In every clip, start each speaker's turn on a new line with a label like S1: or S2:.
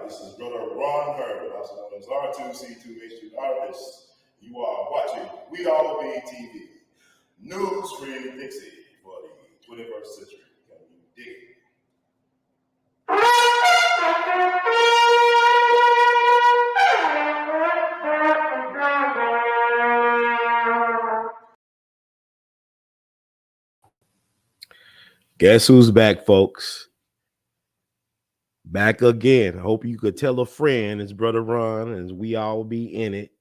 S1: This is Brother Ron Herbert, also known as R2C2H2 Artist. You are watching We All Be TV, News Free Dixie for the 21st century. Can you dig it?
S2: Guess who's back, folks? Back again. I hope you could tell a friend, it's Brother Ron, and we all be in it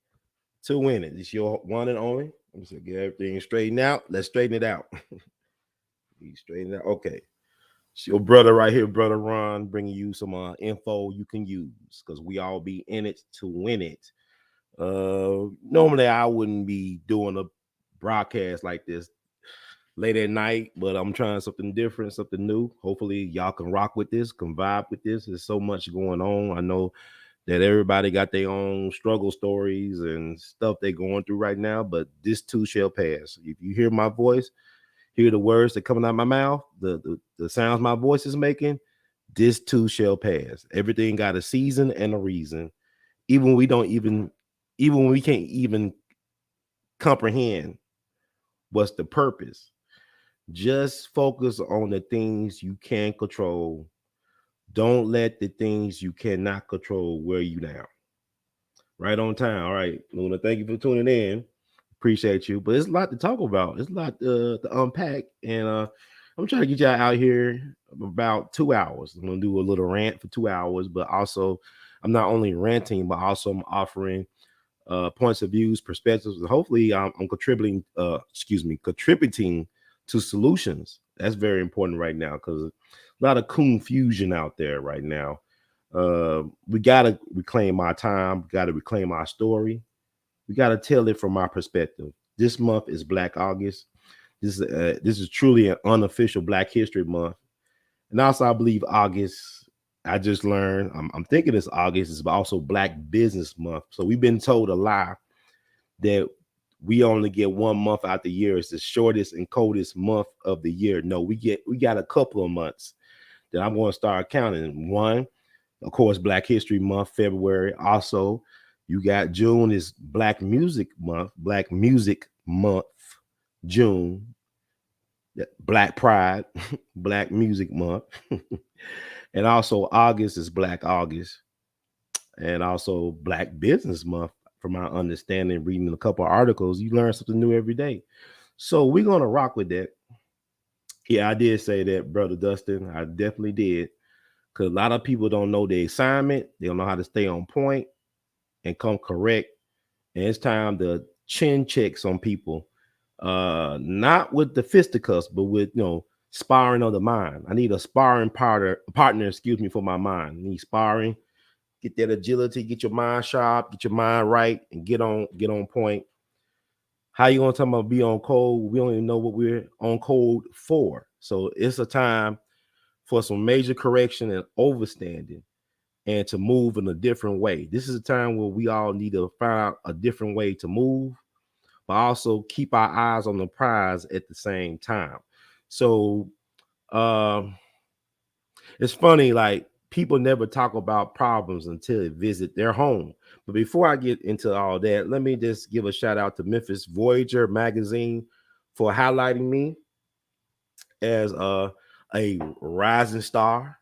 S2: to win it. It's your one and only. I'm just gonna get everything straightened out. Let's straighten it out. Straighten it out. Okay. It's your brother right here, Brother Ron, bringing you some info you can use because we all be in it to win it. Normally I wouldn't be doing a broadcast like this late at night, but I'm trying something different, something new. Hopefully y'all can rock with this, can vibe with this. There's so much going on. I know that everybody got their own struggle stories and stuff they're going through right now, but this too shall pass. If you hear my voice, hear the words that coming out of my mouth, the sounds my voice is making, this too shall pass. Everything got a season and a reason. Even when we can't even comprehend what's the purpose. Just focus on the things you can control. Don't let the things you cannot control wear you down. Right on time. All right, Luna, thank you for tuning in. Appreciate you. But it's a lot to talk about. It's a lot to unpack. And I'm trying to get y'all out here about 2 hours. I'm going to do a little rant for 2 hours. But also, I'm not only ranting, but also I'm offering points of views, perspectives. And hopefully, I'm contributing to solutions. That's very important right now because a lot of confusion out there right now. We got to reclaim our time, got to reclaim our story. We got to tell it from our perspective. This month is Black August. This is truly an unofficial Black History Month. And also, I believe August, I just learned, I'm thinking it's August, is also Black Business Month. So we've been told a lie that we only get 1 month out the year. It's the shortest and coldest month of the year. No, we got a couple of months that I'm going to start counting. One, of course, Black History Month, February. Also, you got June is Black Music Month, June, Black Pride, Black Music Month. And also August is Black August. And also Black Business Month. From my understanding, reading a couple of articles, you learn something new every day. So we're going to rock with that. Yeah, I did say that, Brother Dustin. I definitely did. Because a lot of people don't know the assignment. They don't know how to stay on point and come correct. And it's time to chin check some people. Not with the fisticuffs, but with, sparring of the mind. I need a sparring partner, for my mind. I need sparring. Get that agility, get your mind sharp, get your mind right, and get on point. How you gonna talk about be on code? We don't even know what we're on code for. So it's a time for some major correction and overstanding and to move in a different way. This is a time where we all need to find out a different way to move, but also keep our eyes on the prize at the same time. So it's funny, like, people never talk about problems until they visit their home. But before I get into all that, let me just give a shout out to Memphis Voyager magazine for highlighting me as a rising star.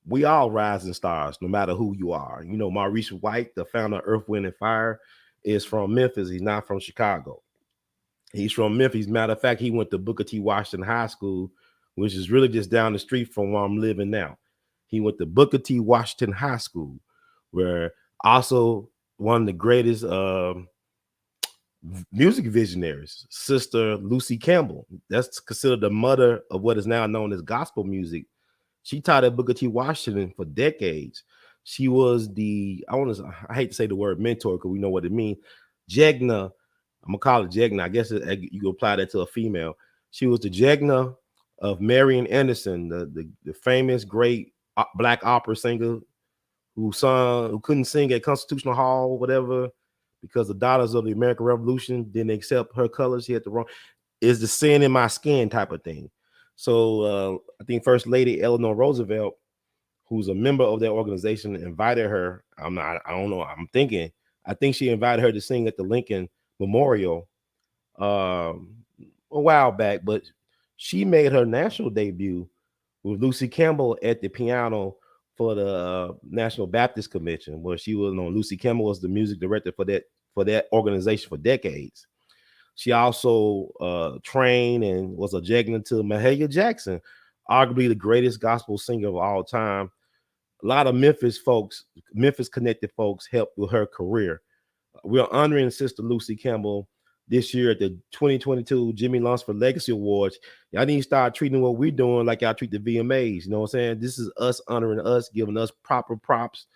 S2: We all rising stars, no matter who you are. Maurice White, the founder of Earth, Wind, and Fire, is from Memphis. He's not from Chicago. He's from Memphis. Matter of fact, he went to Booker T. Washington High School, which is really just down the street from where I'm living now. He went to Booker T. Washington High School, where also one of the greatest music visionaries, Sister Lucy Campbell. That's considered the mother of what is now known as gospel music. She taught at Booker T. Washington for decades. She was I hate to say the word mentor because we know what it means. Jegna, I'm gonna call it Jegna. I guess you can apply that to a female. She was the Jegna of Marian Anderson, the famous great Black opera singer who couldn't sing at Constitutional Hall, whatever, because the daughters of the American Revolution didn't accept her colors. She had the wrong, is the sin in my skin type of thing. So I think First Lady Eleanor Roosevelt who's a member of that organization, invited her. I don't know. I think she invited her to sing at the Lincoln Memorial a while back, but she made her national debut with Lucy Campbell at the piano for the National Baptist Convention, where she was on. Lucy Campbell was the music director for that organization for decades. She also trained and was a juggler to Mahalia Jackson, arguably the greatest gospel singer of all time. A lot of Memphis connected folks helped with her career. We're honoring Sister Lucy Campbell this year at the 2022 Jimmy Lunsford Legacy Awards. Y'all need to start treating what we're doing like y'all treat the VMAs. You know what I'm saying? This is us honoring us, giving us proper props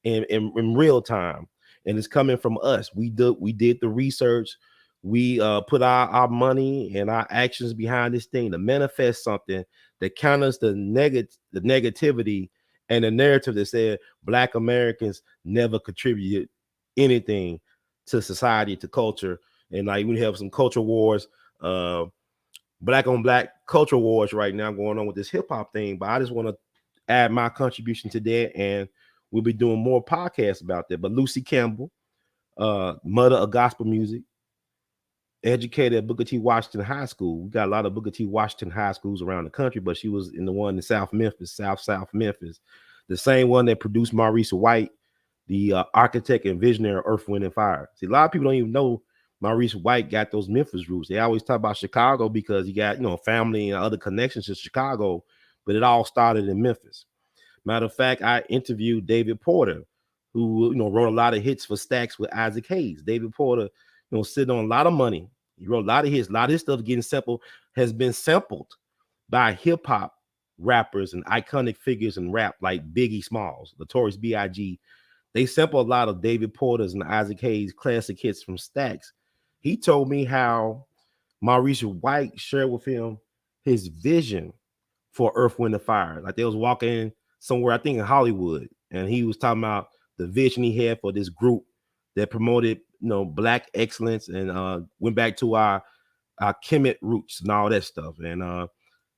S2: in real time. And it's coming from us. We did the research. We put our money and our actions behind this thing to manifest something that counters the negativity and the narrative that said Black Americans never contributed anything to society, to culture. And like we have some culture wars, black on black culture wars right now going on with this hip hop thing. But I just want to add my contribution to that, and we'll be doing more podcasts about that. But Lucy Campbell, mother of gospel music, educated at Booker T. Washington High School. We got a lot of Booker T. Washington high schools around the country, but she was in the one in South Memphis, South Memphis, the same one that produced Maurice White, the architect and visionary of Earth, Wind, and Fire. See, a lot of people don't even know Maurice White got those Memphis roots. They always talk about Chicago because he got, family and other connections to Chicago, but it all started in Memphis. Matter of fact, I interviewed David Porter, who wrote a lot of hits for Stax with Isaac Hayes. David Porter, sitting on a lot of money. He wrote a lot of hits. A lot of his stuff has been sampled by hip hop rappers and iconic figures in rap like Biggie Smalls, Notorious B.I.G. They sample a lot of David Porter's and Isaac Hayes' classic hits from Stax. He told me how Maurice White shared with him his vision for Earth, Wind, and Fire. Like they was walking somewhere, I think in Hollywood, and he was talking about the vision he had for this group that promoted, Black excellence and went back to our Kemet roots and all that stuff. And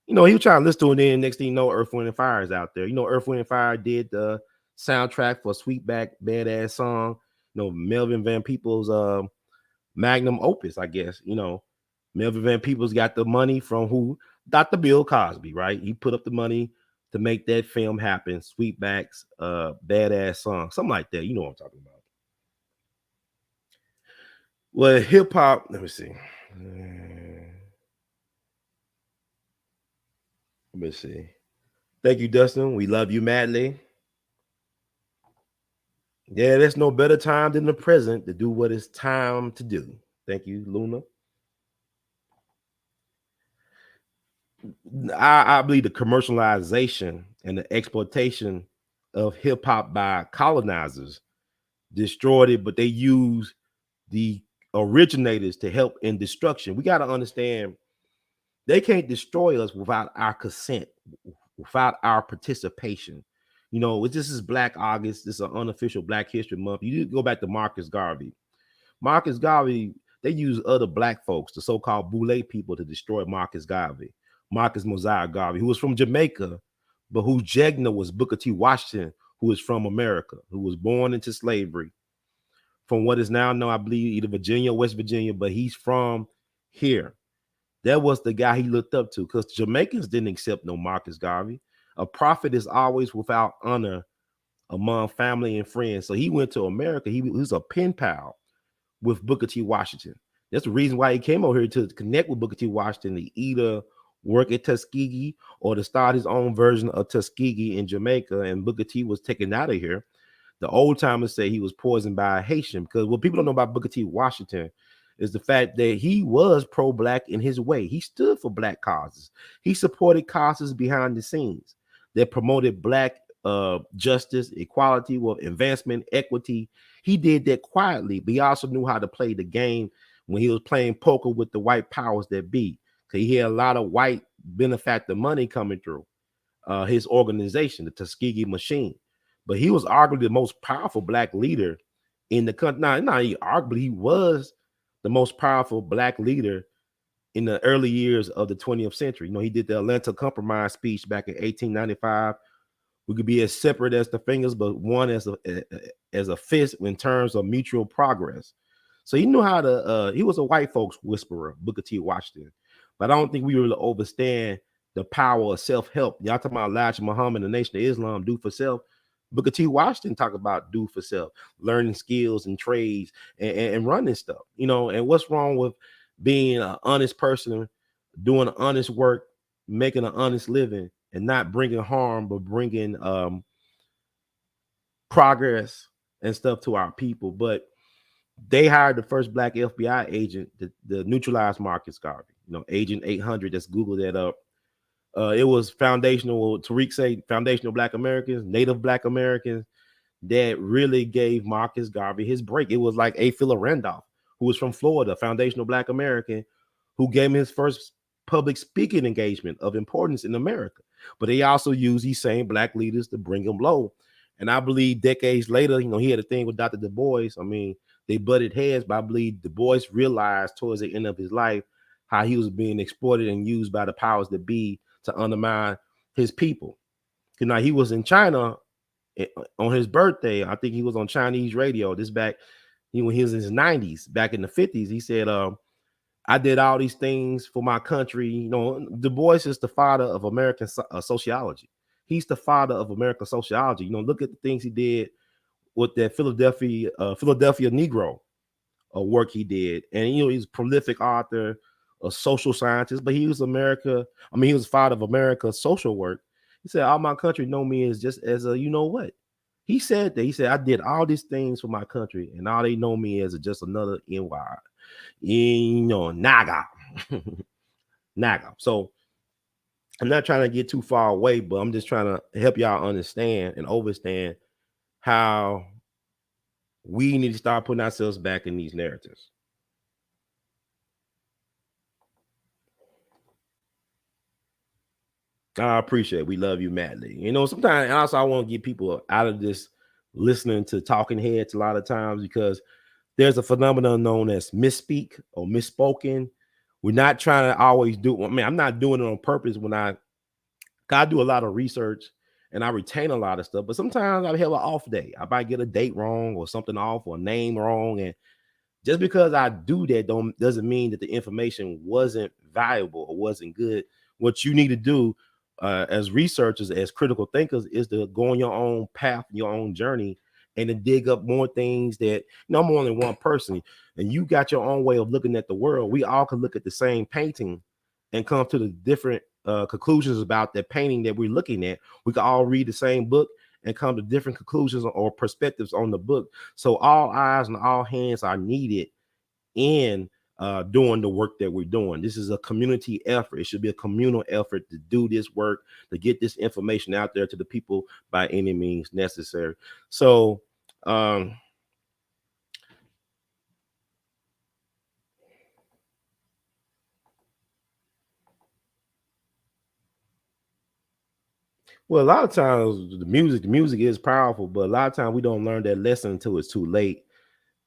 S2: he was trying to listen to it. Then next thing you know, Earth, Wind, and Fire is out there. Earth, Wind, and Fire did the soundtrack for Sweetback Badass Song. Melvin Van Peebles' magnum opus, I guess. Melvin Van Peebles got the money from who? Dr. Bill Cosby, right? He put up the money to make that film happen. Sweetback's Badass Song, something like that. You know what I'm talking about. Well, hip hop, let me see. Let me see. Thank you, Dustin. We love you madly. Yeah, there's no better time than the present to do what it's time to do. Thank you, Luna. I believe the commercialization and the exploitation of hip hop by colonizers destroyed it, but they use the originators to help in destruction. We got to understand they can't destroy us without our consent, without our participation. This is Black August. This is an unofficial Black History Month. You go back to Marcus Garvey. Marcus Garvey, they use other Black folks, the so-called Boule people, to destroy Marcus Garvey. Marcus Mosiah Garvey, who was from Jamaica, but whose Jegna was Booker T. Washington, who is from America, who was born into slavery from what is now known, I believe, either Virginia or West Virginia, but he's from here. That was the guy he looked up to, because Jamaicans didn't accept no Marcus Garvey. A prophet is always without honor among family and friends. So he went to America. He was a pen pal with Booker T. Washington. That's the reason why he came over here, to connect with Booker T. Washington, to either work at Tuskegee or to start his own version of Tuskegee in Jamaica. And Booker T was taken out of here. The old timers say he was poisoned by a Haitian, because what people don't know about Booker T. Washington is the fact that he was pro-Black in his way. He stood for Black causes. He supported causes behind the scenes that promoted Black justice, equality, advancement, equity. He did that quietly, but he also knew how to play the game when he was playing poker with the white powers that be. Because he had a lot of white benefactor money coming through his organization, the Tuskegee Machine. But he was arguably the most powerful Black leader in the country. Arguably, he was the most powerful Black leader in the early years of the 20th century. He did the Atlanta Compromise speech back in 1895, We could be as separate as the fingers, but one as a fist in terms of mutual progress. So he knew how to. He was a white folks whisperer, Booker T. Washington, but I don't think we really understand the power of self help. Y'all talking about Elijah Muhammad, the Nation of Islam, do for self. Booker T. Washington talk about do for self, learning skills and trades and running stuff. You know, and what's wrong with being an honest person, doing honest work, making an honest living, and not bringing harm, but bringing progress and stuff to our people. But they hired the first black FBI agent to neutralize Marcus Garvey. You know, Agent 800. Just Google that up. It was foundational. Tariq say foundational Black Americans, Native Black Americans that really gave Marcus Garvey his break. It was like A. Philip Randolph, who was from Florida, foundational Black American, who gave him his first public speaking engagement of importance in America. But they also used these same Black leaders to bring him low. And I believe decades later, you know, he had a thing with Dr. Du Bois. I mean, they butted heads, but I believe Du Bois realized towards the end of his life how he was being exploited and used by the powers that be to undermine his people. Because now he was in China on his birthday. I think he was on Chinese radio. This back when he was in his 90s, back in the 50s. He said, I did all these things for my country. You know, Du Bois is the father of American sociology. He's the father of American sociology. You know, look at the things he did with that Philadelphia Negro work he did. And, you know, he's a prolific author, a social scientist, but he was he was the father of America's social work. He said, all my country know me as just as a, you know what? He said that. He said, I did all these things for my country, and all they know me as just another NY. You know, Naga. Naga. So I'm not trying to get too far away, but I'm just trying to help y'all understand and understand how we need to start putting ourselves back in these narratives. I appreciate it. We love you madly. You know, sometimes also I want to get people out of this listening to talking heads a lot of times, because there's a phenomenon known as misspeak or misspoken. We're not trying to always do. I mean, I'm not doing it on purpose when I do a lot of research and I retain a lot of stuff, but sometimes I have an off day. I might get a date wrong or something off or a name wrong. And just because I do that doesn't mean that the information wasn't valuable or wasn't good. What you need to do as researchers, as critical thinkers, is to go on your own path, your own journey, and to dig up more things that, you know, I'm only one person, and you got your own way of looking at the world. We all can look at the same painting and come to the different conclusions about that painting that we're looking at. We can all read the same book and come to different conclusions or perspectives on the book. So all eyes and all hands are needed in doing the work that we're doing. This is a community effort. It should be a communal effort to do this work, to get this information out there to the people by any means necessary. So well, a lot of times the music is powerful, but a lot of times we don't learn that lesson until it's too late.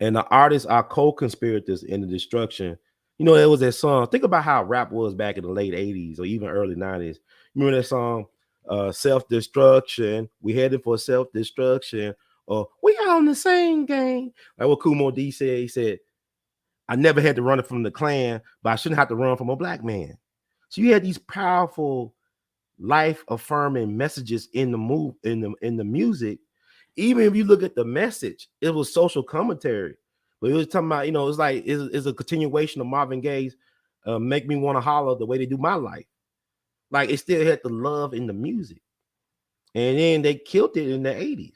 S2: And the artists are co-conspirators in the destruction. You know, there was that song. Think about how rap was back in the late 80s or even early 90s. Remember that song, Self-Destruction? We headed for self-destruction. Or we all in the same game. Like what Kumo D said, he said, I never had to run from the Klan, but I shouldn't have to run from a black man. So you had these powerful life affirming messages in the in the music. Even if you look at the message, it was social commentary, but it was talking about, you know, it's like it's a continuation of Marvin Gaye's "Make Me Want to Holler the Way They Do My Life." Like it still had the love in the music, and then they killed it in the 80s.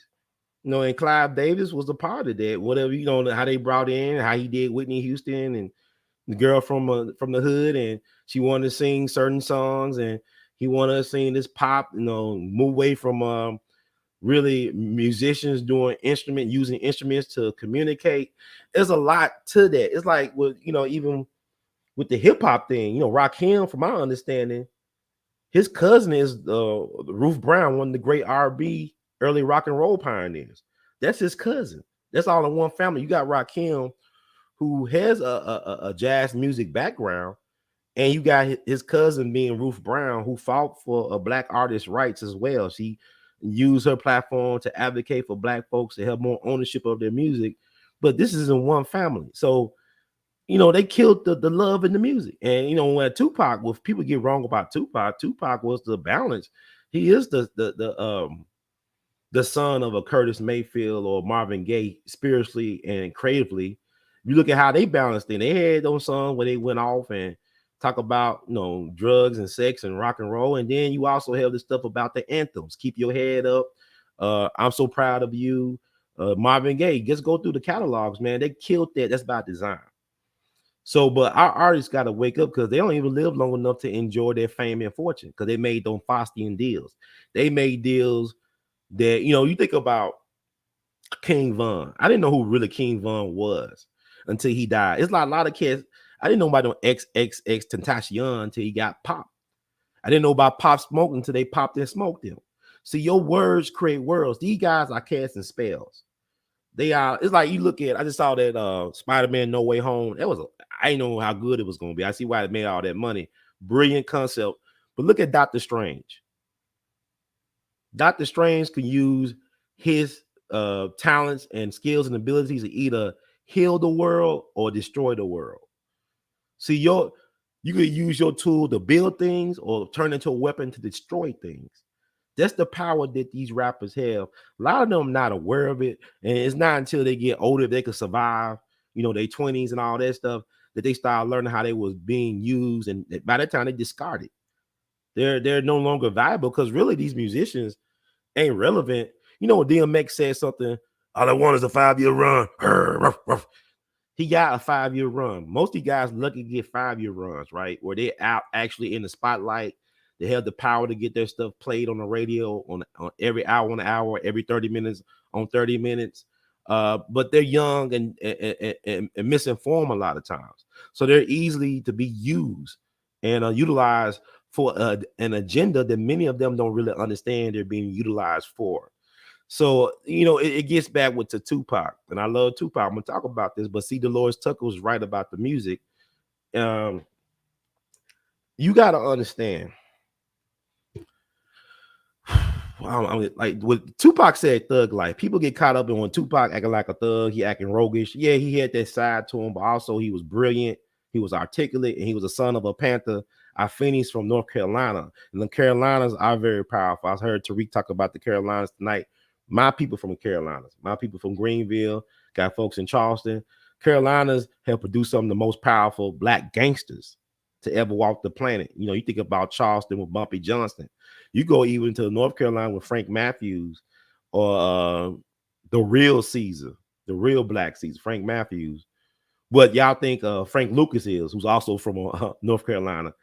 S2: You know, and Clive Davis was a part of that. Whatever, you know, how they brought in, how he did Whitney Houston and the girl from the hood, and she wanted to sing certain songs, and he wanted to sing this pop, you know, move away from really musicians using instruments to communicate. There's a lot to that. It's like with, you know, even with the hip hop thing, you know, Rakim, from my understanding, his cousin is Ruth Brown, one of the great R&B early rock and roll pioneers. That's his cousin. That's all in one family. You got Rakim, who has a jazz music background, and you got his cousin being Ruth Brown, who fought for a black artist's rights as well. She use her platform to advocate for Black folks to have more ownership of their music. But this is in one family. So, they killed the love in the music. And, when Tupac, if people get wrong about Tupac was the balance. He is the son of a Curtis Mayfield or Marvin Gaye spiritually and creatively. You look at how they balanced it. They had those songs where they went off and talk about drugs and sex and rock and roll, and then you also have the stuff about the anthems. Keep your head up. I'm so proud of you. Marvin Gaye. Just go through the catalogs, man. They killed that. That's by design. So, but our artists got to wake up because they don't even live long enough to enjoy their fame and fortune because they made them Faustian deals. They made deals that, you think about King Von. I didn't know who really King Von was until he died. It's like a lot of kids. I didn't know about no XXX Tentacion until he got popped. I didn't know about Pop Smoke until they popped and smoked him. See, your words create worlds. These guys are casting spells. They are. It's like you look at. I just saw that Spider-Man No Way Home. I didn't know how good it was going to be. I see why they made all that money. Brilliant concept. But look at Doctor Strange. Doctor Strange can use his talents and skills and abilities to either heal the world or destroy the world. See, you could use your tool to build things or turn into a weapon to destroy things. That's the power that these rappers have. A lot of them not aware of it, and it's not until they get older they can survive, their 20s and all that stuff, that they start learning how they was being used, and by that time they discard it. They're no longer valuable because really these musicians ain't relevant. DMX said something. All I want is a 5-year run. He got a 5-year run. Most of you guys lucky to get 5-year runs, right? Where they're out actually in the spotlight. They have the power to get their stuff played on the radio on every hour on an hour, every 30 minutes on 30 minutes. But they're young and misinformed a lot of times. So they're easily to be used and utilized for an agenda that many of them don't really understand they're being utilized for. So, it gets back with to Tupac, and I love Tupac. I'm gonna talk about this, but see, Dolores Tucker was right about the music. You got to understand. Like what Tupac said, thug life. People get caught up in when Tupac acting like a thug, he acting roguish. Yeah, he had that side to him, but also he was brilliant. He was articulate, and he was a son of a Panther, a Phoenix from North Carolina. And the Carolinas are very powerful. I heard Tariq talk about the Carolinas tonight. My people from the Carolinas, my people from Greenville, got folks in Charleston. Carolinas have produced some of the most powerful Black gangsters to ever walk the planet. You think about Charleston with Bumpy Johnson. You go even to North Carolina with Frank Matthews or the real Caesar, the real Black Caesar, Frank Matthews. What y'all think Frank Lucas is, who's also from North Carolina.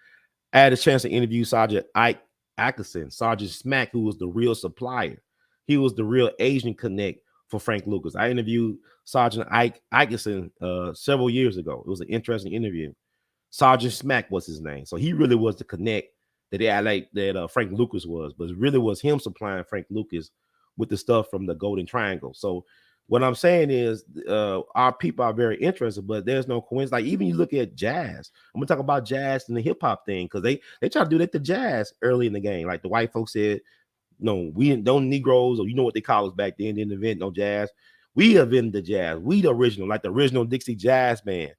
S2: I had a chance to interview Sergeant Ike Atkinson, Sergeant Smack, who was the real supplier. He was the real Asian connect for Frank Lucas. I interviewed Sergeant Ike Atkinson several years ago. It was an interesting interview. Sergeant Smack was his name. So he really was the connect that Frank Lucas was, but it really was him supplying Frank Lucas with the stuff from the Golden Triangle. So what I'm saying is our people are very interested, but there's no coincidence. Like even you look at jazz. I'm gonna talk about jazz and the hip hop thing because they try to do that to jazz early in the game. Like the white folks said, no, we don't Negroes, or what they call us back then, didn't invent no jazz. We invented the jazz. We the original, like the original Dixie Jazz Band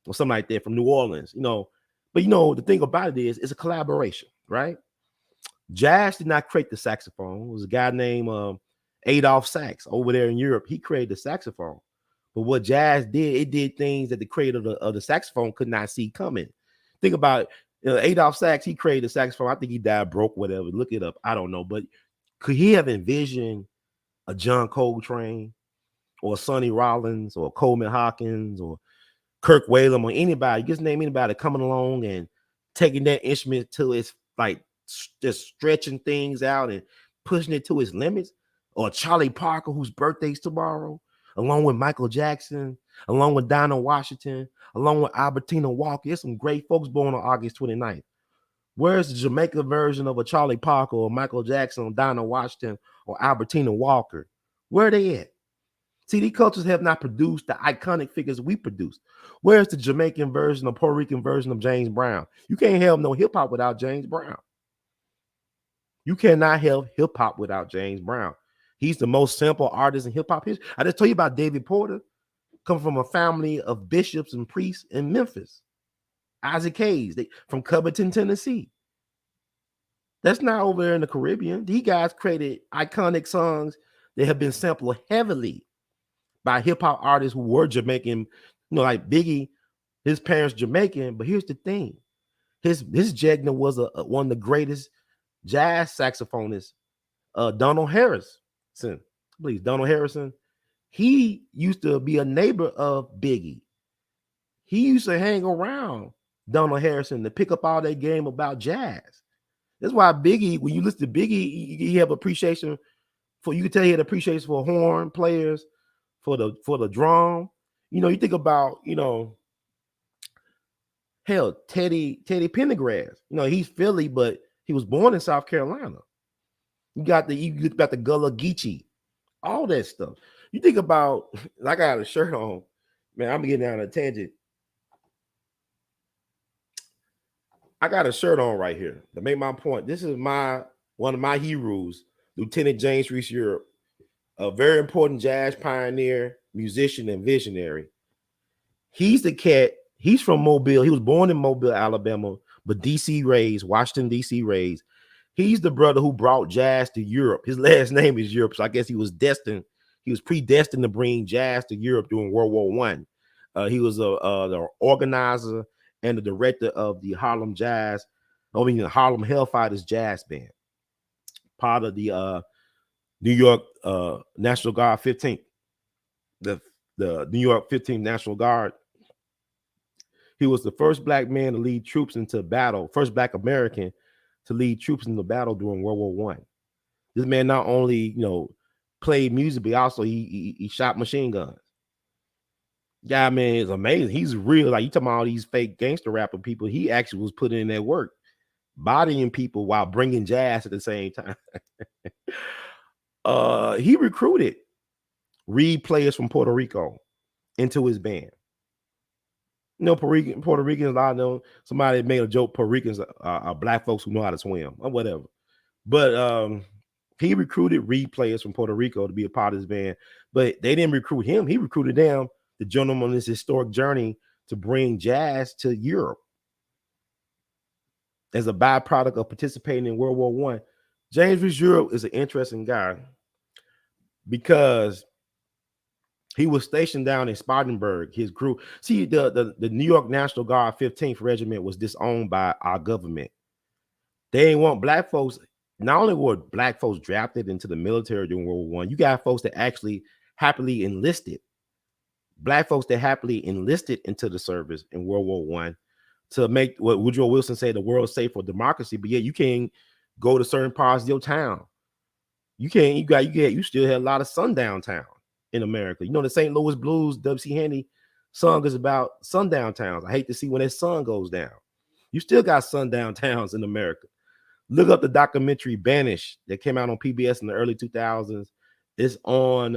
S2: or something like that from New Orleans, But the thing about it is it's a collaboration, right? Jazz did not create the saxophone. It was a guy named Adolph Sax over there in Europe. He created the saxophone. But what jazz did, it did things that the creator of the saxophone could not see coming. Think about Adolph Sax. He created the saxophone. I think he died broke, whatever. Look it up. I don't know. But could he have envisioned a John Coltrane or Sonny Rollins or Coleman Hawkins or Kirk Whalum or anybody, just name anybody coming along and taking that instrument to its like just stretching things out and pushing it to its limits, or Charlie Parker, whose birthday's tomorrow, along with Michael Jackson, along with Dinah Washington, along with Albertina Walker. There's some great folks born on August 29th. Where's the Jamaica version of a Charlie Parker or Michael Jackson or Dinah Washington or Albertina Walker? Where are they at? See, these cultures have not produced the iconic figures we produced. Where's the Jamaican version or Puerto Rican version of James Brown? You can't have no hip hop without James Brown. You cannot have hip hop without James Brown. He's the most sample artist in hip hop history. I just told you about David Porter, come from a family of bishops and priests in Memphis. Isaac Hayes, from Covington, Tennessee. That's not over there in the Caribbean. These guys created iconic songs that have been sampled heavily by hip hop artists who were Jamaican, like Biggie. His parents Jamaican, but here's the thing: his Jegna was one of the greatest jazz saxophonists. Donald Harrison, please, Donald Harrison. He used to be a neighbor of Biggie. He used to hang around Donald Harrison to pick up all that game about jazz. That's why Biggie, when you listen to Biggie, you have appreciation for. You can tell he had appreciation for horn players, for the drum. You think about hell, Teddy Pendergrass. He's Philly, but he was born in South Carolina. You got the Gullah Geechee, all that stuff. You think about, I got a shirt on, man. I'm getting down a tangent. I got a shirt on right here to make my point. This is one of my heroes, Lieutenant James Reese Europe, a very important jazz pioneer, musician, and visionary. He's the cat. He's from Mobile. He was born in Mobile, Alabama, but DC raised, Washington, DC raised. He's the brother who brought jazz to Europe. His last name is Europe, so I guess he was predestined to bring jazz to Europe during World War I. He was the organizer and the director of the Harlem Harlem Hellfighters Jazz Band, part of the New York National Guard 15th, the New York 15th National Guard. He was the first black man to lead troops into battle, first black American to lead troops into battle during World War I. This man not only played music, but also he shot machine guns. Yeah, man, is amazing. He's real. Like, you talking about all these fake gangster rapper people, he actually was putting in that work, bodying people while bringing jazz at the same time. He recruited reed players from Puerto Rico into his band. Puerto Ricans, a lot of them, somebody made a joke, Puerto Ricans are black folks who know how to swim or whatever. But he recruited reed players from Puerto Rico to be a part of his band, but they didn't recruit him. He recruited them to join him on this historic journey to bring jazz to Europe as a byproduct of participating in World War I. James Reese Europe is an interesting guy because he was stationed down in Spartanburg. His group, see, the New York National Guard 15th Regiment was disowned by our government. They didn't want black folks. Not only were black folks drafted into the military during World War I, you got folks that actually happily enlisted. Black folks that happily enlisted into the service in World War I to make what Woodrow Wilson said, the world safe for democracy. But yet you can't go to certain parts of your town. You can't. You still have a lot of sundown town in America. The St. Louis Blues, W.C. Handy song is about sundown towns. I hate to see when that sun goes down. You still got sundown towns in America. Look up the documentary Banished that came out on PBS in the early 2000s. It's on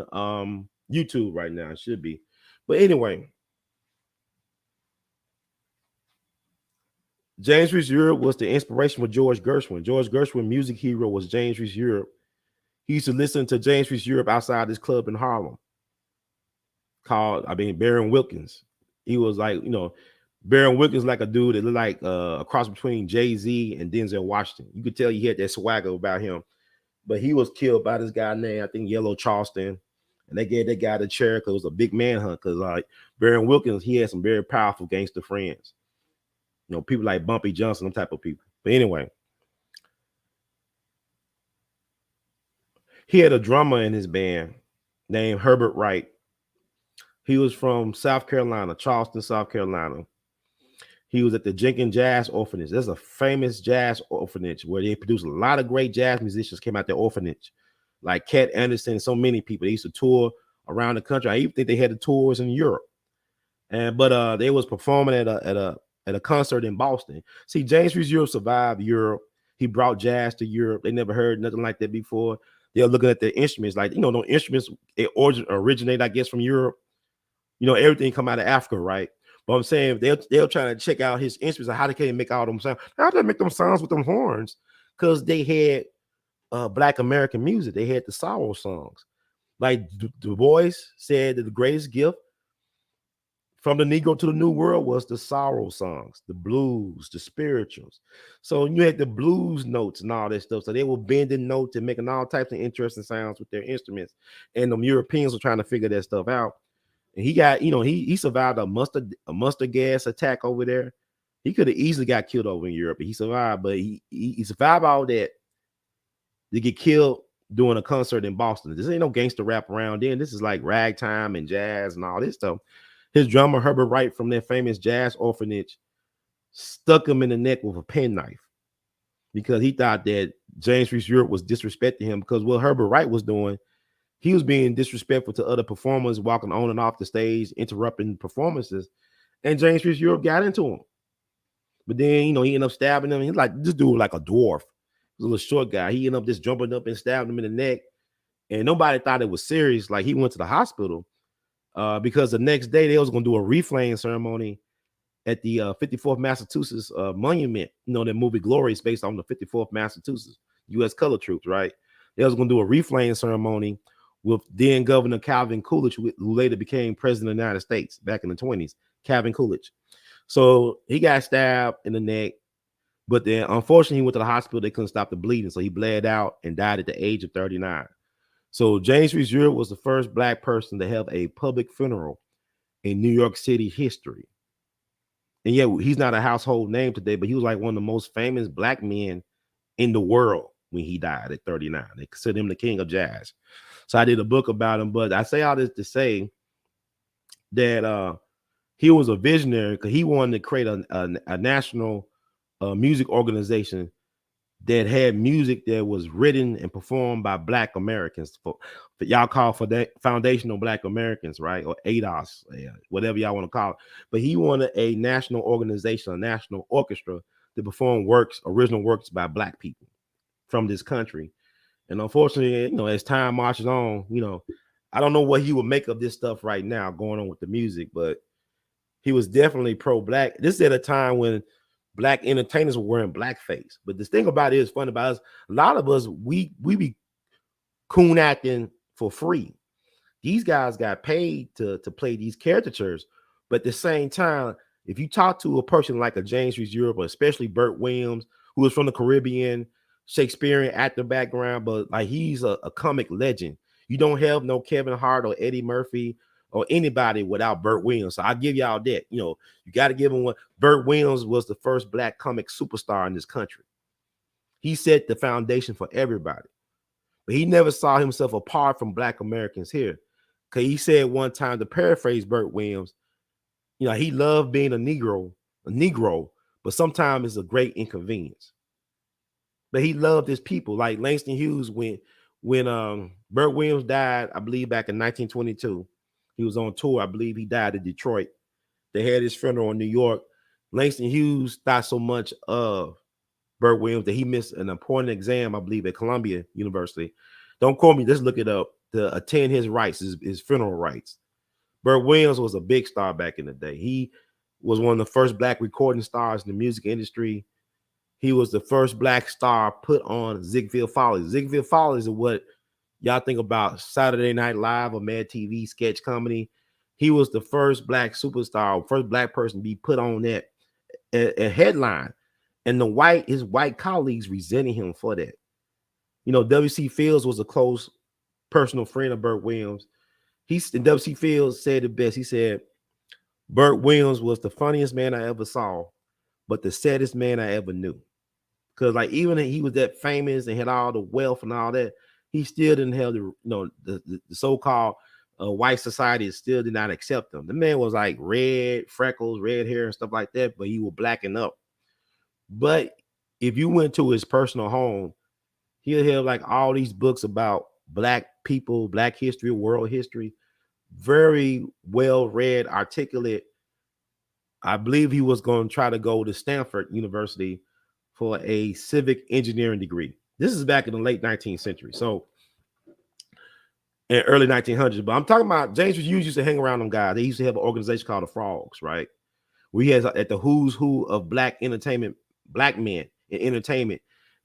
S2: YouTube right now. It should be. But anyway, James Reese Europe was the inspiration for George Gershwin. George Gershwin, music hero, was James Reese Europe. He used to listen to James Reese Europe outside this club in Harlem called, Baron Wilkins. He was like, Baron Wilkins, like a dude that looked like a cross between Jay-Z and Denzel Washington. You could tell he had that swagger about him. But he was killed by this guy named, I think, Yellow Charleston. And they gave that guy the chair because it was a big manhunt. Because Baron Wilkins, he had some very powerful gangster friends. People like Bumpy Johnson, them type of people. But anyway, he had a drummer in his band named Herbert Wright. He was from South Carolina, Charleston, South Carolina. He was at the Jenkins Jazz Orphanage. There's a famous jazz orphanage where they produce a lot of great jazz musicians came out the orphanage, like Cat Anderson, so many people. They used to tour around the country. I even think they had the tours in Europe. But they was performing at a concert in Boston. See, James Reese Europe survived Europe. He brought jazz to Europe. They never heard nothing like that before. They're looking at the instruments, like, those instruments originate, I guess, from Europe. Everything come out of Africa, right? But I'm saying they're trying to check out his instruments and how they can make all them sounds. How do they make them sounds with them horns? Because they had Black American music. They had the sorrow songs. Like Du Bois said that the greatest gift from the Negro to the New World was the sorrow songs, the blues, the spirituals. So you had the blues notes and all that stuff. So they were bending notes and making all types of interesting sounds with their instruments. And the Europeans were trying to figure that stuff out. And he got, he survived a mustard gas attack over there. He could have easily got killed over in Europe, but he survived. But he survived all that to get killed doing a concert in Boston. This ain't no gangster rap around then. This is like ragtime and jazz and all this stuff. His drummer, Herbert Wright, from that famous jazz orphanage, stuck him in the neck with a penknife because he thought that James Reese Europe was disrespecting him, because what Herbert Wright was doing, he was being disrespectful to other performers, walking on and off the stage, interrupting performances, and James Reese Europe got into him. But then, he ended up stabbing him. He's like, this dude like a dwarf. He was a little short guy. He ended up just jumping up and stabbing him in the neck, and nobody thought it was serious. Like, he went to the hospital because the next day they was going to do a reflaying ceremony at the 54th Massachusetts monument. That movie Glory is based on the 54th Massachusetts U.S. color troops, right? They was going to do a reflaying ceremony with then Governor Calvin Coolidge, who later became president of the United States back in the 20s, Calvin Coolidge. So he got stabbed in the neck, but then unfortunately he went to the hospital. They couldn't stop the bleeding, so he bled out and died at the age of 39. So James Reese Europe was the first Black person to have a public funeral in New York City history. And yeah, he's not a household name today, but he was like one of the most famous Black men in the world when he died at 39. They consider him the king of jazz. So I did a book about him, but I say all this to say that he was a visionary because he wanted to create a national music organization that had music that was written and performed by Black Americans. For y'all call for that foundational Black Americans, right? Or ADOS, whatever y'all want to call it. But he wanted a national organization, a national orchestra to perform original works by Black people from this country. And unfortunately, as time marches on, I don't know what he would make of this stuff right now going on with the music, but he was definitely pro-Black. This is at a time when Black entertainers were wearing blackface. But the thing about it is fun about us, a lot of us, we be coon acting for free. These guys got paid to play these caricatures. But at the same time, if you talk to a person like a James Reese Europe, or especially Burt Williams, who was from the Caribbean, Shakespearean actor background, but like he's a comic legend. You don't have no Kevin Hart or Eddie Murphy or anybody without Burt Williams. So I give y'all that. You got to give him one. Burt Williams was the first Black comic superstar in this country. He set the foundation for everybody. But he never saw himself apart from Black Americans here. Because he said one time, to paraphrase Burt Williams, he loved being a Negro, but sometimes it's a great inconvenience. But he loved his people. Like Langston Hughes, when Burt Williams died, I believe back in 1922, he was on tour. I believe he died in Detroit. They had his funeral in New York. Langston Hughes thought so much of Burt Williams that he missed an important exam, I believe, at Columbia University. Don't quote me, just look it up, to attend his rites, his funeral rites. Burt Williams was a big star back in the day. He was one of the first Black recording stars in the music industry. He was the first Black star put on Ziegfeld Follies. Ziegfeld Follies are what y'all think about Saturday Night Live or Mad TV sketch comedy. He was the first Black superstar, first Black person to be put on that a headline. And his white colleagues resented him for that. W.C. Fields was a close personal friend of Burt Williams. W.C. Fields said it best. He said, Burt Williams was the funniest man I ever saw, but the saddest man I ever knew. Because like even he was that famous and had all the wealth and all that, he still didn't have the so-called white society still did not accept him. The man was like red, freckles, red hair and stuff like that, but he was blacking up. But if you went to his personal home, he'll have like all these books about Black people, Black history, world history, very well read, articulate. I believe he was going to try to go to Stanford University for a civic engineering degree. This is back in the late 19th century. So in early 1900s, but I'm talking about James Hughes used to hang around them guys. They used to have an organization called the Frogs, right? We had at the who's who of Black entertainment, Black men in entertainment.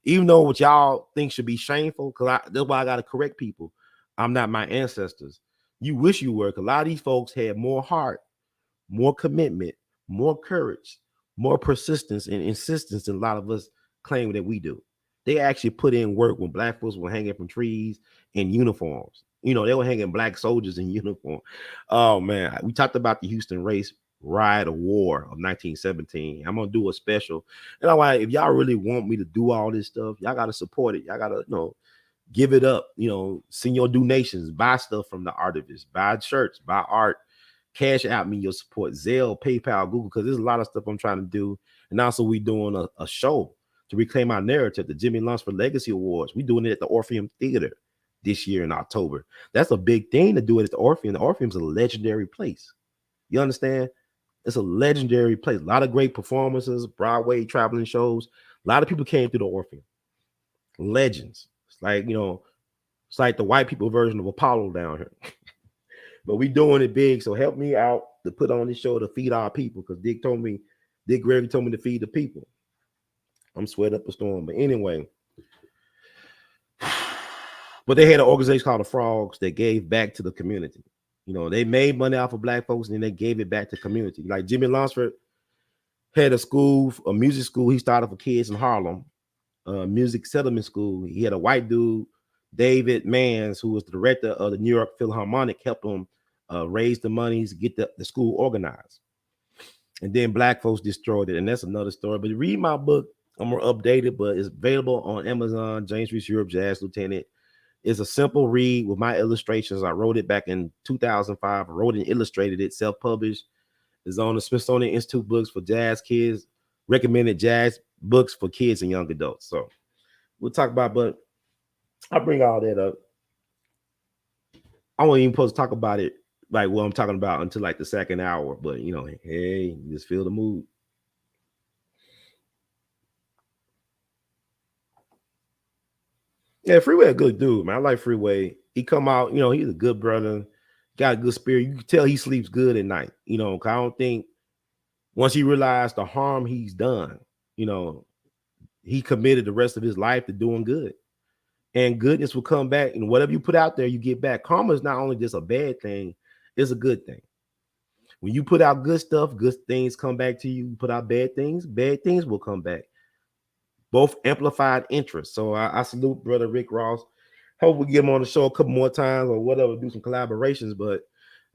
S2: Even though what y'all think should be shameful, because that's why I got to correct people. I'm not my ancestors. You wish you were, because a lot of these folks had more heart, more commitment, more courage, more persistence and insistence than a lot of us claim that we do. They actually put in work when black folks were hanging from trees in uniforms. You know, they were hanging black soldiers in uniform. Oh man, we talked about the Houston race riot of war of 1917. I'm gonna do a special. And I'm like, if y'all really want me to do all this stuff, y'all gotta support it. Y'all gotta, give it up. Send your donations, buy stuff from the artivist, buy shirts, buy art, cash out me your support, Zelle, PayPal, Google, because there's a lot of stuff I'm trying to do. And also we doing a show to reclaim our narrative, the Jimmy Lunsford Legacy Awards. We doing it at the Orpheum Theater this year in October. That's a big thing to do it at the Orpheum. The Orpheum's a legendary place. You understand? It's a legendary place. A lot of great performances, Broadway traveling shows. A lot of people came through the Orpheum. Legends. It's like, it's like the white people version of Apollo down here. But we doing it big. So help me out to put on this show to feed our people. Because Dick Gregory told me to feed the people. I'm sweat up a storm. But anyway. But they had an organization called the Frogs that gave back to the community. They made money off of black folks and then they gave it back to community. Like Jimmy Lunsford had a music school he started for kids in Harlem, music settlement school. He had a white dude, David Mans, who was the director of the New York Philharmonic, helped him raise the monies, get the school organized. And then black folks destroyed it. And that's another story. But read my book. I'm more updated, but it's available on Amazon, James Reese Europe Jazz Lieutenant. It's a simple read with my illustrations. I wrote it back in 2005. I wrote and illustrated it, self-published. It's on the Smithsonian Institute books for jazz kids, recommended jazz books for kids and young adults. So we'll talk about, but I bring all that up. I wasn't even supposed to talk about it like what I'm talking about until like the second hour, but hey, you just feel the mood. Yeah, Freeway a good dude, man. I like Freeway. He come out, he's a good brother, got a good spirit. You can tell he sleeps good at night, cause I don't think once he realized the harm he's done, he committed the rest of his life to doing good. And goodness will come back. And whatever you put out there, you get back. Karma is not only just a bad thing, it's a good thing. When you put out good stuff, good things come back to you. You put out bad things will come back. Both amplified interest. So I salute Brother Rick Ross. Hope we get him on the show a couple more times or whatever, do some collaborations. But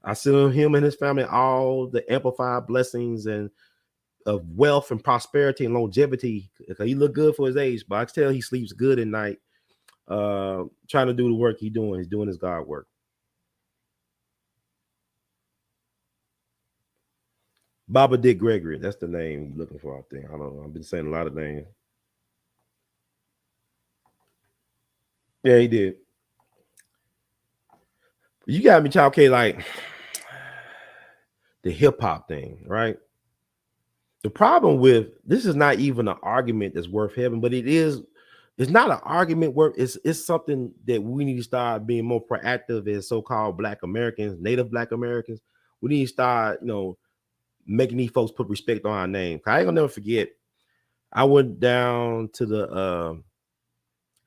S2: I send him and his family all the amplified blessings and of wealth and prosperity and longevity. He look good for his age, but I can tell he sleeps good at night. Trying to do the work he's doing his God work. Baba Dick Gregory, that's the name you're looking for out there. I don't know. I've been saying a lot of names. Yeah, he did. You got me talking like the hip hop thing, right? The problem with this is not even an argument that's worth having, but it's not an argument worth. It's something that we need to start being more proactive as so-called Black Americans, Native Black Americans. We need to start, making these folks put respect on our name. I ain't gonna never forget. I went down to the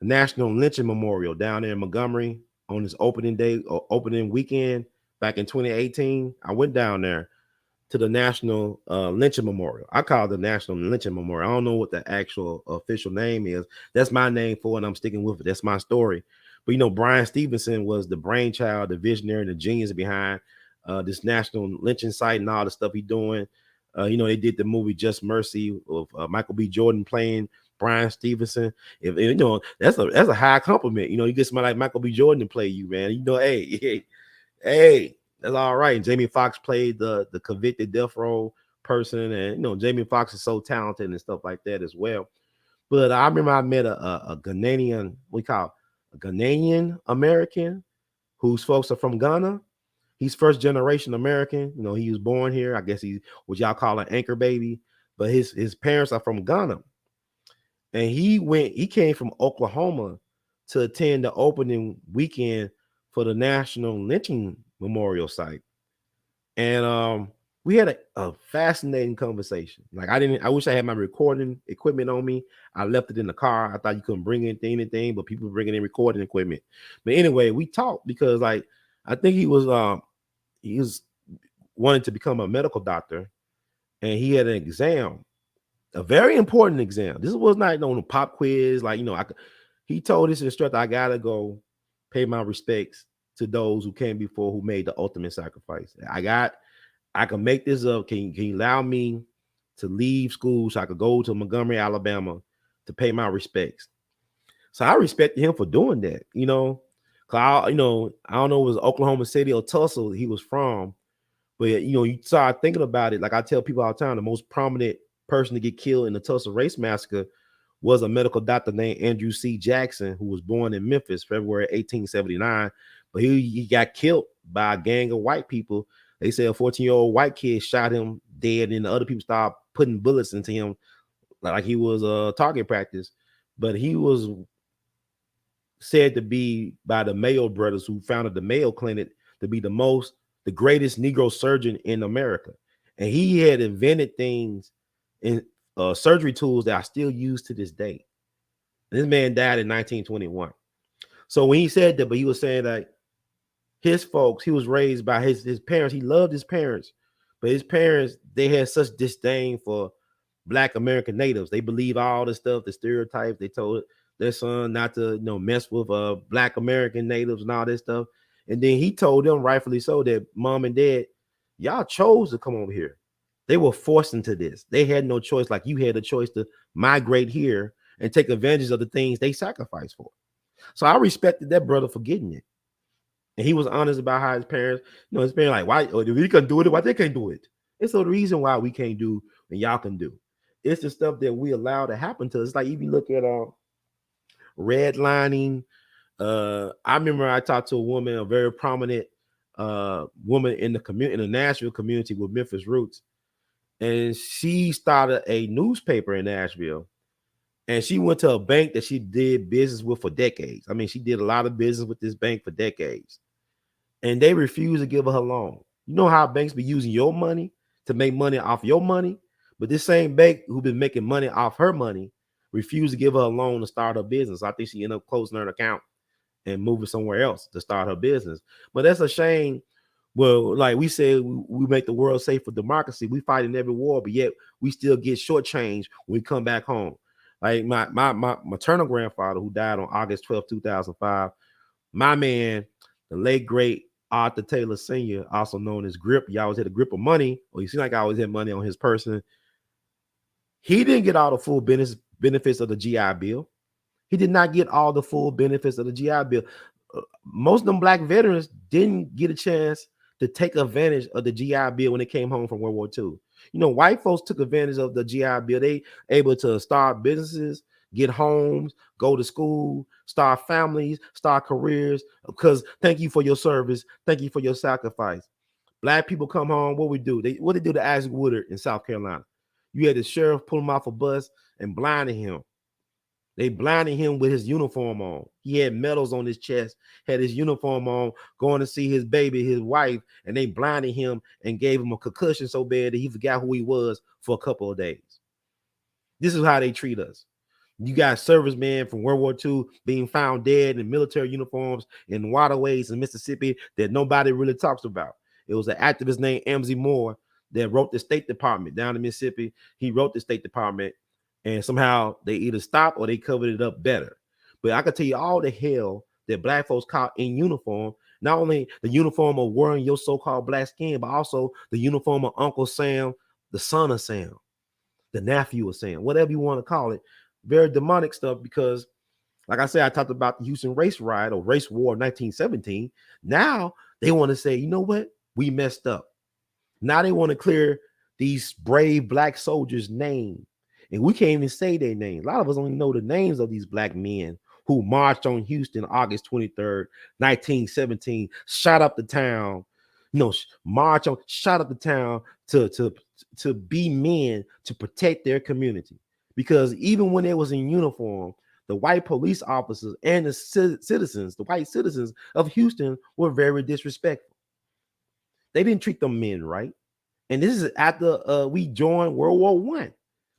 S2: National Lynching Memorial down there in Montgomery on this opening day or opening weekend back in 2018. I went down there to the National Lynching Memorial. I call it the National Lynching Memorial. I don't know what the actual official name is. That's my name for it, and I'm sticking with it. That's my story. But Brian Stevenson was the brainchild, the visionary, and the genius behind this national lynching site and all the stuff he's doing. They did the movie Just Mercy of Michael B. Jordan playing Brian Stevenson. If that's a high compliment. You get somebody like Michael B. Jordan to play you, man. Hey, that's all right. Jamie Foxx played the convicted death row person, and Jamie Foxx is so talented and stuff like that as well. But I remember I met a Ghanaian, we call a Ghanaian American, whose folks are from Ghana. He's first generation American. He was born here. I guess he's what y'all call an anchor baby, but his parents are from Ghana. And he came from Oklahoma to attend the opening weekend for the National Lynching Memorial site. And we had a fascinating conversation. Like I wish I had my recording equipment on me. I left it in the car. I thought you couldn't bring anything, but people bringing in recording equipment. But anyway, we talked because like I think he was wanting to become a medical doctor, and he had an exam, a very important exam. This was not on a pop quiz, like he told his instructor, I gotta go pay my respects to those who came before, who made the ultimate sacrifice. I can make this up. Can you allow me to leave school so I could go to Montgomery, Alabama to pay my respects? So I respected him for doing that, Cause I don't know if it was Oklahoma City or Tulsa he was from, but you start thinking about it. Like I tell people all the time, the most prominent person to get killed in the Tulsa race massacre was a medical doctor named Andrew C. Jackson, who was born in Memphis, February 1879. But he got killed by a gang of white people. They say a 14-year-old white kid shot him dead, and the other people started putting bullets into him like he was a target practice. But he was said to be by the Mayo brothers, who founded the Mayo Clinic, to be the greatest Negro surgeon in America. And he had invented things in surgery tools that are still used to this day. This man died in 1921. So when he said that, but he was saying that his folks, he was raised by his parents. He loved his parents, but his parents, they had such disdain for Black American natives. They believe all the stuff, the stereotypes. They told their son not to mess with Black American natives and all this stuff. And then he told them, rightfully so, that mom and dad, y'all chose to come over here. They were forced into this. They had no choice, like you had a choice to migrate here and take advantage of the things they sacrificed for. So I respected that brother for getting it. And he was honest about how his parents, his parents like, why, if we can do it, why they can't do it? It's the reason why we can't do and y'all can do. It's the stuff that we allow to happen to us. Like if you look at redlining, I remember I talked to a woman, a very prominent woman in the community, in the Nashville community with Memphis roots, and she started a newspaper in Nashville. And she went to a bank that she did business with for decades. I mean, she did a lot of business with this bank for decades. And they refused to give her a loan. You know how banks be using your money to make money off your money? But this same bank who been making money off her money refused to give her a loan to start her business. I think she ended up closing her account and moving somewhere else to start her business. But that's a shame. Well, like we said, we make the world safe for democracy. We fight in every war, but yet we still get shortchanged when we come back home. Like my maternal grandfather, who died on August 12th, 2005, my man, the late great Arthur Taylor Sr., also known as Grip. He always had a grip of money, or he seemed like I always had money on his person. He didn't get all the full benefits of the GI Bill. He did not get all the full benefits of the GI Bill. Most of them Black veterans didn't get a chance to take advantage of the GI Bill when they came home from World War II. White folks took advantage of the GI Bill. They able to start businesses, get homes, go to school, start families, start careers, because thank you for your service. Thank you for your sacrifice. Black people come home, what we do? What they do to Isaac Woodard in South Carolina? You had the sheriff pull him off a bus and blinded him. They blinded him with his uniform on. He had medals on his chest, had his uniform on, going to see his baby, his wife, and they blinded him and gave him a concussion so bad that he forgot who he was for a couple of days. This is how they treat us. You got servicemen from World War II being found dead in military uniforms in waterways in Mississippi that nobody really talks about. It was an activist named Emsey Moore that wrote the State Department down in Mississippi. He wrote the State Department, and somehow they either stopped or they covered it up better. But I can tell you all the hell that Black folks caught in uniform, not only the uniform of wearing your so-called black skin, but also the uniform of Uncle Sam, the son of Sam, the nephew of Sam, whatever you want to call it. Very demonic stuff, because like I said, I talked about the Houston race riot or race war of 1917. Now they want to say, you know what? We messed up. Now they want to clear these brave Black soldiers' name. And we can't even say their names. A lot of us don't even know the names of these Black men who marched on Houston August 23rd, 1917, shot up the town, shot up the town to be men, to protect their community. Because even when they was in uniform, the white police officers and the citizens, the white citizens of Houston, were very disrespectful. They didn't treat them men right. And this is after we joined World War One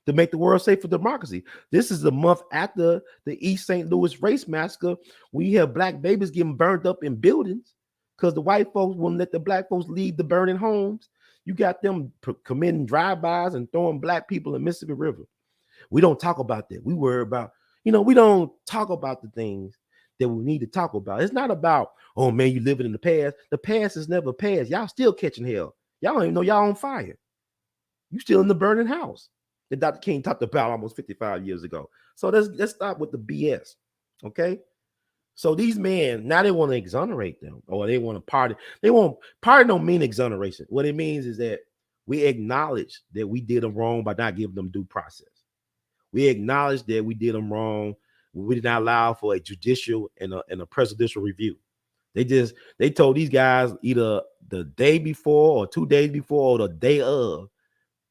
S2: to make the world safe for democracy. This is the month after the East St. Louis race massacre. We have black babies getting burned up in buildings because the white folks won't let the black folks leave the burning homes. You got them committing drive-bys and throwing black people in Mississippi River. We don't talk about that. We worry about, we don't talk about the things that we need to talk about. It's not about, oh man, you living in the past. The past is never past. Y'all still catching hell. Y'all don't even know y'all on fire. You still in the burning house that Dr. King talked about almost 55 years ago. So let's stop with the BS. Okay. So these men, now they want to exonerate them, or they want to pardon. They won't pardon don't mean exoneration. What it means is that we acknowledge that we did them wrong by not giving them due process. We acknowledge that we did them wrong. We did not allow for a judicial and a presidential review. They told these guys either the day before or 2 days before or the day of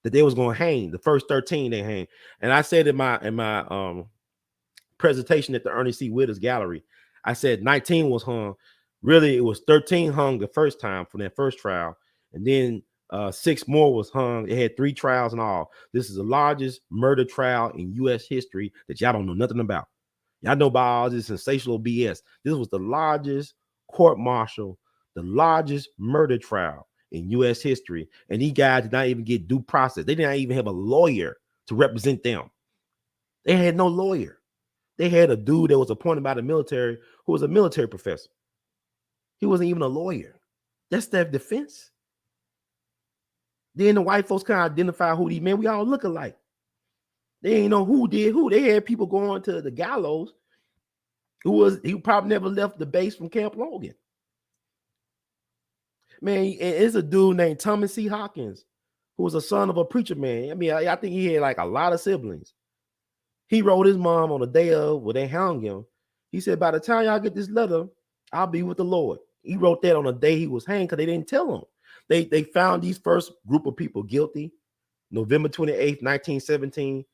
S2: that they was going to hang. The first 13 they hang. And I said in my presentation at the Ernest C. Withers Gallery, I said 19 was hung. Really, it was 13 hung the first time from that first trial, and then 6 more was hung. It had 3 trials in all. This is the largest murder trial in U.S. history that y'all don't know nothing about. Y'all know about all this sensational BS. This was the largest court-martial, the largest murder trial in U.S. history, and these guys did not even get due process. They did not even have a lawyer to represent them. They had no lawyer. They had a dude that was appointed by the military who was a military professor. He wasn't even a lawyer. That's their defense. Then the white folks kind of identify who these men, we all look alike. They ain't know who did who. They had people going to the gallows he probably never left the base from Camp Logan. Man, it's a dude named Thomas C. Hawkins, who was a son of a preacher man. I mean, I think he had like a lot of siblings. He wrote his mom on the day of where they hung him. He said, by the time y'all get this letter, I'll be with the Lord. He wrote that on the day he was hanged because they didn't tell him. They found these first group of people guilty November 28th, 1917,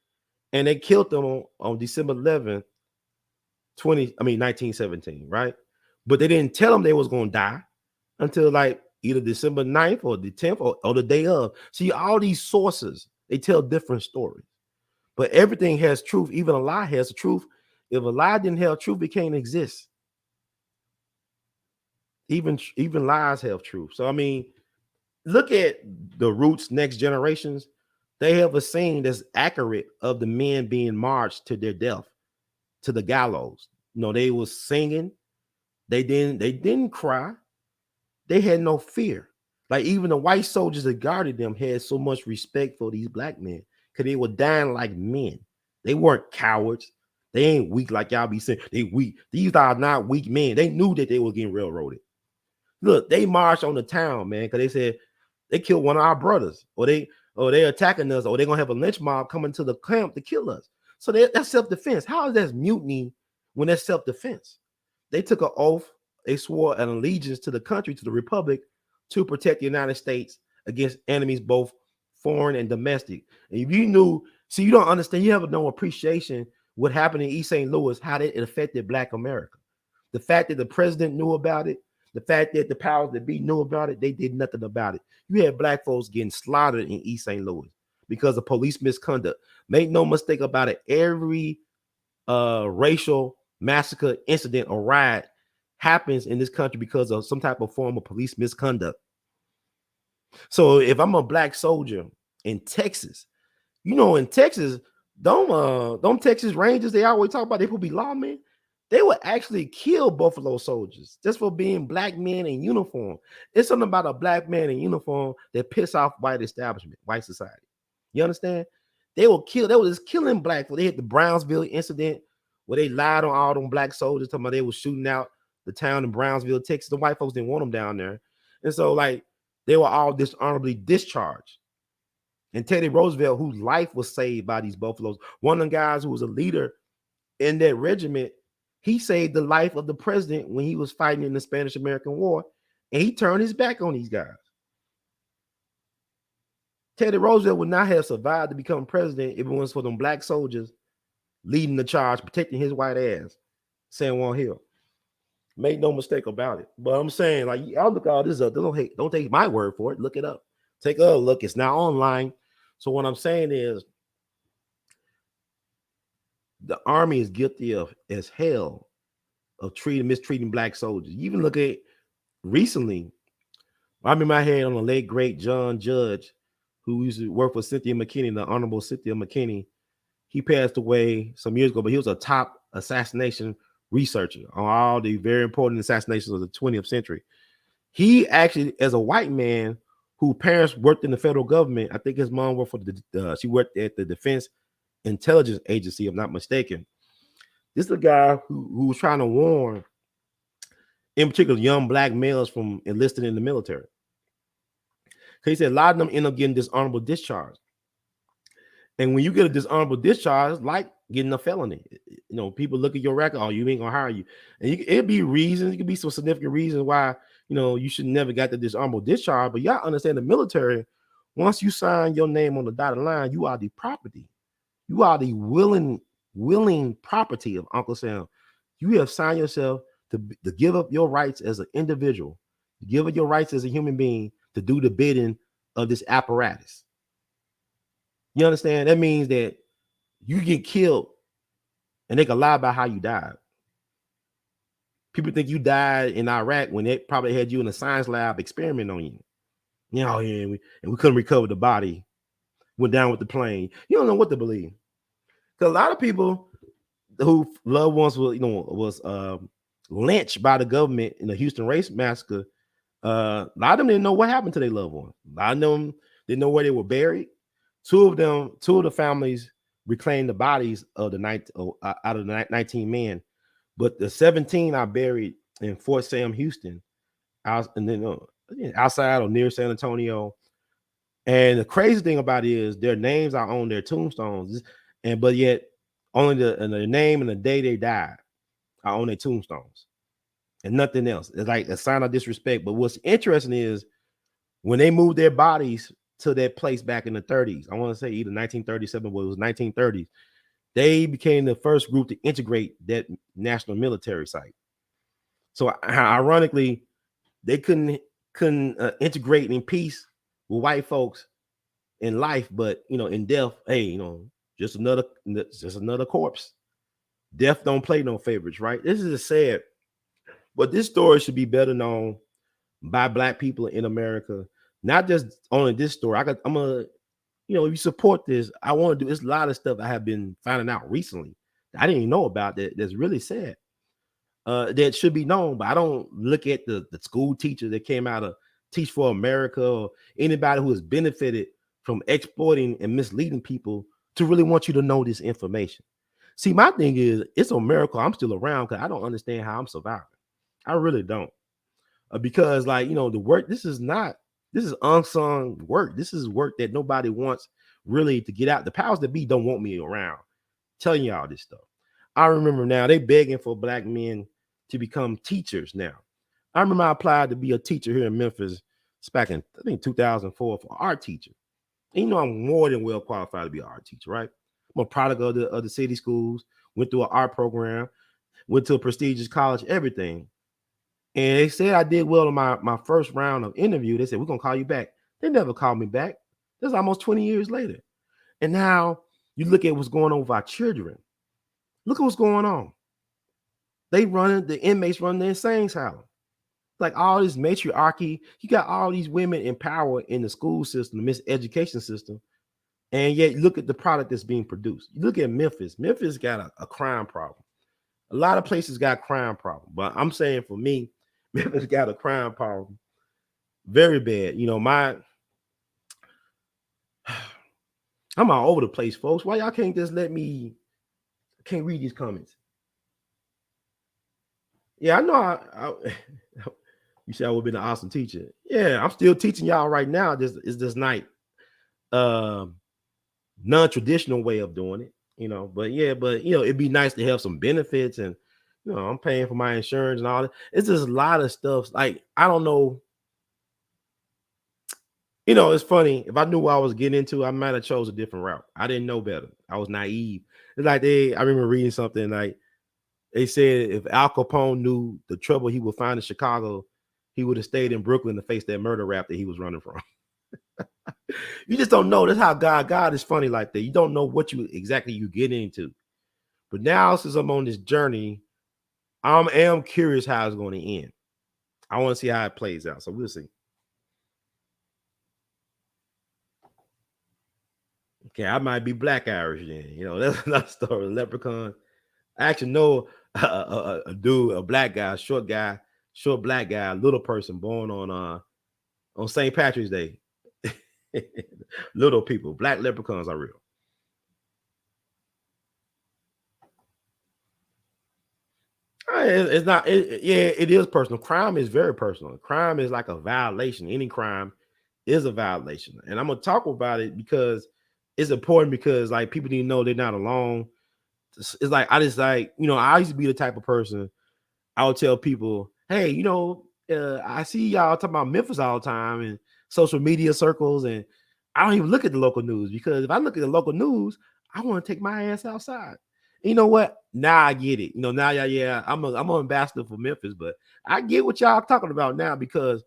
S2: and they killed them on December 11th, 1917, right? But they didn't tell them they was going to die until like either December 9th or the 10th or the day of. See, all these sources, they tell different stories. But everything has truth. Even a lie has a truth. If a lie didn't have truth, it can't exist. Even lies have truth. So, I mean, look at the Roots Next Generations. They have a scene that's accurate of the men being marched to their death, to the gallows. They was singing. They didn't cry. They had no fear. Like even the white soldiers that guarded them had so much respect for these black men because they were dying like men. They weren't cowards. They ain't weak like y'all be saying. They weak. These are not weak men. They knew that they were getting railroaded. Look, they marched on the town, man, because they said they killed one of our brothers, or they're attacking us, or they're gonna have a lynch mob coming to the camp to kill us. So that's self-defense. How is that mutiny when that's self-defense? They took an oath. They swore an allegiance to the country, to the republic, to protect the United States against enemies, both foreign and domestic. And if you knew, see, you don't understand, you have no appreciation what happened in East St. Louis, how it affected Black America. The fact that the president knew about it, the fact that the powers that be knew about it, they did nothing about it. You had black folks getting slaughtered in East St. Louis because of police misconduct. Make no mistake about it, every racial massacre incident or riot happens in this country because of some type of form of police misconduct. So if I'm a black soldier in Texas, in Texas, don't Texas Rangers, they always talk about they will be lawmen. They would actually kill Buffalo soldiers just for being black men in uniform. It's something about a black man in uniform that piss off white establishment, white society. You understand? They were just killing black folks. They had the Brownsville incident where they lied on all them black soldiers, talking about they were shooting out the town in Brownsville, Texas. The white folks didn't want them down there. And so, like, they were all dishonorably discharged. And Teddy Roosevelt, whose life was saved by these buffaloes, one of the guys who was a leader in that regiment, he saved the life of the president when he was fighting in the Spanish-American War, and he turned his back on these guys. Teddy Roosevelt would not have survived to become president if it wasn't for them black soldiers leading the charge, protecting his white ass, San Juan Hill. Make no mistake about it. But I'm saying, like, I'll look all this up. Don't take my word for it. Look it up. Take a look. It's now online. So what I'm saying is the Army is guilty of as hell of mistreating black soldiers. You even look at recently, I'm in my head on the late great John Judge, who used to work for Cynthia McKinney, the Honorable Cynthia McKinney. He passed away some years ago, but he was a top assassination researcher on all the very important assassinations of the 20th century. He actually, as a white man whose parents worked in the federal government, I think his mom worked for she worked at the Defense Intelligence Agency, if I'm not mistaken. This is a guy who was trying to warn, in particular, young black males from enlisting in the military. He said a lot of them end up getting dishonorable discharge. And when you get a dishonorable discharge, like getting a felony, people look at your record, oh, you ain't gonna hire you. And it'd be reasons, it could be some significant reasons why, you should never got the dishonorable discharge. But y'all understand the military, once you sign your name on the dotted line, you are the property. You are the willing property of Uncle Sam. You have signed yourself to give up your rights as an individual, to give up your rights as a human being, to do the bidding of this apparatus. You understand? That means that you get killed and they can lie about how you died. People think you died in Iraq when they probably had you in a science lab experiment on you. And we couldn't recover the body. Went down with the plane. You don't know what to believe. Because a lot of people who loved ones was lynched by the government in the Houston race massacre, a lot of them didn't know what happened to their loved ones. A lot of them didn't know where they were buried. Two of the families reclaimed the bodies of out of the 19 men, but the 17 are buried in Fort Sam, Houston, outside or near San Antonio. And the crazy thing about it is their names are on their tombstones, but yet only the name and the day they died are on their tombstones, and nothing else. It's like a sign of disrespect. But what's interesting is when they moved their bodies to that place back in the 30s, I want to say either 1937 or it was 1930s, they became the first group to integrate that national military site. So ironically, they couldn't integrate in peace with white folks in life, but in death, hey, just another corpse. Death don't play no favorites, right? This is sad, but this story should be better known by black people in America. Not just only this story. I'm gonna, if you support this, I want to do. It's a lot of stuff I have been finding out recently that I didn't even know about. That's really sad. That should be known, but I don't look at the school teacher that came out of Teach for America or anybody who has benefited from exploiting and misleading people to really want you to know this information. See, my thing is, it's a miracle I'm still around because I don't understand how I'm surviving. I really don't. Because the work, this is unsung work. This is work that nobody wants really to get out. The powers that be don't want me around telling y'all this stuff. I remember now they begging for black men to become teachers now. I remember I applied to be a teacher here in Memphis back in, I think, 2004 for art teacher. And I'm more than well qualified to be an art teacher, right? I'm a product of the city schools, went through an art program, went to a prestigious college, everything. And they said I did well in my first round of interview. They said, we're going to call you back. They never called me back. That's almost 20 years later. And now you look at what's going on with our children. Look at what's going on. The inmates run the insane asylum. Like all this matriarchy, you got all these women in power in the school system, the miseducation system, and yet look at the product that's being produced. You look at Memphis. Memphis got a crime problem. A lot of places got crime problem, but I'm saying for me, Memphis got a crime problem, very bad. I'm all over the place, folks. Why y'all can't just let me? Can't read these comments. Yeah, I know. You said I would have been an awesome teacher. Yeah, I'm still teaching y'all right now. This night, non-traditional way of doing it. But it'd be nice to have some benefits, and I'm paying for my insurance and all that. It's just a lot of stuff. Like I don't know. It's funny. If I knew what I was getting into, I might have chose a different route. I didn't know better. I was naive. It's like I remember reading something like they said if Al Capone knew the trouble he would find in Chicago, he would have stayed in Brooklyn to face that murder rap that he was running from. You just don't know. That's how God is funny like that. You don't know what you exactly you get into. But now, since I'm on this journey, I am curious how it's going to end. I want to see how it plays out. So we'll see. Okay, I might be Black Irish then. You know, that's another story. Leprechaun. I actually know a dude, a black guy, short black guy, little person, born on St. Patrick's Day. Little people, black leprechauns are real. It's not. Yeah, it is personal. Crime is very personal. Crime is like a violation. Any crime is a violation, and I'm gonna talk about it because it's important. Because like people need to know they're not alone. It's like I just like I used to be the type of person I would tell people, hey, I see y'all talking about Memphis all the time and social media circles, and I don't even look at the local news because if I look at the local news, I want to take my ass outside. And you know what? Now I get it. Now, yeah, I'm an ambassador for Memphis, but I get what y'all talking about now because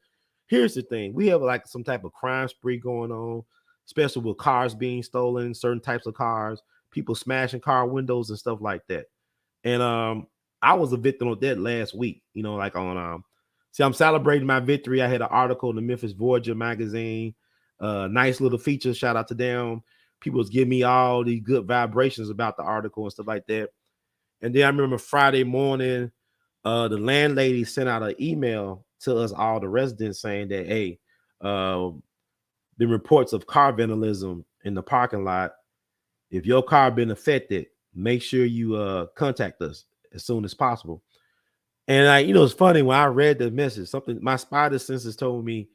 S2: here's the thing: we have like some type of crime spree going on, especially with cars being stolen, certain types of cars, people smashing car windows and stuff like that. And I was a victim of that last week, like on see, I'm celebrating my victory. I had an article in the Memphis Voyager magazine, nice little feature. Shout out to them. People was giving me all these good vibrations about the article and stuff like that. And then I remember Friday morning, the landlady sent out an email to us all the residents saying that, hey, the reports of car vandalism in the parking lot. If your car been affected, make sure you contact us as soon as possible. And it's funny when I read the message, something my spider senses told me,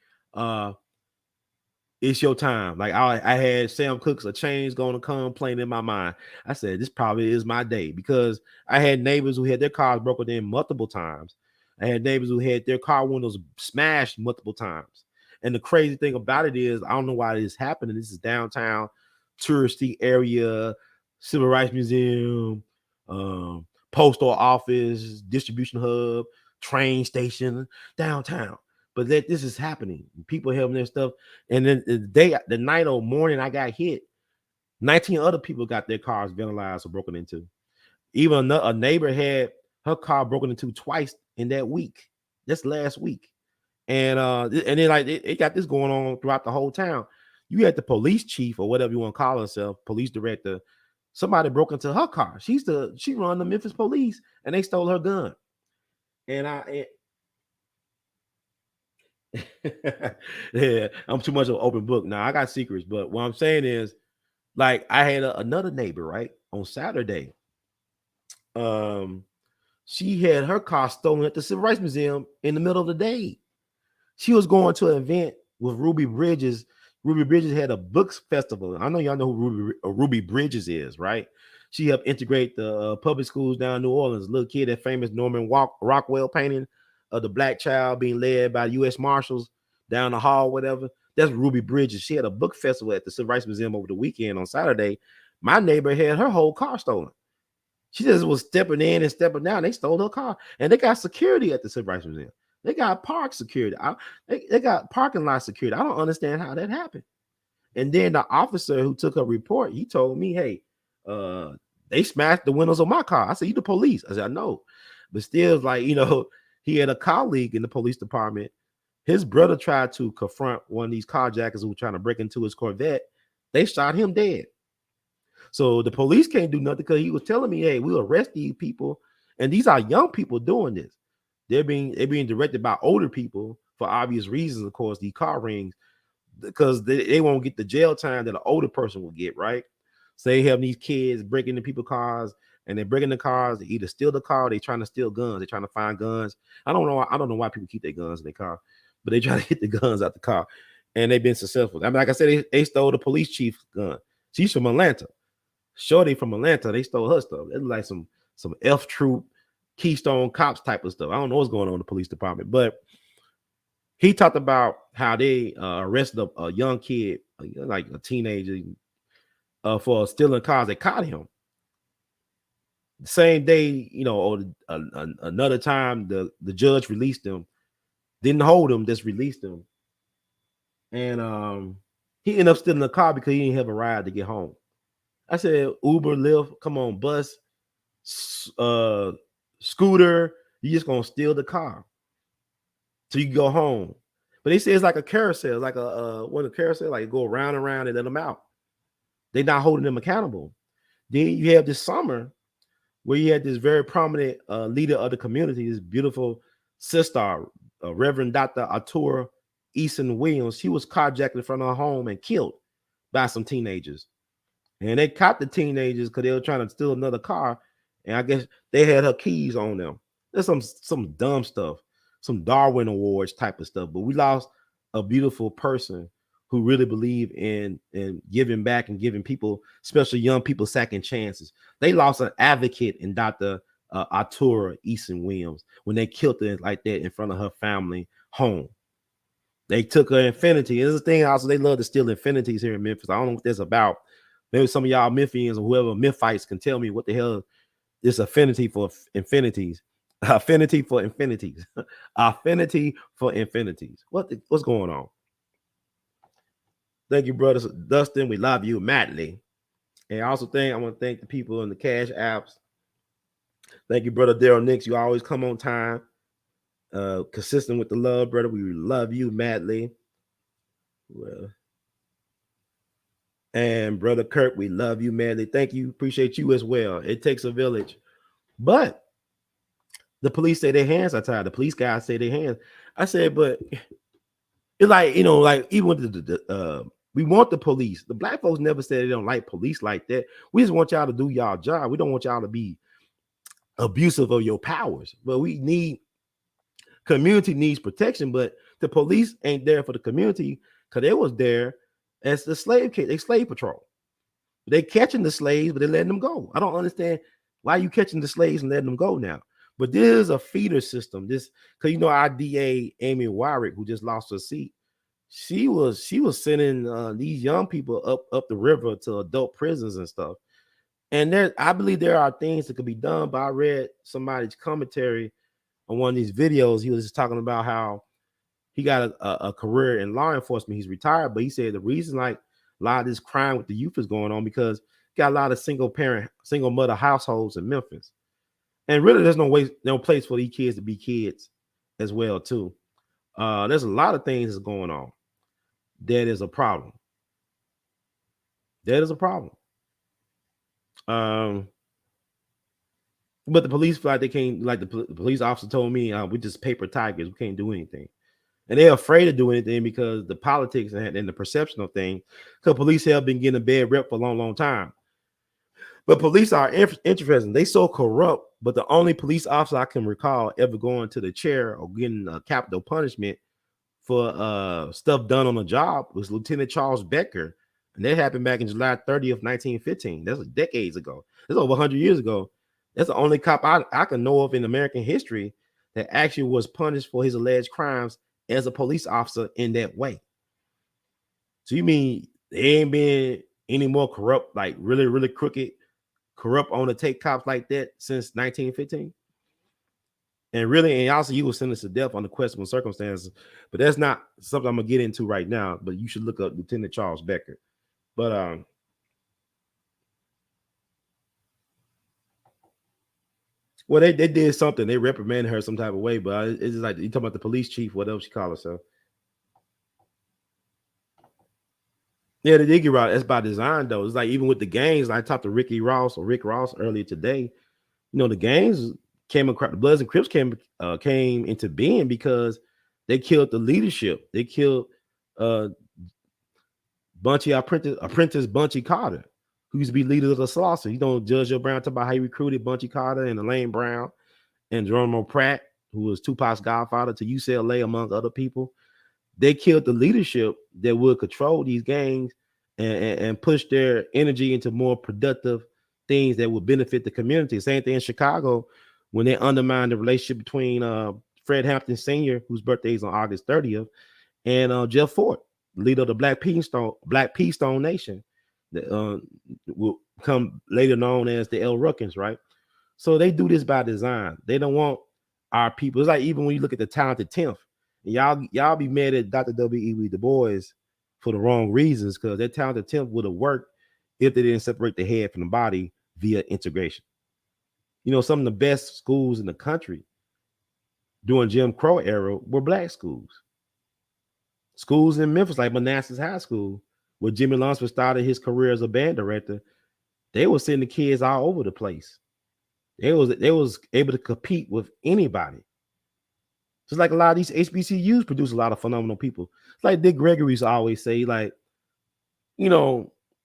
S2: it's your time. Like I had Sam Cooke's A Change Gonna Come playing in my mind. I said, this probably is my day because I had neighbors who had their cars broken in multiple times. I had neighbors who had their car windows smashed multiple times. And the crazy thing about it is, I don't know why this is happening. This is downtown, touristy area, Civil Rights Museum, postal office, distribution hub, train station, downtown. But that this is happening. People having their stuff. And then the night or morning I got hit, 19 other people got their cars vandalized or broken into. Even a neighbor had her car broken into twice in that week. That's last week. And then like it got this going on throughout the whole town. You had the police chief or whatever you want to call herself, police director. Somebody broke into her car. She run the Memphis police and they stole her gun. And yeah, I'm too much of an open book. Now I got secrets, but what I'm saying is, like, I had another neighbor, right, on Saturday. She had her car stolen at the Civil Rights Museum in the middle of the day. She was going to an event with Ruby Bridges. Ruby Bridges had a books festival. I know y'all know who Ruby Bridges is, right? She helped integrate the public schools down in New Orleans. Little kid, that famous Norman Rockwell painting of the black child being led by U.S. Marshals down the hall, whatever. That's Ruby Bridges. She had a book festival at the Civil Rights Museum over the weekend on Saturday. My neighbor had her whole car stolen. She just was stepping in and stepping down. They stole her car, and they got security at the Civil Rights Museum. They got park security. They got parking lot security. I don't understand how that happened. And then the officer who took a report, he told me, hey, they smashed the windows of my car. I said, you the police? I said, I know. But still, like, he had a colleague in the police department. His brother tried to confront one of these carjackers who were trying to break into his Corvette. They shot him dead. So the police can't do nothing because he was telling me, hey, we'll arrest these people. And these are young people doing this. They're being directed by older people for obvious reasons, of course, these car rings, because they won't get the jail time that an older person will get, right? So they have these kids breaking into people's cars, and they're breaking the cars. They either steal the car, they're trying to steal guns, they're trying to find guns. I don't know why people keep their guns in their car, but they try to get the guns out the car, and they've been successful. I mean, like I said, they stole the police chief's gun. She's from Atlanta. Shorty from Atlanta, they stole her stuff. It's like some F troop, Keystone Cops type of stuff. I don't know what's going on in the police department, but he talked about how they arrested a young kid, like a teenager, for stealing cars. They caught him the same day, or another time. The judge released him, didn't hold him, just released him, and He ended up stealing the car because he didn't have a ride to get home. I said, Uber, Lyft, come on, bus, scooter, you just gonna steal the car so you can go home. But they say it's like a carousel, like a carousel, like go around and around and let them out. They're not holding them accountable. Then you have this summer where you had this very prominent leader of the community, this beautiful sister, Reverend Dr. Artura Easton Williams. She was carjacked in front of her home and killed by some teenagers. And they caught the teenagers because they were trying to steal another car. And I guess they had her keys on them. There's some dumb stuff, some Darwin Awards type of stuff. But we lost a beautiful person who really believed in giving back and giving people, especially young people, second chances. They lost an advocate in Dr. Artura Easton Williams when they killed her like that in front of her family home. They took her Infinity. There's a thing also, they love to steal Infinities here in Memphis. I don't know what that's about. Maybe some of y'all Memphians or whoever Memphites can tell me what the hell this affinity for infinities. Affinity for infinities. Affinity for infinities. What's going on? Thank you, brothers. Dustin, we love you madly. And I also I want to thank the people in the Cash apps. Thank you, brother Daryl Nix. You always come on time. Consistent with the love, brother. We love you madly. Well, and brother Kirk, we love you madly. Thank you. Appreciate you as well. It takes a village. But the police say their hands are tied. The police guys say their hands. I said, but it's like, like even with we want the police. The black folks never said they don't like police like that. We just want y'all to do y'all job. We don't want y'all to be abusive of your powers. But community needs protection, but the police ain't there for the community because they was there as the slave patrol. They catching the slaves, but they letting them go. I don't understand why you catching the slaves and letting them go now. But this is a feeder system. This because our DA Amy Wyrick, who just lost her seat, she was sending these young people up the river to adult prisons and stuff. And I believe there are things that could be done. But I read somebody's commentary on one of these videos. He was just talking about how he got a career in law enforcement. He's retired, but he said the reason like a lot of this crime with the youth is going on because got a lot of single mother households in Memphis. And really there's no place for these kids to be kids as well too. There's a lot of things that's going on. That is a problem. That is a problem. But the police feel like they can't, like the police officer told me, we just paper tigers. We can't do anything. And they're afraid to do anything because the politics and the perception of things. Because police have been getting a bad rep for a long, long time. But police are interesting. They so corrupt, but the only police officer I can recall ever going to the chair or getting a capital punishment for stuff done on the job was Lieutenant Charles Becker. And that happened back in July 30th, 1915. That's decades ago. That's over 100 years ago. That's the only cop I can know of in American history that actually was punished for his alleged crimes as a police officer in that way. So you mean there ain't been any more corrupt, like really, really crooked, corrupt on the take cops like that since 1915? And also you were sentenced to death under questionable circumstances, but that's not something I'm gonna get into right now. But you should look up Lieutenant Charles Becker. But well, they did something. They reprimanded her some type of way, but it's just like you talking about the police chief, what else she call herself? Yeah, they did get right. That's by design, though. It's like even with the gangs. I talked to Rick Ross earlier today. The gangs came across, the Bloods and Crips came into being because they killed the leadership. They killed apprentice Bunchy Carter, who used to be leader of the Slaughter. Judge Joe Brown talk about how he recruited Bunchy Carter and Elaine Brown and Geronimo Pratt, who was Tupac's godfather, to UCLA, among other people. They killed the leadership that would control these gangs and push their energy into more productive things that would benefit the community. Same thing in Chicago when they undermined the relationship between Fred Hampton Sr., whose birthday is on August 30th, and Jeff Fort, leader of the Black P Stone Nation, that will come later known as the L. Ruckins, right? So they do this by design. They don't want our people. It's like even when you look at the Talented 10th, y'all be mad at Dr. W.E.B. Du Bois for the wrong reasons, because that talented attempt would have worked if they didn't separate the head from the body via integration. Some of the best schools in the country during Jim Crow era were black schools. Schools in Memphis, like Manassas High School, where Jimmy Lunsford started his career as a band director, they were sending kids all over the place. They was able to compete with anybody. Just like a lot of these HBCUs produce a lot of phenomenal people. It's like Dick Gregory used to always say, like, you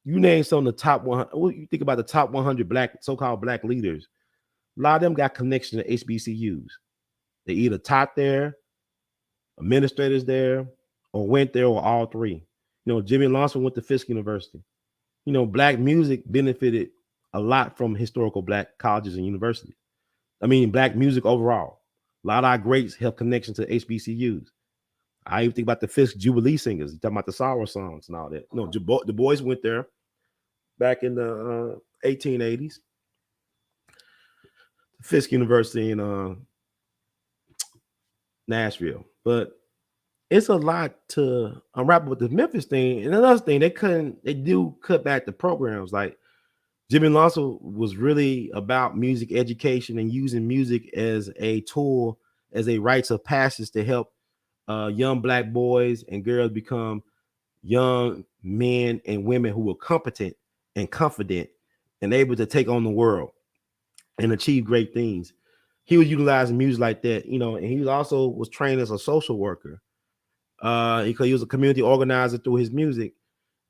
S2: name some of the top 100. What you think about the top 100 so-called black leaders? A lot of them got connections to HBCUs. They either taught there, administrators there, or went there, or all three. Jimmy Lunsford went to Fisk University. Black music benefited a lot from historical black colleges and universities. I mean, black music overall. A lot of our greats have connections to HBCUs. I even think about the Fisk Jubilee singers. You talking about the Sour songs and all that. The boys went there back in the 1880s. Fisk University in Nashville. But it's a lot to unwrap with the Memphis thing. And another thing, they do cut back the programs. Like Jimmy Lunsford was really about music education and using music as a tool, as a rites of passage to help young black boys and girls become young men and women who were competent and confident and able to take on the world and achieve great things. He was utilizing music like that, and he also was trained as a social worker because he was a community organizer through his music.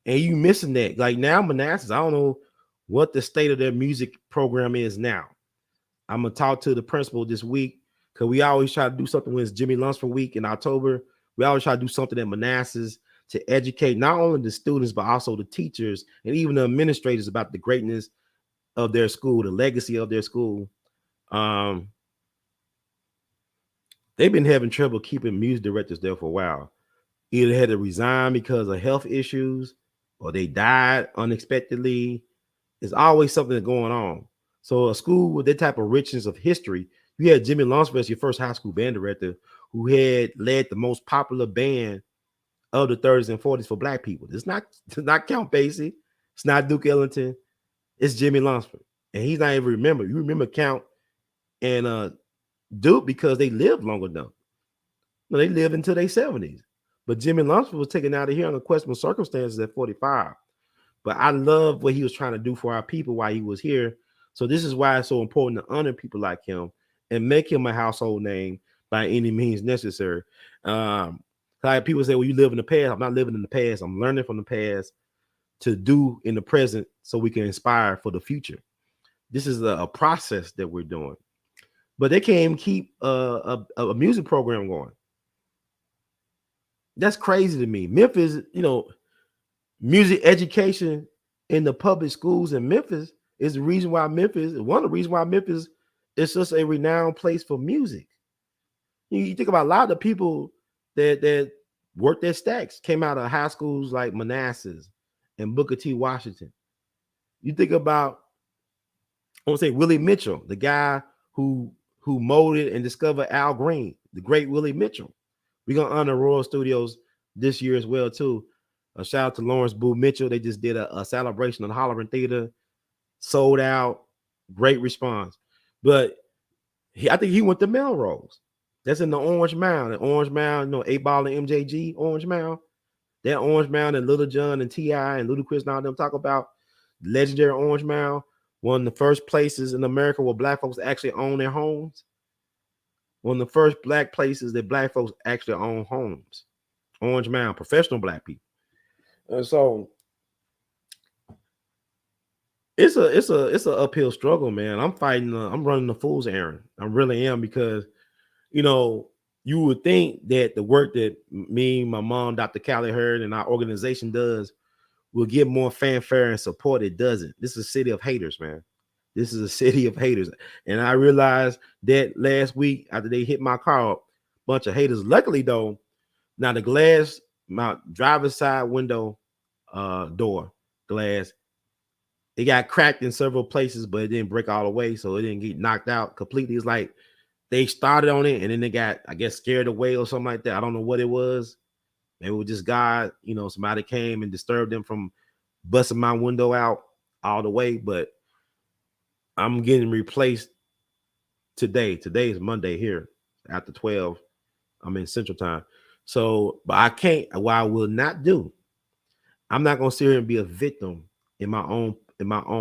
S2: And you missing that. Like now, Manassas, I don't know what the state of their music program is now. I'm gonna talk to the principal this week, because we always try to do something when it's Jimmy Lunsford week in October. We always try to do something at Manassas to educate not only the students, but also the teachers and even the administrators about the greatness of their school, the legacy of their school. They've been having trouble keeping music directors there for a while. Either had to resign because of health issues, or they died unexpectedly. There's always something going on. So a school with that type of richness of history, you had Jimmy Lunsford as your first high school band director, who had led the most popular band of the 30s and 40s for black people. It's not Count Basie. It's not Duke Ellington. It's Jimmy Lunsford. And he's not even remember. You remember Count and Duke because they lived long enough. No, they lived until their 70s. But Jimmy Lunsford was taken out of here under questionable circumstances at 45. But I love what he was trying to do for our people while he was here. So this is why it's so important to honor people like him and make him a household name by any means necessary. Like people say, well, you live in the past. I'm not living in the past. I'm learning from the past to do in the present so we can inspire for the future. This is a process that we're doing. But they can't even keep a music program going. That's crazy to me. Memphis, music education in the public schools in Memphis is the reason why one of the reasons why Memphis is such a renowned place for music. You think about a lot of the people that worked at Stacks came out of high schools like Manassas and Booker T. Washington. You think about, I want to say Willie Mitchell, the guy who molded and discovered Al Green, the great Willie Mitchell. We're gonna honor Royal Studios this year as well too. A shout out to Lawrence Boo Mitchell. They just did a celebration on Hollering Theater, sold out, great response. But I think he went to Melrose. That's in the Orange Mound. The Orange Mound, 8Ball and MJG, Orange Mound. That Orange Mound and Little John and T.I. and Ludacris and all them talk about legendary Orange Mound. One of the first places in America where black folks actually own their homes. One of the first black places that black folks actually own homes. Orange Mound, professional black people. And so it's an uphill struggle, man. I'm fighting. I'm running the fool's errand. I really am, because you would think that the work that me, my mom, Dr. Callie Hurd, and our organization does will get more fanfare and support. It doesn't. This is a city of haters, man. This is a city of haters. And I realized that last week after they hit my car, a bunch of haters. Luckily, though, now the glass, my driver's side window door glass, it got cracked in several places, but it didn't break all the way, so it didn't get knocked out completely. It's like they started on it and then they got, I guess, scared away or something like that. I don't know what it was, Maybe it was just God, somebody came and disturbed them from busting my window out all the way. But I'm getting replaced today. Today is Monday here after 12. I'm in Central Time. So, but I can't, what I will not do, I'm not gonna sit here and be a victim in my own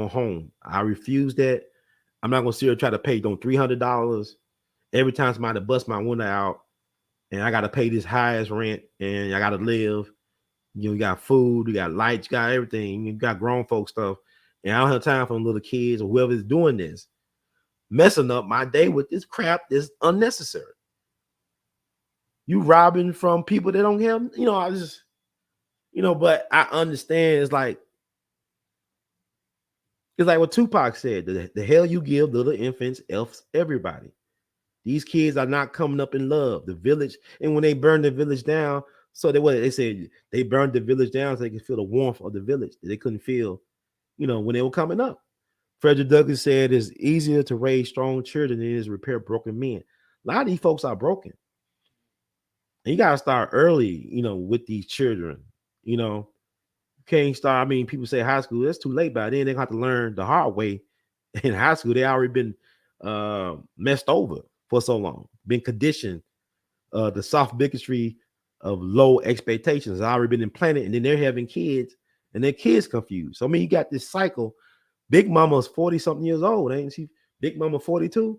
S2: home. I refuse that. I'm not gonna sit here and try to pay them $300 every time somebody bust my window out, and I gotta pay this highest rent, and I gotta live. You got food, you got lights, you got everything, you got grown folk stuff, and I don't have time for them little kids or whoever's doing this, messing up my day with this crap that's unnecessary. You robbing from people that don't have, I just, but I understand it's like what Tupac said, the hell you give little infants elfs everybody. These kids are not coming up in love. The village, and when they burned the village down, so they said they burned the village down so they could feel the warmth of the village that they couldn't feel, when they were coming up. Frederick Douglass said it's easier to raise strong children than it is to repair broken men. A lot of these folks are broken. And you gotta start early, with these children. Can't start. I mean, people say high school, that's too late by then. They're gonna have to learn the hard way. In high school, they already been messed over for so long, been conditioned. The soft bigotry of low expectations has already been implanted, and then they're having kids, and their kids confused. So I mean, you got this cycle. Big Mama's 40 something years old, ain't she? Big Mama 42.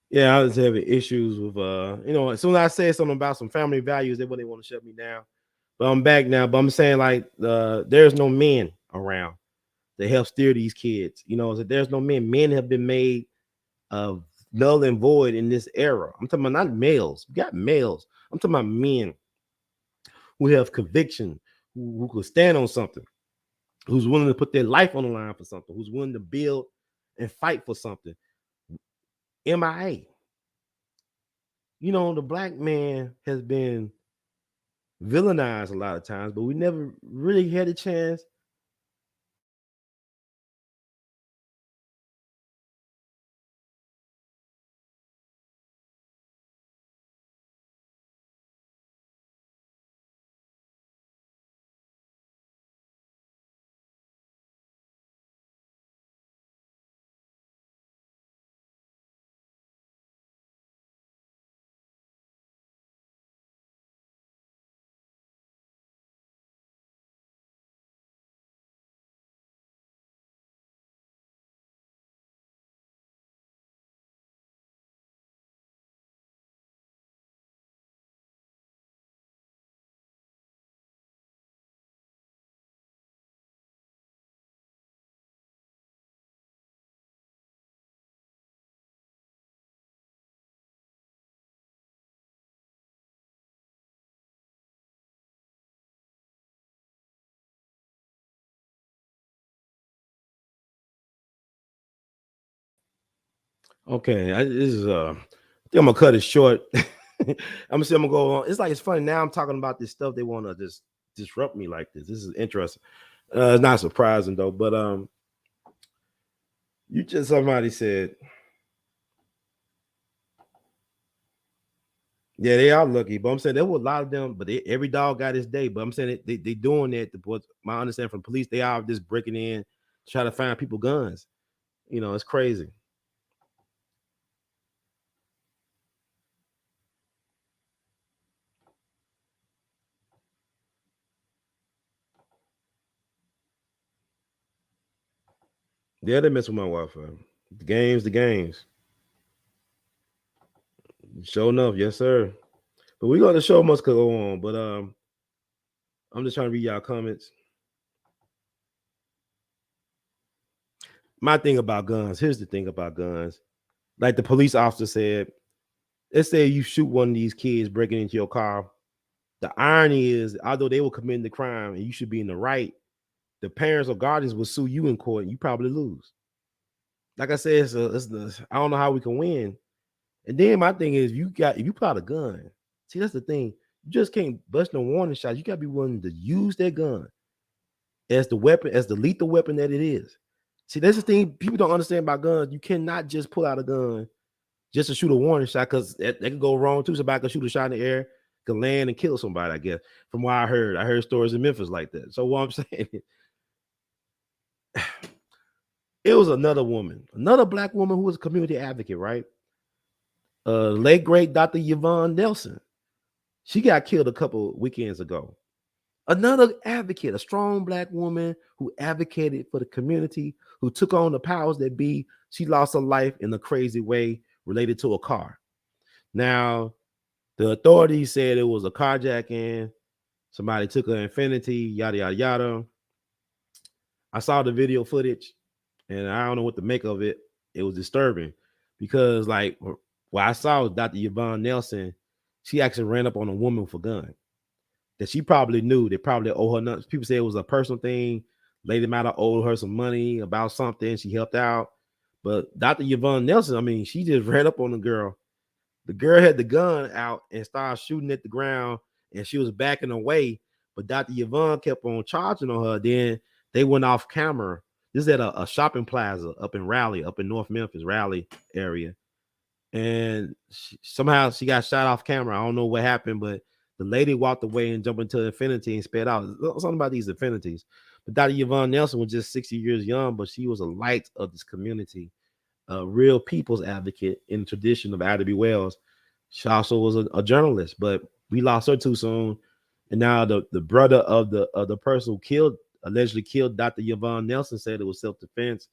S2: Yeah, I was having issues with as soon as I said something about some family values, they wouldn't want to shut me down. But I'm back now. But I'm saying like there's no men around to help steer these kids. So there's no men. Men have been made null and void in this era. I'm talking about not males. You got males. I'm talking about men who have conviction, who could stand on something, who's willing to put their life on the line for something, who's willing to build and fight for something. MIA. The black man has been villainized a lot of times, but we never really had a chance. Okay, this is I think I'm gonna cut it short. I'm gonna go on. It's funny now. I'm talking about this stuff. They want to just disrupt me like this. This is interesting. It's not surprising though, but you just somebody said, yeah, they are lucky. But I'm saying there were a lot of them, but every dog got his day. But I'm saying they doing that. What my understanding from police, they are just breaking in, try to find people guns. It's crazy. Yeah, they mess with my Wi-Fi. The games. Sure enough, yes, sir. But we got the show must go on. But I'm just trying to read y'all comments. My thing about guns, here's the thing about guns. Like the police officer said, let's say you shoot one of these kids breaking into your car. The irony is, although they were committing the crime and you should be in the right, the parents or guardians will sue you in court and you probably lose. Like I said, I don't know how we can win. And then my thing is, if you pull out a gun, see that's the thing. You just can't bust no warning shots. You gotta be willing to use that gun as the weapon, as the lethal weapon that it is. See, that's the thing people don't understand about guns. You cannot just pull out a gun just to shoot a warning shot because that can go wrong too. Somebody can shoot a shot in the air, can land and kill somebody. I guess from what I heard stories in Memphis like that. So what I'm saying, it was another woman, another black woman who was a community advocate, right? Late great Dr. Yvonne Nelson. She got killed a couple weekends ago. Another advocate, a strong black woman who advocated for the community, who took on the powers that be. She lost her life in a crazy way related to a car. Now, the authorities said it was a carjacking. Somebody took her Infinity, yada, yada, yada. I saw the video footage and I don't know what to make of it. It was disturbing because, like, what I saw was Dr. Yvonne Nelson. She actually ran up on a woman with a gun that she probably knew. They probably owe her nothing. People say it was a personal thing. Lady might have owed her some money about something. She helped out. But Dr. Yvonne Nelson, I mean, she just ran up on the girl. The girl had the gun out and started shooting at the ground, and she was backing away. But Dr. Yvonne kept on charging on her. Then they went off camera. This is at a shopping plaza up in Raleigh, up in North Memphis, Raleigh area. And somehow she got shot off camera. I don't know what happened, but the lady walked away and jumped into Infinity and sped out. Something about these Infinities. But Dr. Yvonne Nelson was just 60 years young, but she was a light of this community, a real people's advocate in the tradition of Ida B. Wells. She also was a journalist, but we lost her too soon. And now the brother of the person who allegedly killed Dr. Yvonne Nelson said it was self-defense.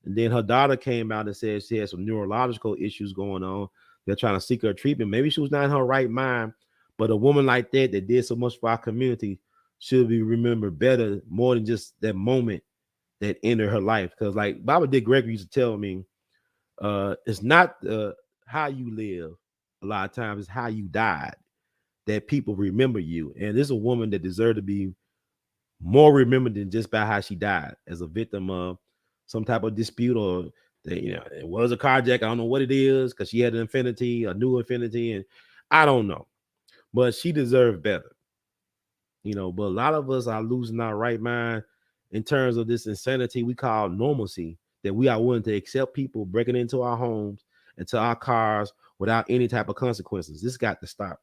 S2: And then her daughter came out and said she had some neurological issues going on. They're trying to seek her treatment. Maybe she was not in her right mind, but a woman like that did so much for our community should be remembered better, more than just that moment that ended her life. Because like Baba Dick Gregory used to tell me, it's not how you live. A lot of times it's how you died that people remember you. And this is a woman that deserved to be more remembered than just by how she died as a victim of some type of dispute, or that, it was a carjack. I don't know what it is because she had an Infinity, a new Infinity, and I don't know, but she deserved better, But a lot of us are losing our right mind in terms of this insanity we call normalcy, that we are willing to accept people breaking into our homes, into our cars without any type of consequences. This got to stop.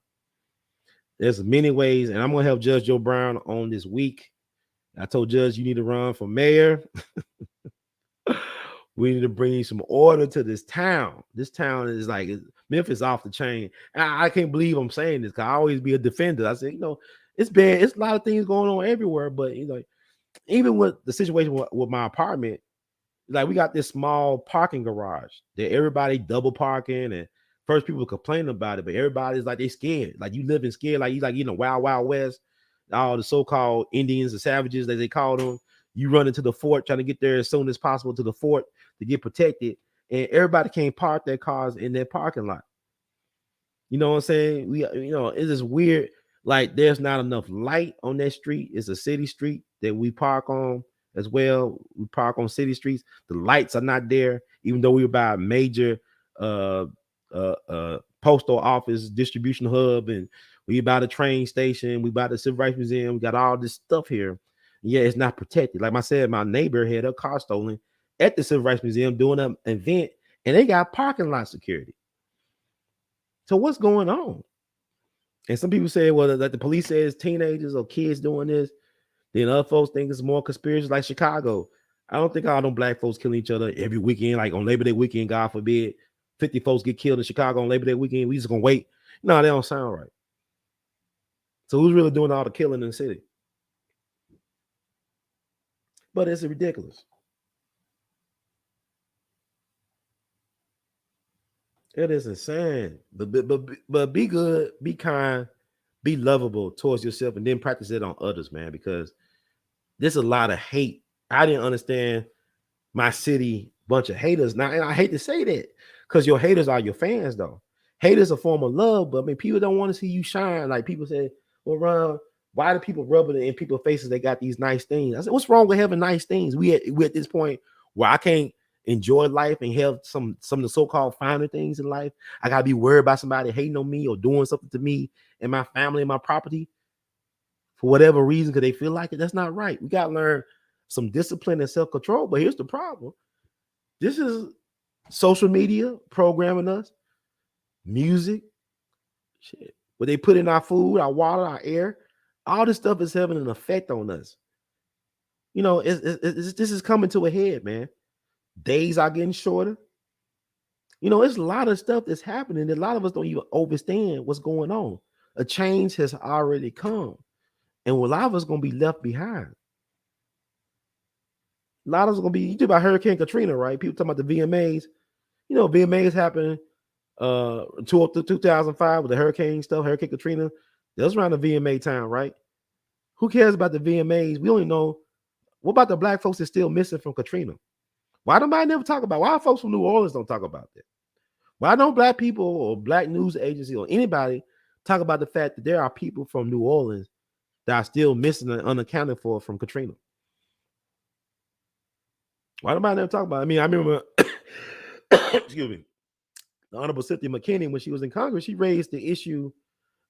S2: There's many ways, and I'm gonna help Judge Joe Brown on this week. I told Judge you need to run for mayor. We need to bring some order to this town. This town is like Memphis off the chain. And I can't believe I'm saying this because I always be a defender. I said, it's bad. It's a lot of things going on everywhere. But even with the situation with my apartment, like we got this small parking garage that everybody double parking, and first people complain about it, but everybody's like they scared. Like you live in scared, like you wild, wild west. All the so-called Indians and savages, as they call them, you run into the fort trying to get there as soon as possible to the fort to get protected, and everybody can't park their cars in their parking lot. You know what I'm saying? It's just weird. Like there's not enough light on that street. It's a city street that we park on as well. We park on city streets. The lights are not there, even though we're by a major postal office distribution hub, and we by the train station, we by the Civil Rights Museum. We got all this stuff here. Yeah, it's not protected. Like I said, my neighbor had her car stolen at the Civil Rights Museum doing an event, and they got parking lot security. So what's going on? And some people say, well, like the police says teenagers or kids doing this. Then other folks think it's more conspiracy, like Chicago. I don't think all them black folks killing each other every weekend, like on Labor Day weekend, God forbid, 50 folks get killed in Chicago on Labor Day weekend. We just gonna wait. No, they don't sound right. So who's really doing all the killing in the city? But it's ridiculous. It is insane. But be good, be kind, be lovable towards yourself, and then practice it on others, man. Because there's a lot of hate. I didn't understand my city bunch of haters. Now, and I hate to say that because your haters are your fans, though. Hate is a form of love, but I mean, people don't want to see you shine. Like people say, well, Ron, why do people rub it in people's faces? They got these nice things. I said, what's wrong with having nice things? We at this point where I can't enjoy life and have some of the so-called finer things in life. I gotta be worried about somebody hating on me or doing something to me and my family and my property for whatever reason because they feel like it. That's not right. We gotta learn some discipline and self-control. But here's the problem: this is social media programming us, music, shit. What they put in our food, our water, our air, all this stuff is having an effect on us. You know, this is coming to a head, man. Days are getting shorter. You know, it's a lot of stuff that's happening. A lot of us don't even understand what's going on. A change has already come, and a lot of us going to be left behind. A lot of us going to be. You talk about Hurricane Katrina, right? People talking about the VMAs. You know, VMAs happened 2005 with the hurricane stuff, Hurricane Katrina. That was around the VMA time, right? Who cares about the VMAs? We only know what about the black folks that's still missing from Katrina? Why don't I never talk about? Why folks from New Orleans don't talk about that? Why don't black people or black news agency or anybody talk about the fact that there are people from New Orleans that are still missing and unaccounted for from Katrina? Why don't I never talk about it? I mean, I remember, excuse me, the Honorable Cynthia McKinney, when she was in Congress, she raised the issue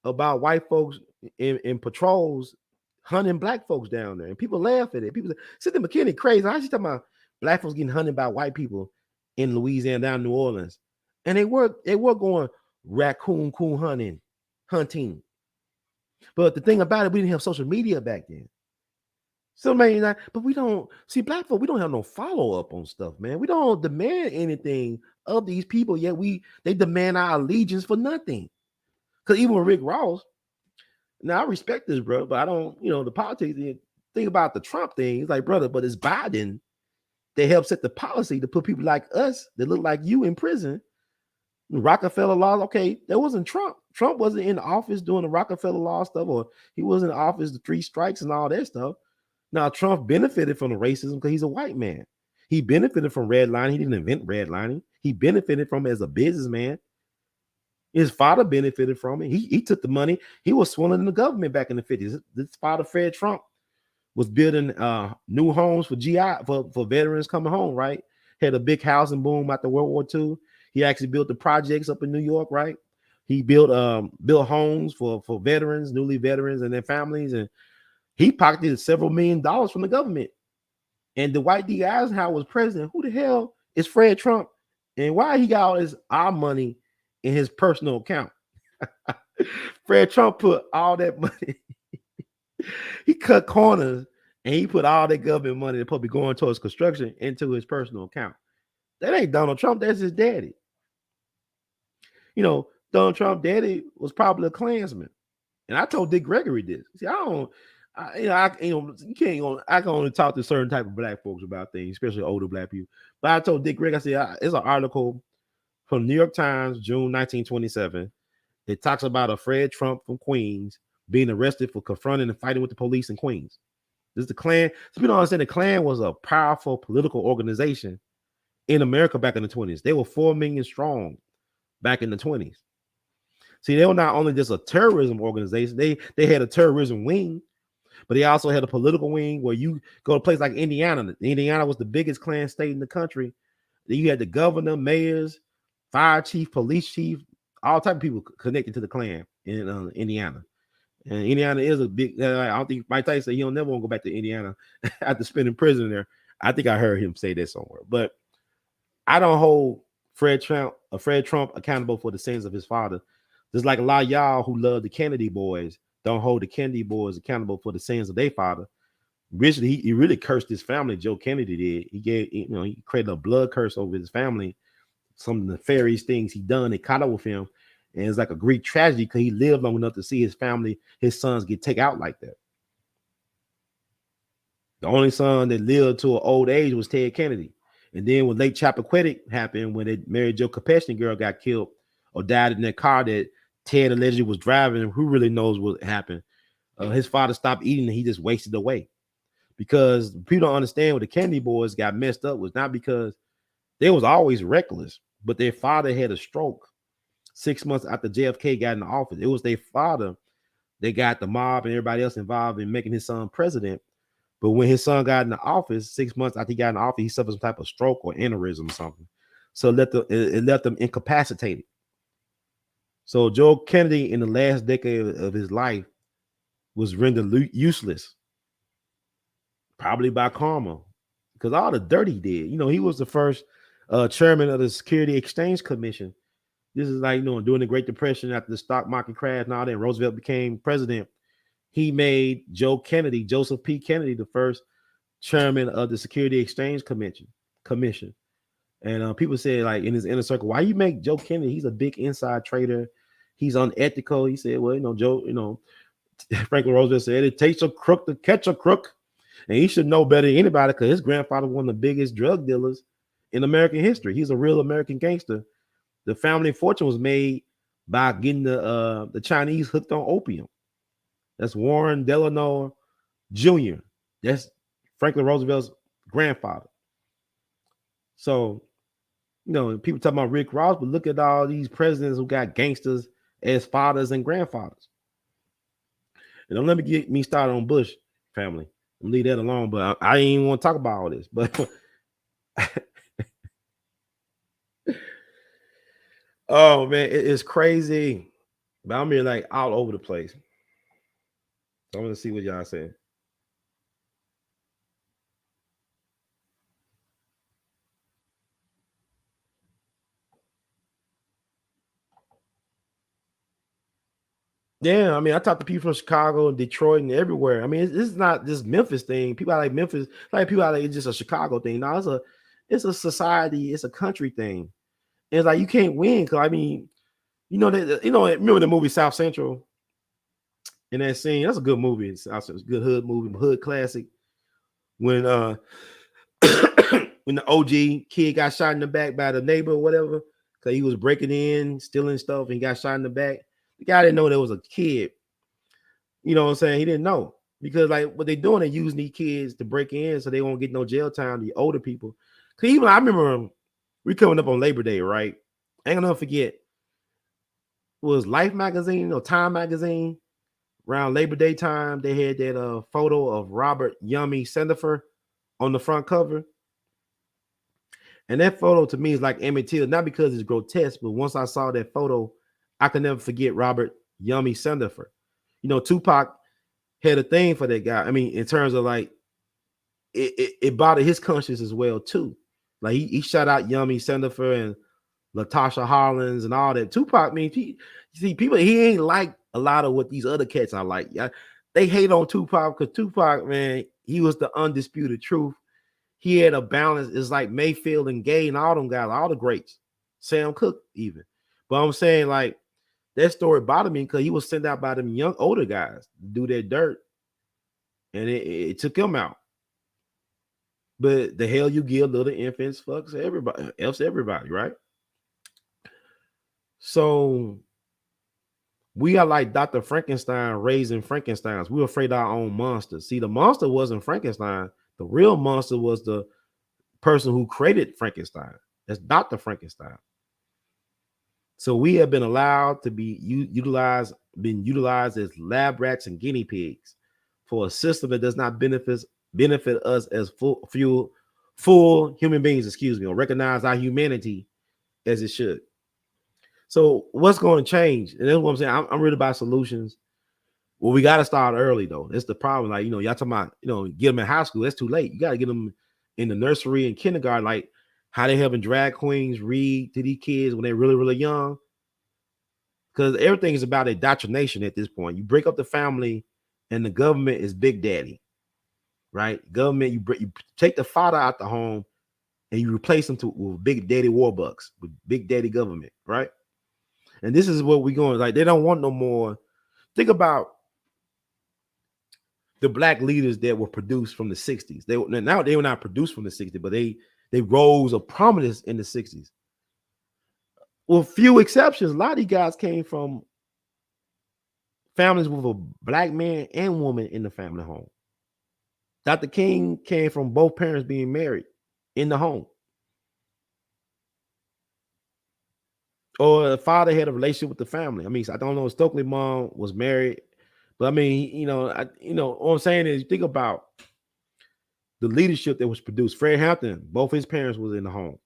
S2: about white folks in patrols hunting black folks down there. And people laugh at it. People say, Cynthia McKinney crazy. How she talking about black folks getting hunted by white people in Louisiana, down New Orleans? And they were going raccoon coon hunting. But the thing about it, we didn't have social media back then. So maybe not, but we don't see black folk, we don't have no follow-up on stuff, man. We don't demand anything of these people, yet they demand our allegiance for nothing. Because even with Rick Ross, now I respect this, bro, but I don't, the politics thing about the Trump thing. It's like, brother, but it's Biden that helped set the policy to put people like us that look like you in prison. Rockefeller laws, okay, that wasn't Trump. Trump wasn't in the office doing the Rockefeller law stuff, or he wasn't in the office, the 3 strikes and all that stuff. Now, Trump benefited from the racism because he's a white man. He benefited from redlining. He didn't invent redlining. He benefited from it as a businessman. His father benefited from it. He took the money. He was swindling the government back in the 50s. His father, Fred Trump, was building new homes for GI for veterans coming home, right? Had a big housing boom after World War II. He actually built the projects up in New York, right? He built homes for veterans, newly veterans and their families, and he pocketed several $1 million from the government. And Dwight D. Eisenhower was president. Who the hell is Fred Trump? And why he got all our money in his personal account? Fred Trump put all that money. He cut corners and he put all that government money that's probably going towards construction into his personal account. That ain't Donald Trump. That's his daddy. Donald Trump daddy was probably a Klansman. And I told Dick Gregory this. See, I can only talk to certain type of black folks about things, especially older black people. But I told Dick Gregory, I said, it's an article from New York Times, June 1927. It talks about a Fred Trump from Queens being arrested for confronting and fighting with the police in Queens. This is the Klan. So people don't understand the Klan was a powerful political organization in America back in the 20s. They were 4 million strong back in the 20s. See, they were not only just a terrorism organization, they had a terrorism wing, but they also had a political wing where you go to a place like Indiana. Indiana was the biggest Klan state in the country. You had the governor, mayors, fire chief, police chief, all type of people connected to the Klan in Indiana. And Indiana is a big. I don't think Mike Tyson said he'll never want to go back to Indiana after spending prison there. I think I heard him say that somewhere. But I don't hold Fred Trump accountable for the sins of his father. Just like a lot of y'all who love the Kennedy boys don't hold the Kennedy boys accountable for the sins of their father. Originally, he really cursed his family. Joe Kennedy did. He created a blood curse over his family. Some of the nefarious things he done, they caught up with him. And it's like a great tragedy because he lived long enough to see his family, his sons get taken out like that. The only son that lived to an old age was Ted Kennedy. And then when Lake Chappaquiddick happened, when it Mary Jo Kopechne girl got killed or died in that car that Ted allegedly was driving, who really knows what happened? His father stopped eating and he just wasted away. Because people don't understand what the Kennedy boys got messed up was not because they was always reckless, but their father had a stroke 6 months after JFK got in the office. It was their father that got the mob and everybody else involved in making his son president. But when his son got in the office, 6 months after he got in the office, he suffered some type of stroke or aneurysm or something. So it left them incapacitated. So Joe Kennedy, in the last decade of his life, was rendered useless, probably by karma, because all the dirt he did. He was the first chairman of the Security Exchange Commission. This is like, during the Great Depression after the stock market crash and all that, and Roosevelt became president. He made Joseph P. Kennedy, the first chairman of the Security Exchange Commission. And people say, like, in his inner circle, why you make Joe Kennedy? He's a big inside trader. He's unethical. He said, well, Joe, Franklin Roosevelt said, it takes a crook to catch a crook. And he should know better than anybody because his grandfather was one of the biggest drug dealers in American history. He's a real American gangster. The family fortune was made by getting the Chinese hooked on opium. That's Warren Delano Jr. That's Franklin Roosevelt's grandfather. So, people talk about Rick Ross, but look at all these presidents who got gangsters as fathers and grandfathers. And don't let me get me started on Bush family. I'm leave that alone, but I ain't even want to talk about all this. But oh man, it's crazy. But I'm here like all over the place. So I'm gonna see what y'all say. Yeah, I mean, I talk to people from Chicago and Detroit and everywhere. I mean, it's not this Memphis thing. People are like Memphis, like people are like it's just a Chicago thing. No, it's a society, it's a country thing. And it's like you can't win because I mean, remember the movie South Central in that scene? That's a good movie. It's a good hood movie, hood classic. When when the OG kid got shot in the back by the neighbor or whatever, because he was breaking in, stealing stuff, and he got shot in the back. The guy didn't know there was a kid. You know what I'm saying? He didn't know because like what they're doing, they're using these kids to break in so they won't get no jail time. The older people, because even I remember we coming up on Labor Day, right? I ain't gonna forget. It was Life magazine or Time magazine around Labor Day time. They had that photo of Robert Yummy Sendifer on the front cover. And that photo to me is like Emmett Till, not because it's grotesque, but once I saw that photo, I can never forget Robert Yummy Sendifer. Tupac had a thing for that guy. I mean, in terms of like, it bothered his conscience as well too. Like he shot out Yummy Sendifer and Latasha Harlins and all that. Tupac, I mean, people, he ain't like a lot of what these other cats are like. Yeah, they hate on Tupac because Tupac, man, he was the undisputed truth. He had a balance. It's like Mayfield and Gay and all them guys, all the greats, Sam Cooke even. But I'm saying like that story bothered me because he was sent out by them young older guys to do their dirt, and it took him out. But the hell you give little infants fucks everybody else, everybody, right? So we are like Dr. Frankenstein raising Frankensteins. We're afraid of our own monsters. See, the monster wasn't Frankenstein. The real monster was the person who created Frankenstein. That's Dr. Frankenstein. So we have been allowed to be utilized as lab rats and guinea pigs for a system that does not benefit us as full human beings, or recognize our humanity as it should. So what's going to change? And that's what I'm saying. I'm really about solutions. Well, we got to start early though. That's the problem. Like, y'all talking about, get them in high school. That's too late. You got to get them in the nursery and kindergarten, like how they having drag queens read to these kids when they're really, really young. Because everything is about indoctrination at this point. You break up the family and the government is big daddy, right? Government, you take the father out the home and you replace him with big daddy warbucks, with big daddy government, right? And this is what we're going, like, they don't want no more. Think about the black leaders that were produced from the 60s. They were not produced from the 60s, but they They rose of prominence in the 60s. With few exceptions, a lot of these guys came from families with a black man and woman in the family home. Dr. King came from both parents being married in the home. Or the father had a relationship with the family. I mean, I don't know if Stokely mom was married, but I mean, what I'm saying is, you think about the leadership that was produced. Fred Hampton, both his parents was in the home.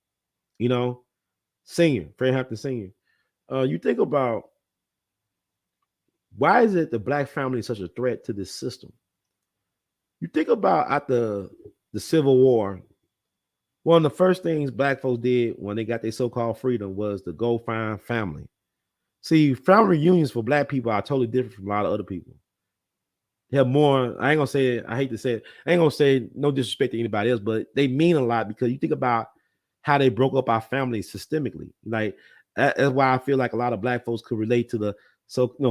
S2: Senior, Fred Hampton Senior. You think about, why is it the black family is such a threat to this system? You think about after the Civil War, one of the first things black folks did when they got their so-called freedom was to go find family. See, family reunions for black people are totally different from a lot of other people. They have more, I ain't gonna say it, I hate to say it, I ain't gonna say no disrespect to anybody else, but they mean a lot, because you think about how they broke up our families systemically. Like, that's why I feel like a lot of black folks could relate to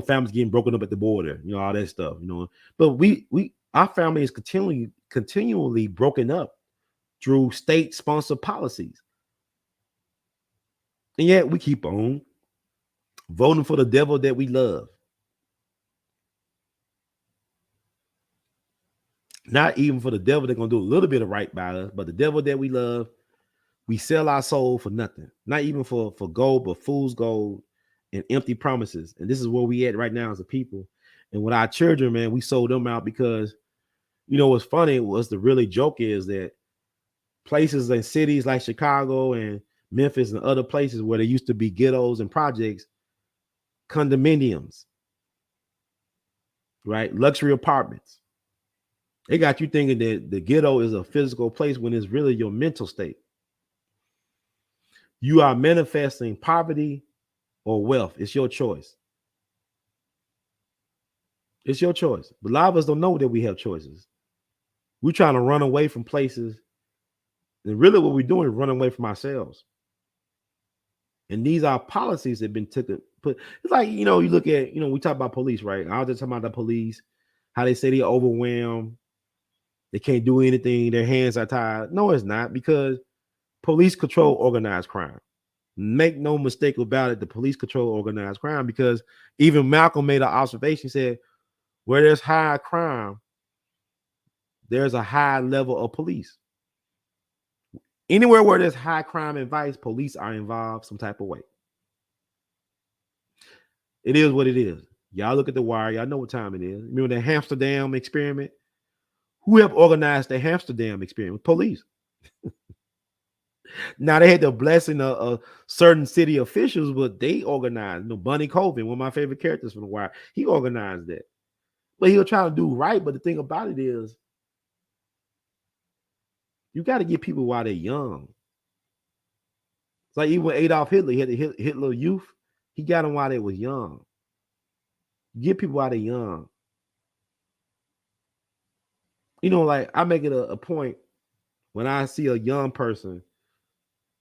S2: families getting broken up at the border, all that stuff, But our family is continually broken up through state-sponsored policies. And yet we keep on voting for the devil that we love. Not even for the devil that's going to do a little bit of right by us, but the devil that we love, we sell our soul for nothing. Not even for gold, but fool's gold and empty promises. And this is where we at right now as a people. And with our children, man, we sold them out because, what's funny was, the really joke is that places and cities like Chicago and Memphis and other places where there used to be ghettos and projects, condominiums, right? Luxury apartments. They got you thinking that the ghetto is a physical place when it's really your mental state. You are manifesting poverty or wealth. It's your choice. It's your choice. But a lot of us don't know that we have choices. We're trying to run away from places. And really what we're doing is running away from ourselves. And these are policies that have been put. It's like, you look at, we talk about police, right? I was just talking about the police, how they say they're overwhelmed. They can't do anything. Their hands are tied. No, it's not, because police control organized crime. Make no mistake about it. The police control organized crime, because even Malcolm made an observation. He said, where there's high crime, there's a high level of police. Anywhere where there's high crime and vice, police are involved some type of way. It is what it is. Y'all look at The Wire. Y'all know what time it is. Remember the Amsterdam experiment? Who helped organize the Amsterdam experiment? Police. Now, they had the blessing of certain city officials, but they organized. Bunny Colvin, one of my favorite characters from The Wire, he organized that. But he was trying to do right. But the thing about it is, you got to get people while they're young. It's like even when Adolf Hitler, he had the Hitler Youth, he got them while they was young. Get people while they're young. Like, I make it a point when I see a young person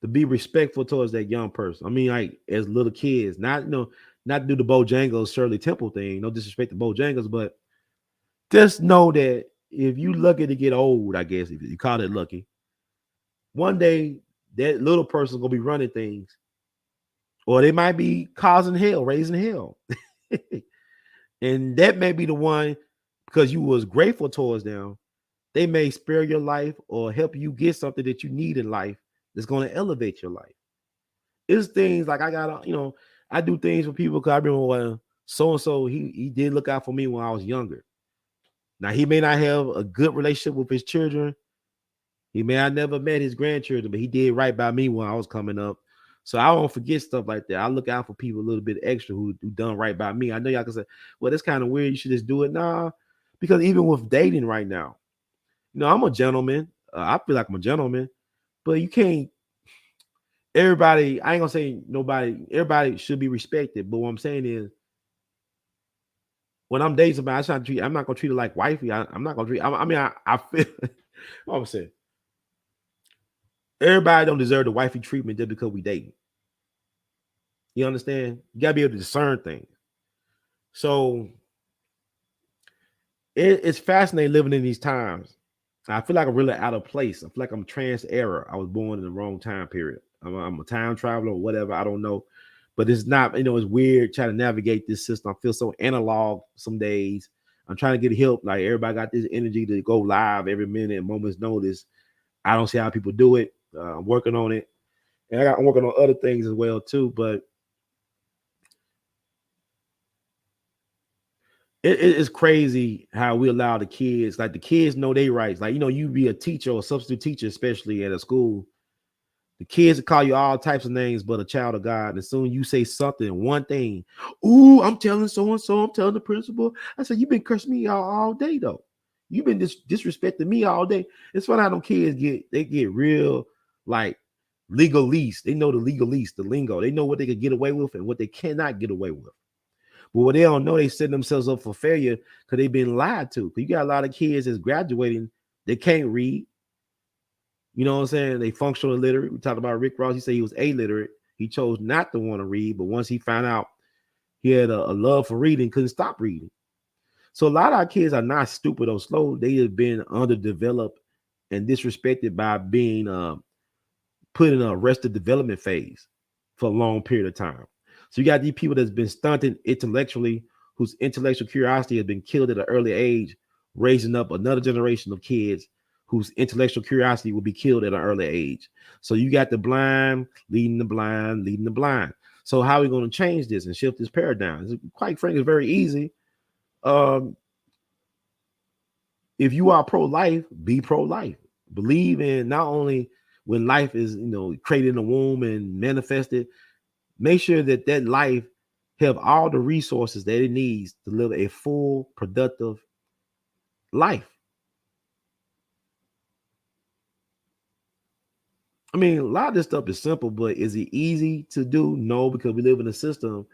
S2: to be respectful towards that young person. I mean, like, as little kids, not do the Bojangles Shirley Temple thing. No disrespect to Bojangles, but just know that if you lucky to get old, I guess, if you call it lucky, one day that little person's gonna be running things, or they might be causing hell, raising hell. And that may be the one, because you was grateful towards them, they may spare your life or help you get something that you need in life that's going to elevate your life. It's things like, I got, I do things for people because I remember when so-and-so, he did look out for me when I was younger. Now, he may not have a good relationship with his children. He may have never met his grandchildren, but he did right by me when I was coming up. So I don't forget stuff like that. I look out for people a little bit extra who done right by me. I know y'all can say, well, that's kind of weird. You should just do it. Nah, because even with dating right now, I'm a gentleman. I feel like I'm a gentleman, but you can't. Everybody, I ain't gonna say nobody. Everybody should be respected. But what I'm saying is, when I'm dating somebody, I'm not gonna treat her like wifey. I'm not gonna treat. I feel. What I'm saying. Everybody don't deserve the wifey treatment just because we dating. You understand? You gotta be able to discern things. So it's fascinating living in these times. I feel like I'm really out of place. I feel like I'm trans error. I was born in the wrong time period. I'm a time traveler or whatever. I don't know. But it's not, it's weird trying to navigate this system. I feel so analog some days. I'm trying to get help. Like everybody got this energy to go live every minute, moment's notice. I don't see how people do it. I'm working on it. And I'm working on other things as well too. But it's crazy how we allow the kids, like the kids know their rights. Like, you be a teacher or a substitute teacher, especially at a school. The kids will call you all types of names, but a child of God. And as soon as you say something, one thing, ooh, I'm telling so and so, I'm telling the principal. I said, you've been cursing me all day though. You've been disrespecting me all day. It's funny how them kids get real like legalese. They know the legalese, the lingo. They know what they can get away with and what they cannot get away with. But what they don't know, they set themselves up for failure because they've been lied to. You got a lot of kids that's graduating, they can't read. You know what I'm saying? They functional illiterate. We talked about Rick Ross. He said he was illiterate. He chose not to want to read, but once he found out he had a love for reading, couldn't stop reading. So a lot of our kids are not stupid or slow. They have been underdeveloped and disrespected by being put in an arrested development phase for a long period of time. So you got these people that's been stunted intellectually, whose intellectual curiosity has been killed at an early age, raising up another generation of kids whose intellectual curiosity will be killed at an early age. So you got the blind leading the blind, leading the blind. So how are we going to change this and shift this paradigm? It's, quite frankly, it's very easy. If you are pro-life, be pro-life. Believe in not only when life is, created in the womb and manifested, make sure that that life have all the resources that it needs to live a full, productive life. I mean, a lot of this stuff is simple, but is it easy to do? No, because we live in a system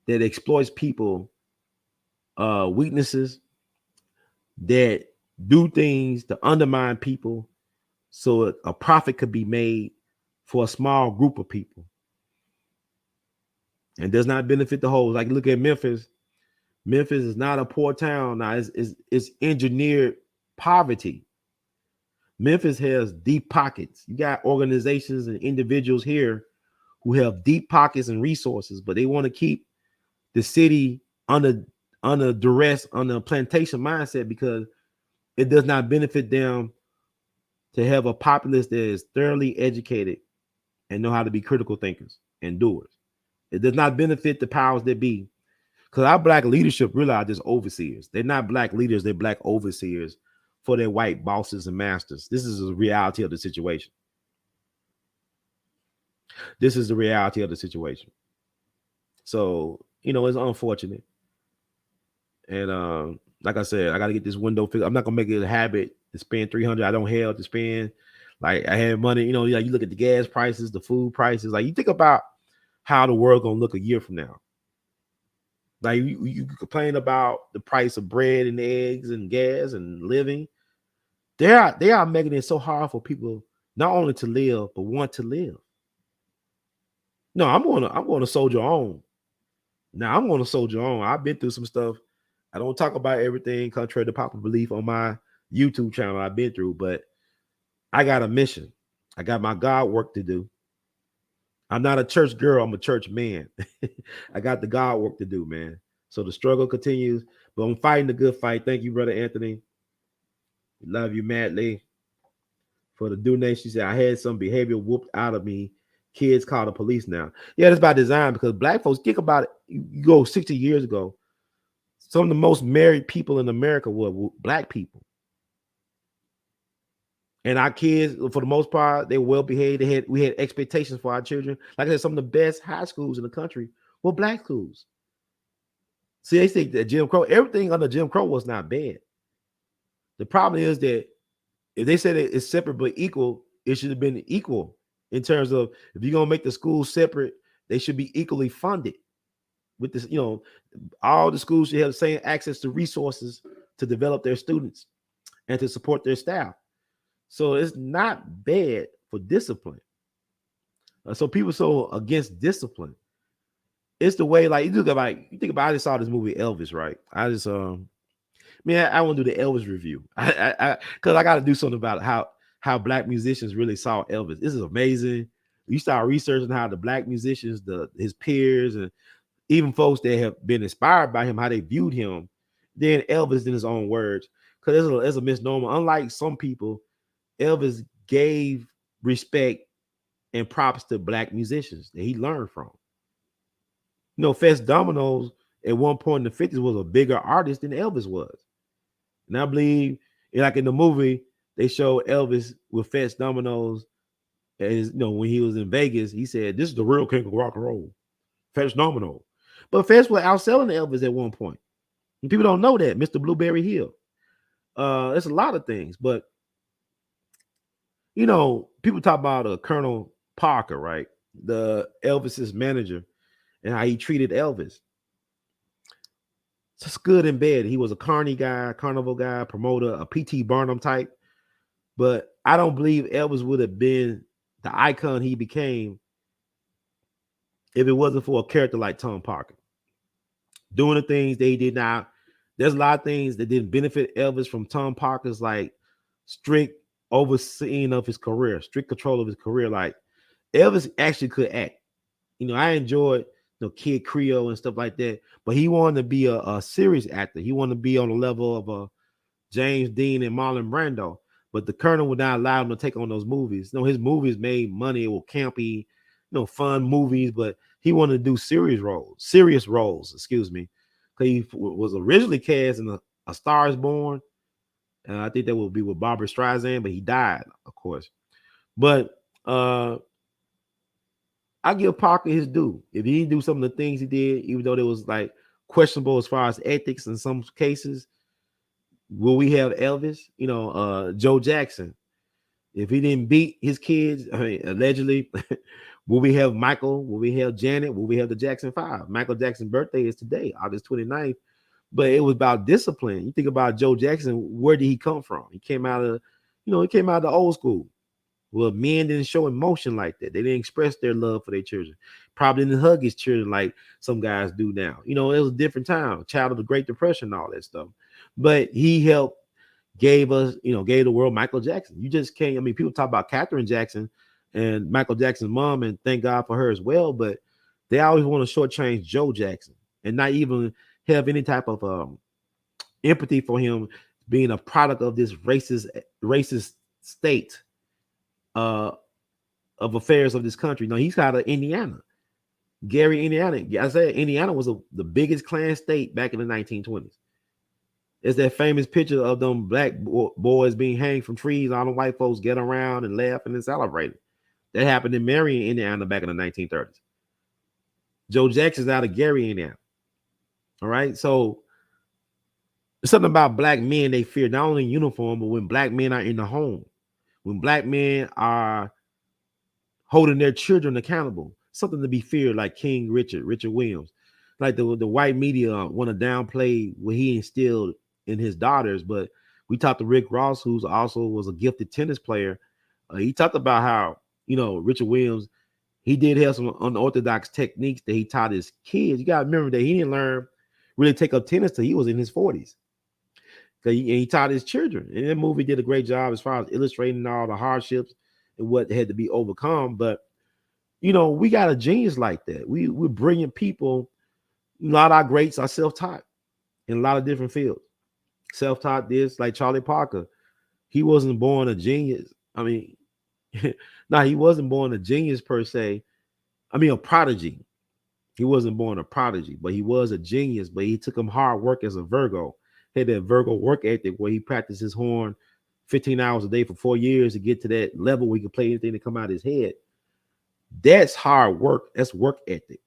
S2: that exploits people weaknesses, that do things to undermine people so a profit could be made for a small group of people and does not benefit the whole. Like look at Memphis. Memphis is not a poor town now. It's engineered poverty. Memphis has deep pockets. You got organizations and individuals here who have deep pockets and resources, but they want to keep the city under duress, under a plantation mindset because it does not benefit them to have a populace that is thoroughly educated and know how to be critical thinkers and doers. It does not benefit the powers that be. Because our black leadership really are just overseers. They're not black leaders, they're black overseers for their white bosses and masters. This is the reality of the situation. This is the reality of the situation. So, it's unfortunate. And like I said, I got to get this window fixed. I'm not going to make it a habit to spend $300. I don't have to spend. Like I have money, like you look at the gas prices, the food prices. Like you think about how the world going to look a year from now. Like you complain about the price of bread and eggs and gas and living. They are making it so hard for people not only to live but want to live. No, I'm going to soldier on. Now I'm going to soldier on. I've been through some stuff. I don't talk about everything contrary to popular belief on my YouTube channel I've been through, but I got a mission. I got my God work to do. I'm not a church girl. I'm a church man. I got the God work to do, man. So the struggle continues, but I'm fighting the good fight. Thank you, Brother Anthony. Love you madly. For the donation, she said, I had some behavior whooped out of me. Kids call the police now. Yeah, that's by design because black folks, think about it. You go 60 years ago, some of the most married people in America were black people. And our kids, for the most part, they were well behaved. We had expectations for our children. Like I said, some of the best high schools in the country were black schools. See, they think that Jim Crow, everything under Jim Crow was not bad. The problem is that if they said it's separate but equal, it should have been equal in terms of if you're gonna make the schools separate, they should be equally funded. With this, all the schools should have the same access to resources to develop their students and to support their staff. So it's not bad for discipline. So people so against discipline. It's the way, like you think about. I just saw this movie Elvis, right? Man, I want to do the Elvis review. Because I got to do something about how black musicians really saw Elvis. This is amazing. You start researching how the black musicians, his peers, and even folks that have been inspired by him, how they viewed him. Then Elvis, in his own words, because there's a misnomer. Unlike some people, Elvis gave respect and props to black musicians that he learned from. You know, Fats Dominoes at one point in the 50s was a bigger artist than Elvis was. And I believe, like in the movie, they showed Elvis with Fats Dominoes. As you know, when he was in Vegas, he said, "This is the real king of rock and roll, Fats Domino." But Fats was outselling Elvis at one point. And people don't know that, Mr. Blueberry Hill. There's a lot of things, but you know, people talk about Colonel Parker, right? The Elvis's manager, and how he treated Elvis. It's good and bad. He was a carnival guy, promoter, a P.T. Barnum type. But I don't believe Elvis would have been the icon he became if it wasn't for a character like Tom Parker. Doing the things they did not. There's a lot of things that didn't benefit Elvis from Tom Parker's like strict overseeing of his career, strict control of his career. Like Elvis actually could act. You know, I enjoyed Kid Creole and stuff like that, but he wanted to be a serious actor. He wanted to be on the level of James Dean and Marlon Brando, but the Colonel would not allow him to take on those movies. You know, his movies made money, it was campy, fun movies, but he wanted to do serious roles, excuse me. Because he was originally cast in a Star is Born. I think that would be with Barbara Streisand, but he died, of course. But I give Parker his due. If he didn't do some of the things he did, even though there was like questionable as far as ethics in some cases, will we have Elvis? Joe Jackson. If he didn't beat his kids, I mean, allegedly, will we have Michael? Will we have Janet? Will we have the Jackson 5? Michael Jackson's birthday is today, August 29th. But it was about discipline. You think about Joe Jackson, where did he come from? He came out of the old school. Well, men didn't show emotion like that. They didn't express their love for their children. Probably didn't hug his children like some guys do now. It was a different time, child of the Great Depression, all that stuff. But he helped, gave the world Michael Jackson. You just can't. I mean, people talk about Katherine Jackson and Michael Jackson's mom, and thank God for her as well. But they always want to shortchange Joe Jackson and not even have any type of empathy for him being a product of this racist state of affairs of this country. No, he's out of Indiana, Gary, Indiana. I said Indiana was the biggest Klan state back in the 1920s. It's that famous picture of them black boys being hanged from trees. All the white folks get around and laughing and celebrating. That happened in Marion, Indiana, back in the 1930s. Joe Jackson's out of Gary, Indiana. All right, so there's something about black men they fear, not only in uniform, but when black men are in the home, when black men are holding their children accountable, something to be feared, like King Richard Williams. Like the white media want to downplay what he instilled in his daughters, but we talked to Rick Ross, who's also was a gifted tennis player. He talked about how Richard Williams, he did have some unorthodox techniques that he taught his kids. You got to remember that he didn't really take up tennis till he was in his 40s. He taught his children, and that movie did a great job as far as illustrating all the hardships and what had to be overcome. But we got a genius like that. We're brilliant people. A lot of our greats are self-taught in a lot of different fields. Self-taught this, like Charlie Parker. He wasn't born a genius. I mean, he wasn't born a genius per se. I mean, a prodigy. He wasn't born a prodigy, but he was a genius. But he took him hard work as a Virgo. He had that Virgo work ethic where he practiced his horn 15 hours a day for 4 years to get to that level where he could play anything that come out of his head. That's hard work. That's work ethic.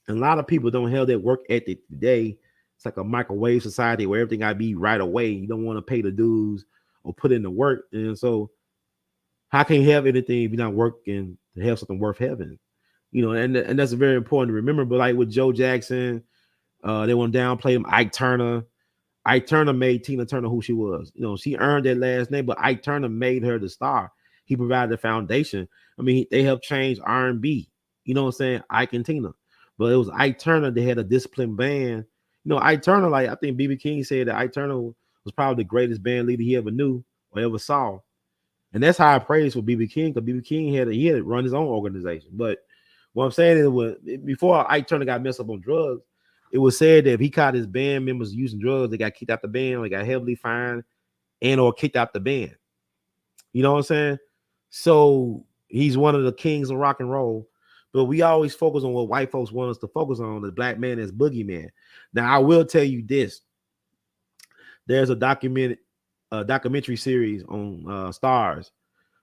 S2: And a lot of people don't have that work ethic today. It's like a microwave society where everything gotta be right away. You don't want to pay the dues or put in the work. And so how can you have anything if you're not working to have something worth having? And that's very important to remember. But like with Joe Jackson, they want to downplay him. Ike Turner made Tina Turner who she was. She earned that last name, but Ike Turner made her the star. He provided the foundation. I mean, they helped change R&B. You know what I'm saying? Ike and Tina. But it was Ike Turner that had a disciplined band. Attn, like I think BB King said that Attn was probably the greatest band leader he ever knew or ever saw. And that's how I praise for BB King, because BB King had run his own organization. But what I'm saying is, before Attn got messed up on drugs, it was said that if he caught his band members using drugs, they got kicked out the band, they got heavily fined and or kicked out the band. You know what I'm saying? So he's one of the kings of rock and roll. But we always focus on what white folks want us to focus on, the black man as boogeyman. Now, I will tell you this. There's a documentary series on Stars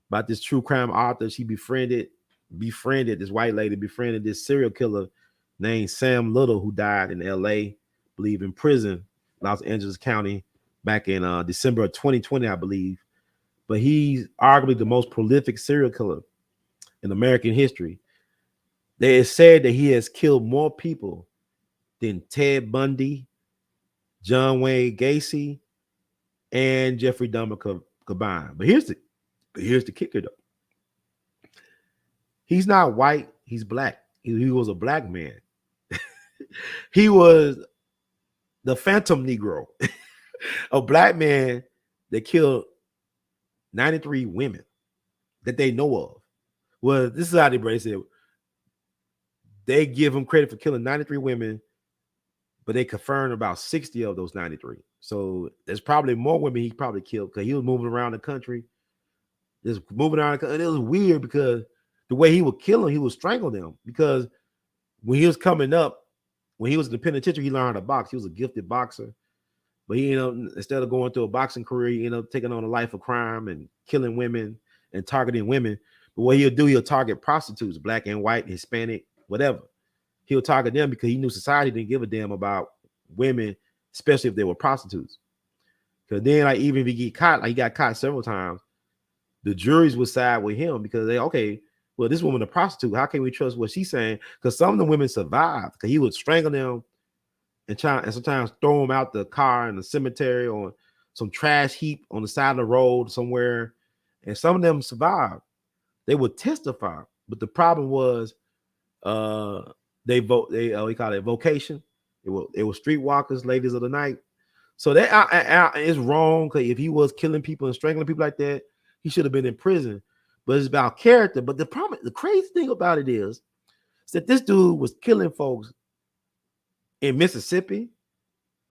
S2: about this true crime author. She befriended this white lady, befriended this serial killer named Sam Little, who died in L.A., believe in prison, Los Angeles County, back in December of 2020, I believe. But he's arguably the most prolific serial killer in American history. They have said that he has killed more people than Ted Bundy, John Wayne Gacy, and Jeffrey Dahmer combined. But here's the kicker, though. He's not white, he's black. He was a black man. He was the Phantom Negro, a black man that killed 93 women that they know of. Well, this is how they said. They give him credit for killing 93 women, but they confirmed about 60 of those 93. So there's probably more women he probably killed because he was moving around the country. Just moving around. And it was weird because the way he would kill them, he would strangle them. Because when he was coming up, when he was in the penitentiary, he learned how to box. He was a gifted boxer. But he, instead of going through a boxing career, he ended up taking on a life of crime and killing women and targeting women. But what he'll do, he'll target prostitutes, black and white, Hispanic, whatever. He'll target them because he knew society didn't give a damn about women, especially if they were prostitutes. Because then, like, even if he get caught, like he got caught several times, the juries would side with him because well, this woman a prostitute. How can we trust what she's saying? Because some of the women survived because he would strangle them and sometimes throw them out the car in the cemetery or some trash heap on the side of the road somewhere. And some of them survived. They would testify, but the problem was we call it vocation. It was streetwalkers, ladies of the night. So that is wrong, because if he was killing people and strangling people like that, he should have been in prison. But it's about character. But the crazy thing about it is that this dude was killing folks in Mississippi.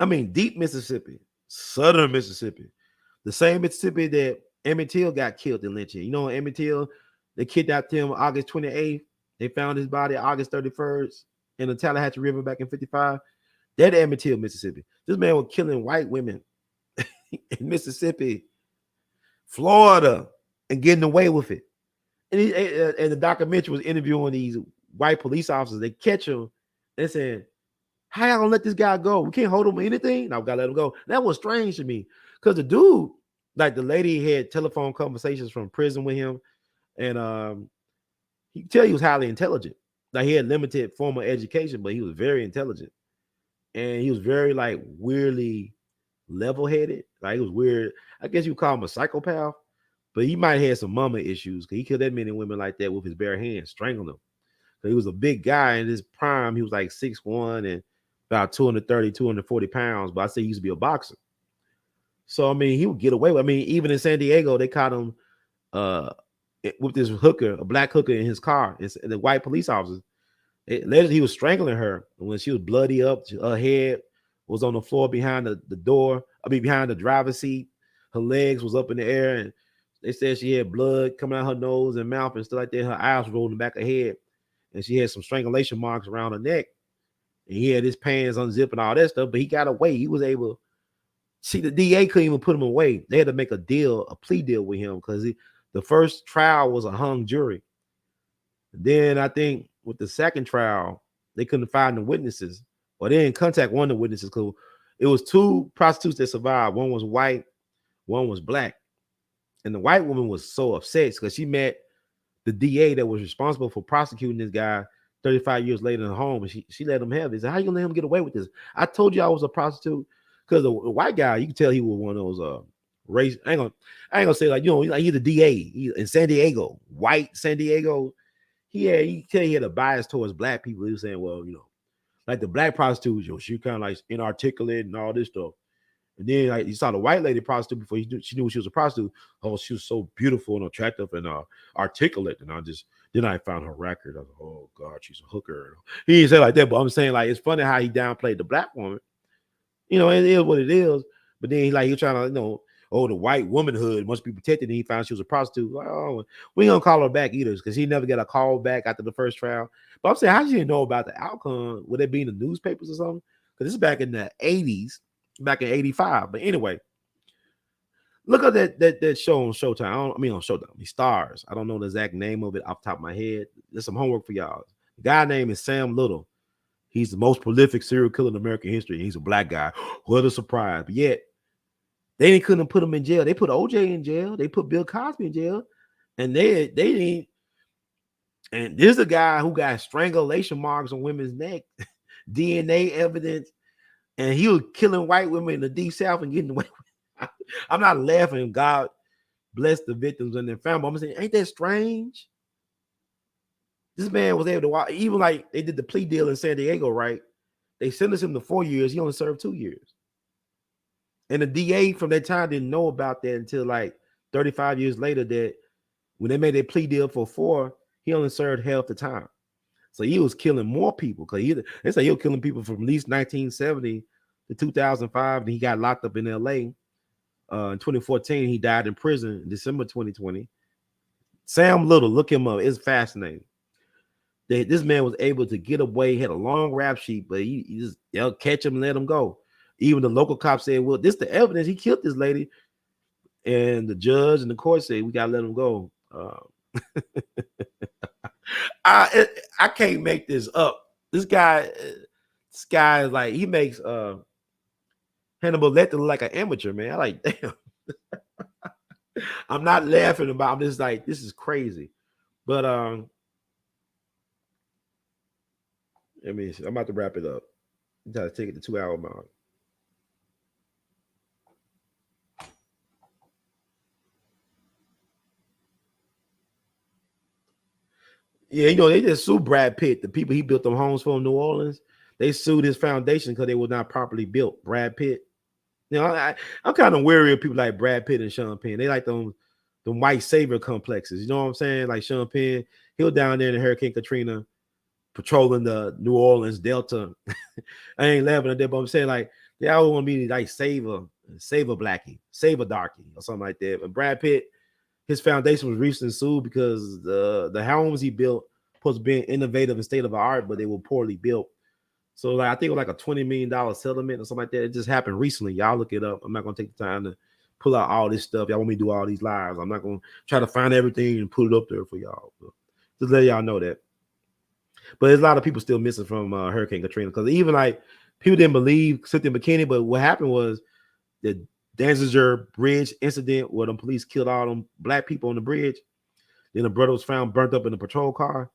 S2: I mean, deep Mississippi, southern Mississippi, the same Mississippi that Emmett Till got killed in lynching. You know, Emmett Till, they kidnapped him August 28th. They found his body August 31st in the Tallahatchie River back in 55. That Emmett Till, Mississippi. This man was killing white women in Mississippi, Florida, and getting away with it. And the documentary was interviewing these white police officers. They catch him and said, "How y'all gonna let this guy go? We can't hold him or anything. No, we gotta let him go." That was strange to me because the dude, like the lady, had telephone conversations from prison with him, and he could tell he was highly intelligent. Like he had limited formal education, but he was very intelligent, and he was very like weirdly level-headed. Like it was weird. I guess you would call him a psychopath, but he might have had some mama issues because he killed that many women like that with his bare hands, strangled them. So he was a big guy in his prime. He was like 6'1" and about 230, 240 pounds. But I say he used to be a boxer. So I mean, he would get away with. I mean, even in San Diego, they caught him with this hooker, a black hooker in his car. And the white police officers. Later, he was strangling her when she was bloody up. Her head was on the floor behind the door. Behind the driver's seat. Her legs was up in the air, and they said she had blood coming out her nose and mouth and stuff like that. Her eyes rolled in the back of her head, and she had some strangulation marks around her neck. And he had his pants unzipped and all that stuff, but he got away. He was able. See, the DA couldn't even put him away. They had to make a plea deal with him because the first trial was a hung jury. Then I think with the second trial, they couldn't find the witnesses, or they didn't contact one of the witnesses because it was two prostitutes that survived. One was white, one was black. And the white woman was so upset because she met the DA that was responsible for prosecuting this guy 35 years later in the home, and she let him have it. She said, "How you gonna let him get away with this? I told you I was a prostitute." Because the white guy, you can tell he was one of those race. I ain't gonna say like he's a DA in San Diego, white San Diego. You can tell he had a bias towards black people. He was saying, well, Like the black prostitutes, yo, she kind of like inarticulate and all this stuff. And then like you saw the white lady prostitute before she knew she was a prostitute. Oh, she was so beautiful and attractive and articulate. And then I found her record. I was like, oh God, she's a hooker. He didn't say like that, but I'm saying like it's funny how he downplayed the black woman. You know, it is what it is. But then he trying to, oh, the white womanhood must be protected. And he found she was a prostitute. Like, oh, we ain't gonna call her back either because he never got a call back after the first trial. But I'm saying, how she didn't know about the outcome? Would it be in the newspapers or something? Because this is back in the 80s, back in 85. But anyway, look at that show on Showtime. On Showtime, the Stars. I don't know the exact name of it off the top of my head. There's some homework for y'all. The guy name is Sam Little. He's the most prolific serial killer in American history. He's a black guy. What a surprise. But yet, they couldn't put him in jail. They put OJ in jail. They put Bill Cosby in jail. And they didn't. And this is a guy who got strangulation marks on women's neck, DNA evidence, and he was killing white women in the Deep South and getting away with it. I'm not laughing. God bless the victims and their family. I'm saying, ain't that strange? This man was able to watch, even like they did the plea deal in San Diego, right? They sentenced him to 4 years. He only served 2 years. And the DA from that time didn't know about that until like 35 years later, that when they made a plea deal for 4, he only served half the time. So he was killing more people because they say he was killing people from at least 1970 to 2005. And he got locked up in L.A. In 2014. He died in prison in December 2020. Sam Little, look him up. It's fascinating. This man was able to get away, had a long rap sheet, but they'll catch him and let him go. Even the local cops said, well, this is the evidence. He killed this lady. And the judge and the court said, we got to let him go. I can't make this up. This guy is like, he makes Hannibal Lecter look like an amateur, man. I like, damn. I'm not laughing about. I'm just like, this is crazy. But let me see. I'm about to wrap it up. I'm trying to take it to 2-hour mark. Yeah, they just sued Brad Pitt. The people he built them homes for in New Orleans, they sued his foundation because they were not properly built. Brad Pitt. I'm kind of wary of people like Brad Pitt and Sean Penn. They like them white savior complexes. You know what I'm saying? Like Sean Penn, he was down there in Hurricane Katrina, patrolling the New Orleans Delta. I ain't laughing at that, but I'm saying like they always want to be like save a blackie, save a darkie, or something like that. But Brad Pitt, his foundation was recently sued because the homes he built supposed to be innovative and state of the art, but they were poorly built. So like I think it was like a $20 million settlement or something like that. It just happened recently. Y'all look it up. I'm not gonna take the time to pull out all this stuff. Y'all want me to do all these lives. I'm not gonna try to find everything and put it up there for y'all. But just let y'all know that. But there's a lot of people still missing from Hurricane Katrina because even like people didn't believe Cynthia McKinney, but what happened was the Danziger Bridge incident where the police killed all them black people on the bridge. Then the brother was found burnt up in a patrol car.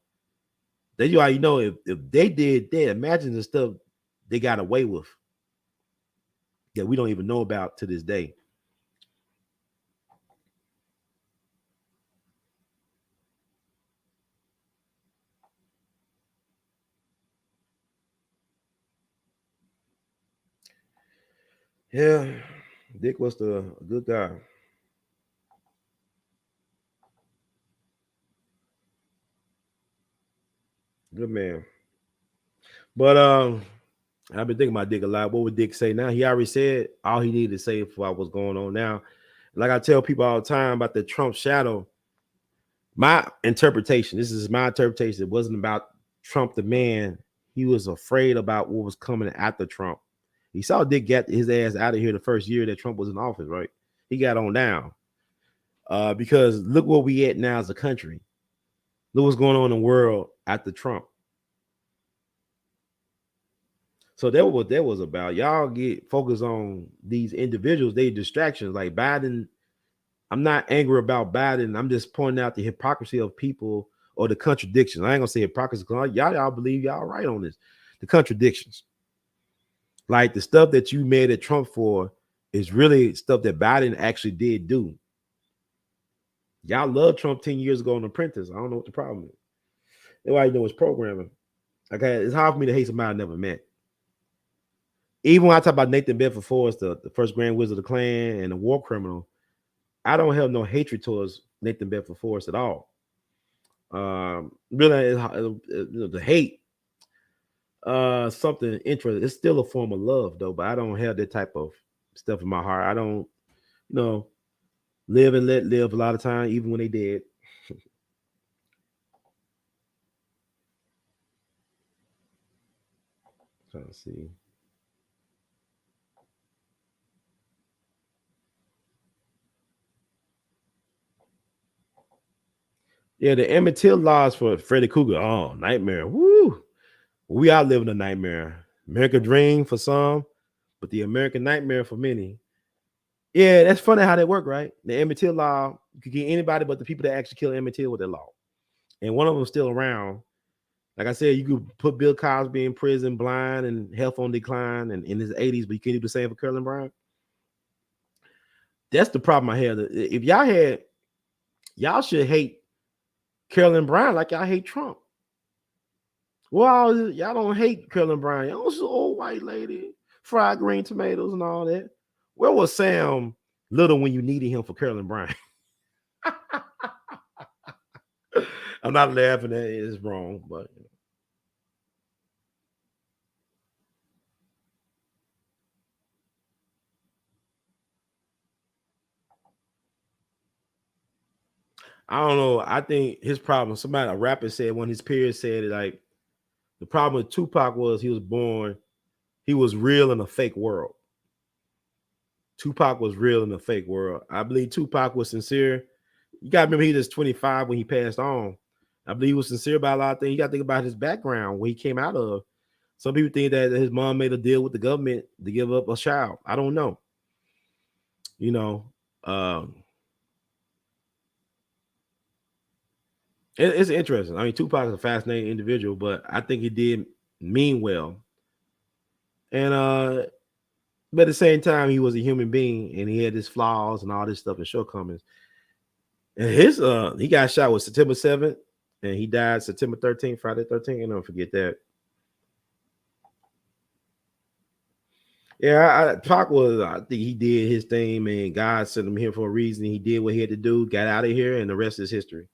S2: Then you already know if they did that, imagine the stuff they got away with that we don't even know about to this day. Yeah, Dick was a good guy. Good man. But I've been thinking about Dick a lot. What would Dick say now? He already said all he needed to say for what's going on now. Like I tell people all the time about the Trump shadow, my interpretation, this is my interpretation. It wasn't about Trump the man. He was afraid about what was coming after Trump. He saw Dick get his ass out of here the first year that Trump was in office, right? He got on down. Because look where we at now as a country. Look what's going on in the world after Trump. So that was what that was about. Y'all get focused on these individuals, they distractions. Like Biden, I'm not angry about Biden. I'm just pointing out the hypocrisy of people or the contradictions. I ain't gonna say hypocrisy because y'all believe y'all right on this. The contradictions. Like the stuff that you made at Trump for is really stuff that Biden actually did do. Y'all loved Trump 10 years ago on Apprentice. I don't know what the problem is. Everybody know it's programming. Okay, it's hard for me to hate somebody I never met. Even when I talk about Nathan Bedford Forrest, the first Grand Wizard of the Klan and the war criminal, I don't have no hatred towards Nathan Bedford Forrest at all. Really, the hate, something interesting. It's still a form of love, though, but I don't have that type of stuff in my heart. I don't, you know, live and let live a lot of time, even when they dead. Trying to see. Yeah, the Emmett Till laws for Freddy Krueger. Oh, nightmare. Woo. We are living a nightmare. American dream for some, but the American nightmare for many. Yeah, that's funny how that work, right? The Emmett Till law, you could get anybody but the people that actually killed Emmett Till with that law. And one of them still around. Like I said, you could put Bill Cosby in prison, blind and health on decline, and in his 80s, but you can't do the same for Curlin Brown. That's the problem I had. If y'all should hate Curlin Brown like y'all hate Trump. Well, y'all don't hate Curlin Brown. Y'all was an old white lady, fried green tomatoes and all that. Where was Sam Little when you needed him for Curlin Brown? I'm not laughing at it. It's wrong, but I don't know. I think his problem, somebody, a rapper said, one of his peers said it, like, the problem with Tupac was he was real in a fake world. Tupac was real in a fake world. I believe Tupac was sincere. You got to remember he was 25 when he passed on. I believe he was sincere about a lot of things. You got to think about his background, where he came out of. Some people think that his mom made a deal with the government to give up a child. I don't know. You know, um, it's interesting. I mean, Tupac is a fascinating individual, but I think he did mean well. And but at the same time, he was a human being and he had his flaws and all this stuff and shortcomings. And he got shot with September 7th and he died September 13th, Friday 13th. I don't forget that. Yeah, Pac was, I think he did his thing, man. God sent him here for a reason. He did what he had to do, got out of here, and the rest is history.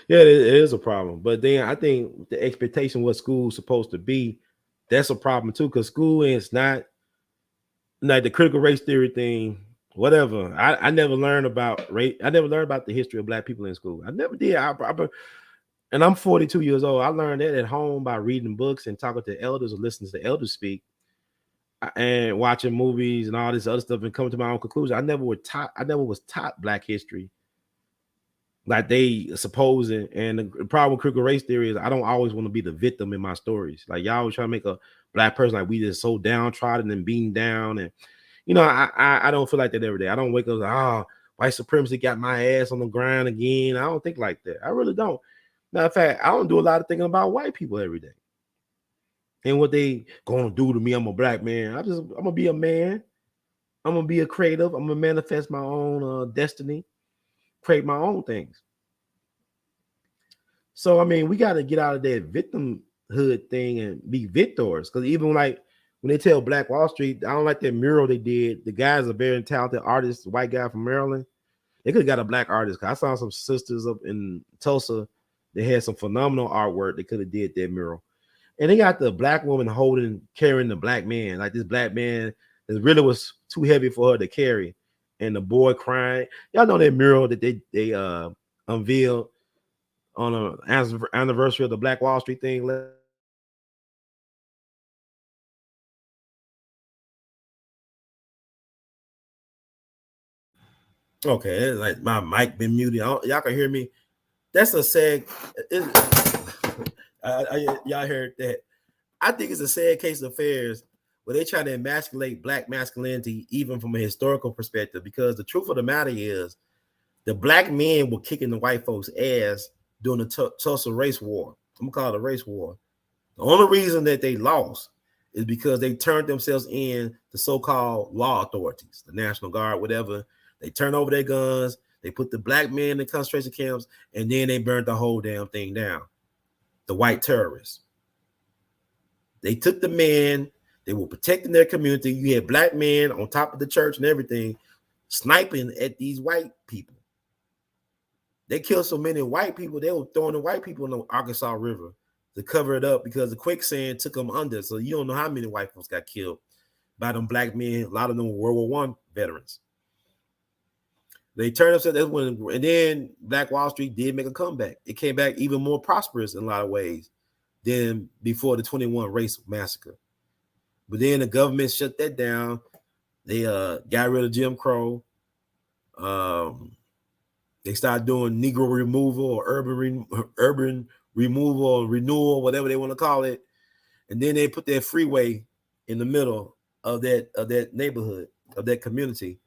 S2: Yeah, it is a problem. But then I think the expectation what school's supposed to be, that's a problem too, because school is not like the critical race theory thing, whatever. I never learned about race. I never learned about the history of black people in school. I never did. And I'm 42 years old. I learned that at home by reading books and talking to elders or listening to the elders speak and watching movies and all this other stuff and coming to my own conclusion. I never was taught black history like they supposing. And the problem with critical race theory is I don't always want to be the victim in my stories. Like y'all always trying to make a black person like we just so downtrodden and beaten down. And I don't feel like that every day. I don't wake up like, oh, white supremacy got my ass on the ground again. I don't think like that. I really don't. Matter of fact, I don't do a lot of thinking about white people every day and what they gonna do to me. I'm a black man. I'm gonna be a man. I'm gonna be a creative. I'm gonna manifest my own destiny, create my own things. So I mean, we got to get out of that victimhood thing and be victors. Because even like when they tell Black Wall Street, I don't like that mural they did. The guy's a very talented artist, white guy from Maryland. They could have got a black artist. I saw some sisters up in Tulsa. They had some phenomenal artwork. They could have did that mural. And they got the black woman carrying the black man. Like this black man that really was too heavy for her to carry. And the boy crying. Y'all know that mural that they unveiled on an anniversary of the Black Wall Street thing. Okay, it's like my mic been muted. Y'all can hear me. That's a sad. Y'all heard that? I think it's a sad case of affairs where they try to emasculate black masculinity, even from a historical perspective. Because the truth of the matter is, the black men were kicking the white folks' ass during the Tulsa race war. I'm gonna call it a race war. The only reason that they lost is because they turned themselves in to so-called law authorities, the National Guard, whatever. They turned over their guns, they put the black men in concentration camps, and then they burned the whole damn thing down. The white terrorists. They took the men, they were protecting their community. You had black men on top of the church and everything, sniping at these white people. They killed so many white people, they were throwing the white people in the Arkansas River to cover it up because the quicksand took them under. So you don't know how many white folks got killed by them black men. A lot of them were World War I veterans. They turned themselves, and then Black Wall Street did make a comeback. It came back even more prosperous in a lot of ways than before the 21 race massacre. But then the government shut that down. They got rid of Jim Crow. They started doing Negro removal or urban removal or renewal, whatever they want to call it. And then they put that freeway in the middle of that neighborhood, of that community.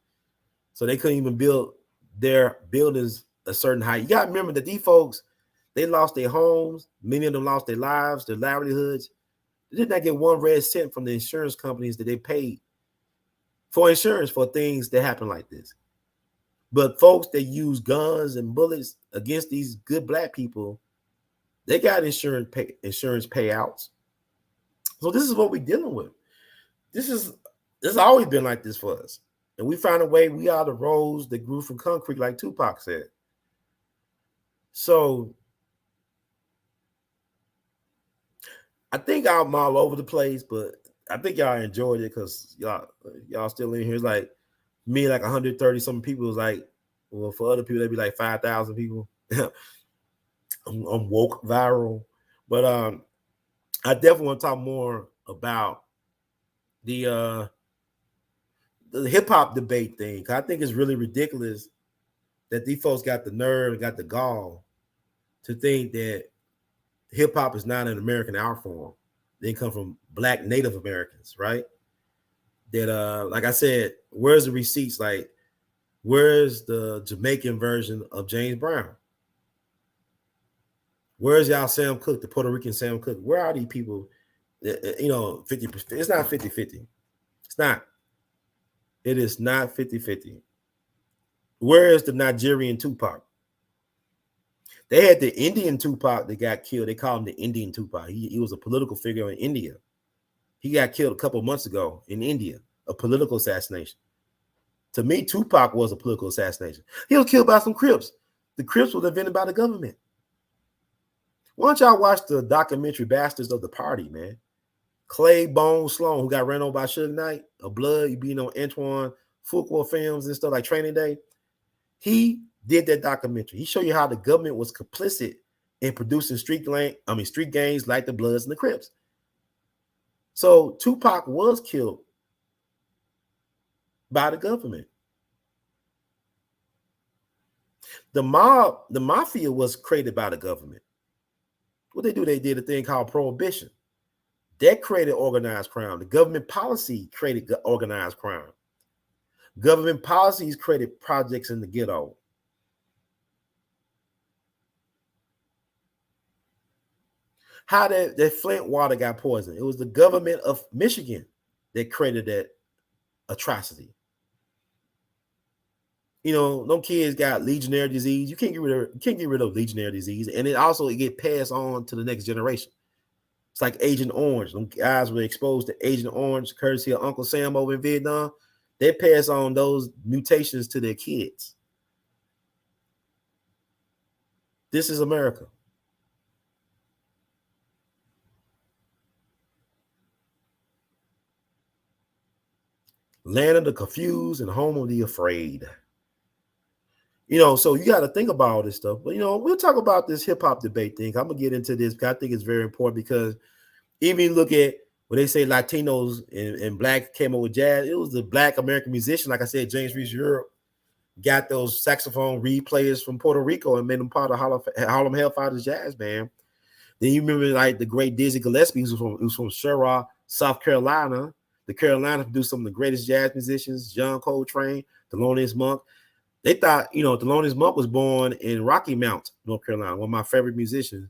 S2: So they couldn't even build their buildings a certain height. You got to remember that these folks, they lost their homes. Many of them lost their lives, their livelihoods. They did not get one red cent from the insurance companies that they paid for insurance for things that happen like this. But folks that use guns and bullets against these good black people, they got insurance payouts. So this is what we're dealing with. This has always been like this for us. And we found a way, we are the rose that grew from concrete, like Tupac said. So I think I'm all over the place, but I think y'all enjoyed it because y'all still in here. It's like me, like 130 some people. Is like, well, for other people, that'd be like 5,000 people. I'm woke viral, but I definitely want to talk more about the hip hop debate thing. I think it's really ridiculous that these folks got the nerve and got the gall to think that hip hop is not an American art form. They come from Black Native Americans, right? That like I said, where's the receipts? Like, where's the Jamaican version of James Brown? Where's y'all Sam Cooke, the Puerto Rican Sam Cooke? Where are these people? 50%. It's not 50-50. It's not. It is not 50-50. Where is the Nigerian Tupac? They had the Indian Tupac that got killed. They called him the Indian Tupac. He was a political figure in India. He got killed a couple of months ago in India, a political assassination. To me, Tupac was a political assassination. He was killed by some Crips. The Crips was invented by the government. Why don't y'all watch the documentary Bastards of the Party, man? Clay Bone Sloan, who got ran over by Suge Knight, of Blood, you being on Antoine Fuqua films and stuff like Training Day. He did that documentary. He showed you how the government was complicit in producing street gangs like the Bloods and the Crips. So Tupac was killed by the government. The mafia was created by the government. What they do, they did a thing called prohibition. That created organized crime. The government policy created organized crime. Government policies created projects in the ghetto. How that Flint water got poisoned. It was the government of Michigan that created that atrocity. Them kids got Legionnaire disease. You can't get rid of Legionnaire disease, and it get passed on to the next generation. It's like Agent Orange. Them guys were exposed to Agent Orange, courtesy of Uncle Sam over in Vietnam. They pass on those mutations to their kids. This is America. Land of the confused and home of the afraid. So you got to think about all this stuff. But, we'll talk about this hip hop debate thing. I'm going to get into this because I think it's very important because even look at when they say Latinos and Black came up with jazz, it was the Black American musician. Like I said, James Reese Europe got those saxophone reed players from Puerto Rico and made them part of Harlem Hellfighters Jazz Band. Then you remember like the great Dizzy Gillespie, who was from Sherrod, South Carolina. The Carolina produced some of the greatest jazz musicians, John Coltrane, Thelonious Monk. They thought, Thelonious Monk was born in Rocky Mount, North Carolina, one of my favorite musicians.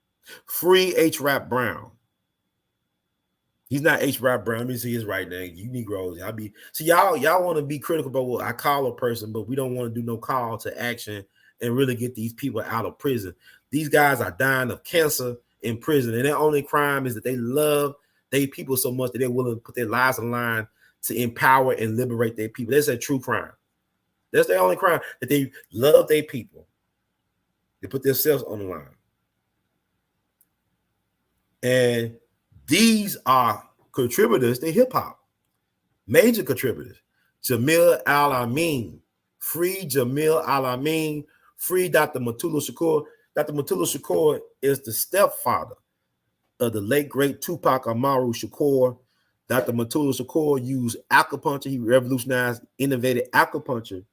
S2: Free H. Rap Brown. He's not H. Rap Brown. Let me see his right name. You Negroes, y'all want to be critical about what I call a person, but we don't want to do no call to action and really get these people out of prison. These guys are dying of cancer in prison, and their only crime is that they love their people so much that they're willing to put their lives on the line to empower and liberate their people. That's a true crime. That's their only crime, that they love their people. They put themselves on the line. And these are contributors to hip hop, major contributors. Jamil Al-Amin, free Jamil Al-Amin, free Dr. Mutulu Shakur. Dr. Mutulu Shakur is the stepfather of the late great Tupac Amaru Shakur. Dr. Mutulu Shakur used acupuncture. He revolutionized, innovated acupuncture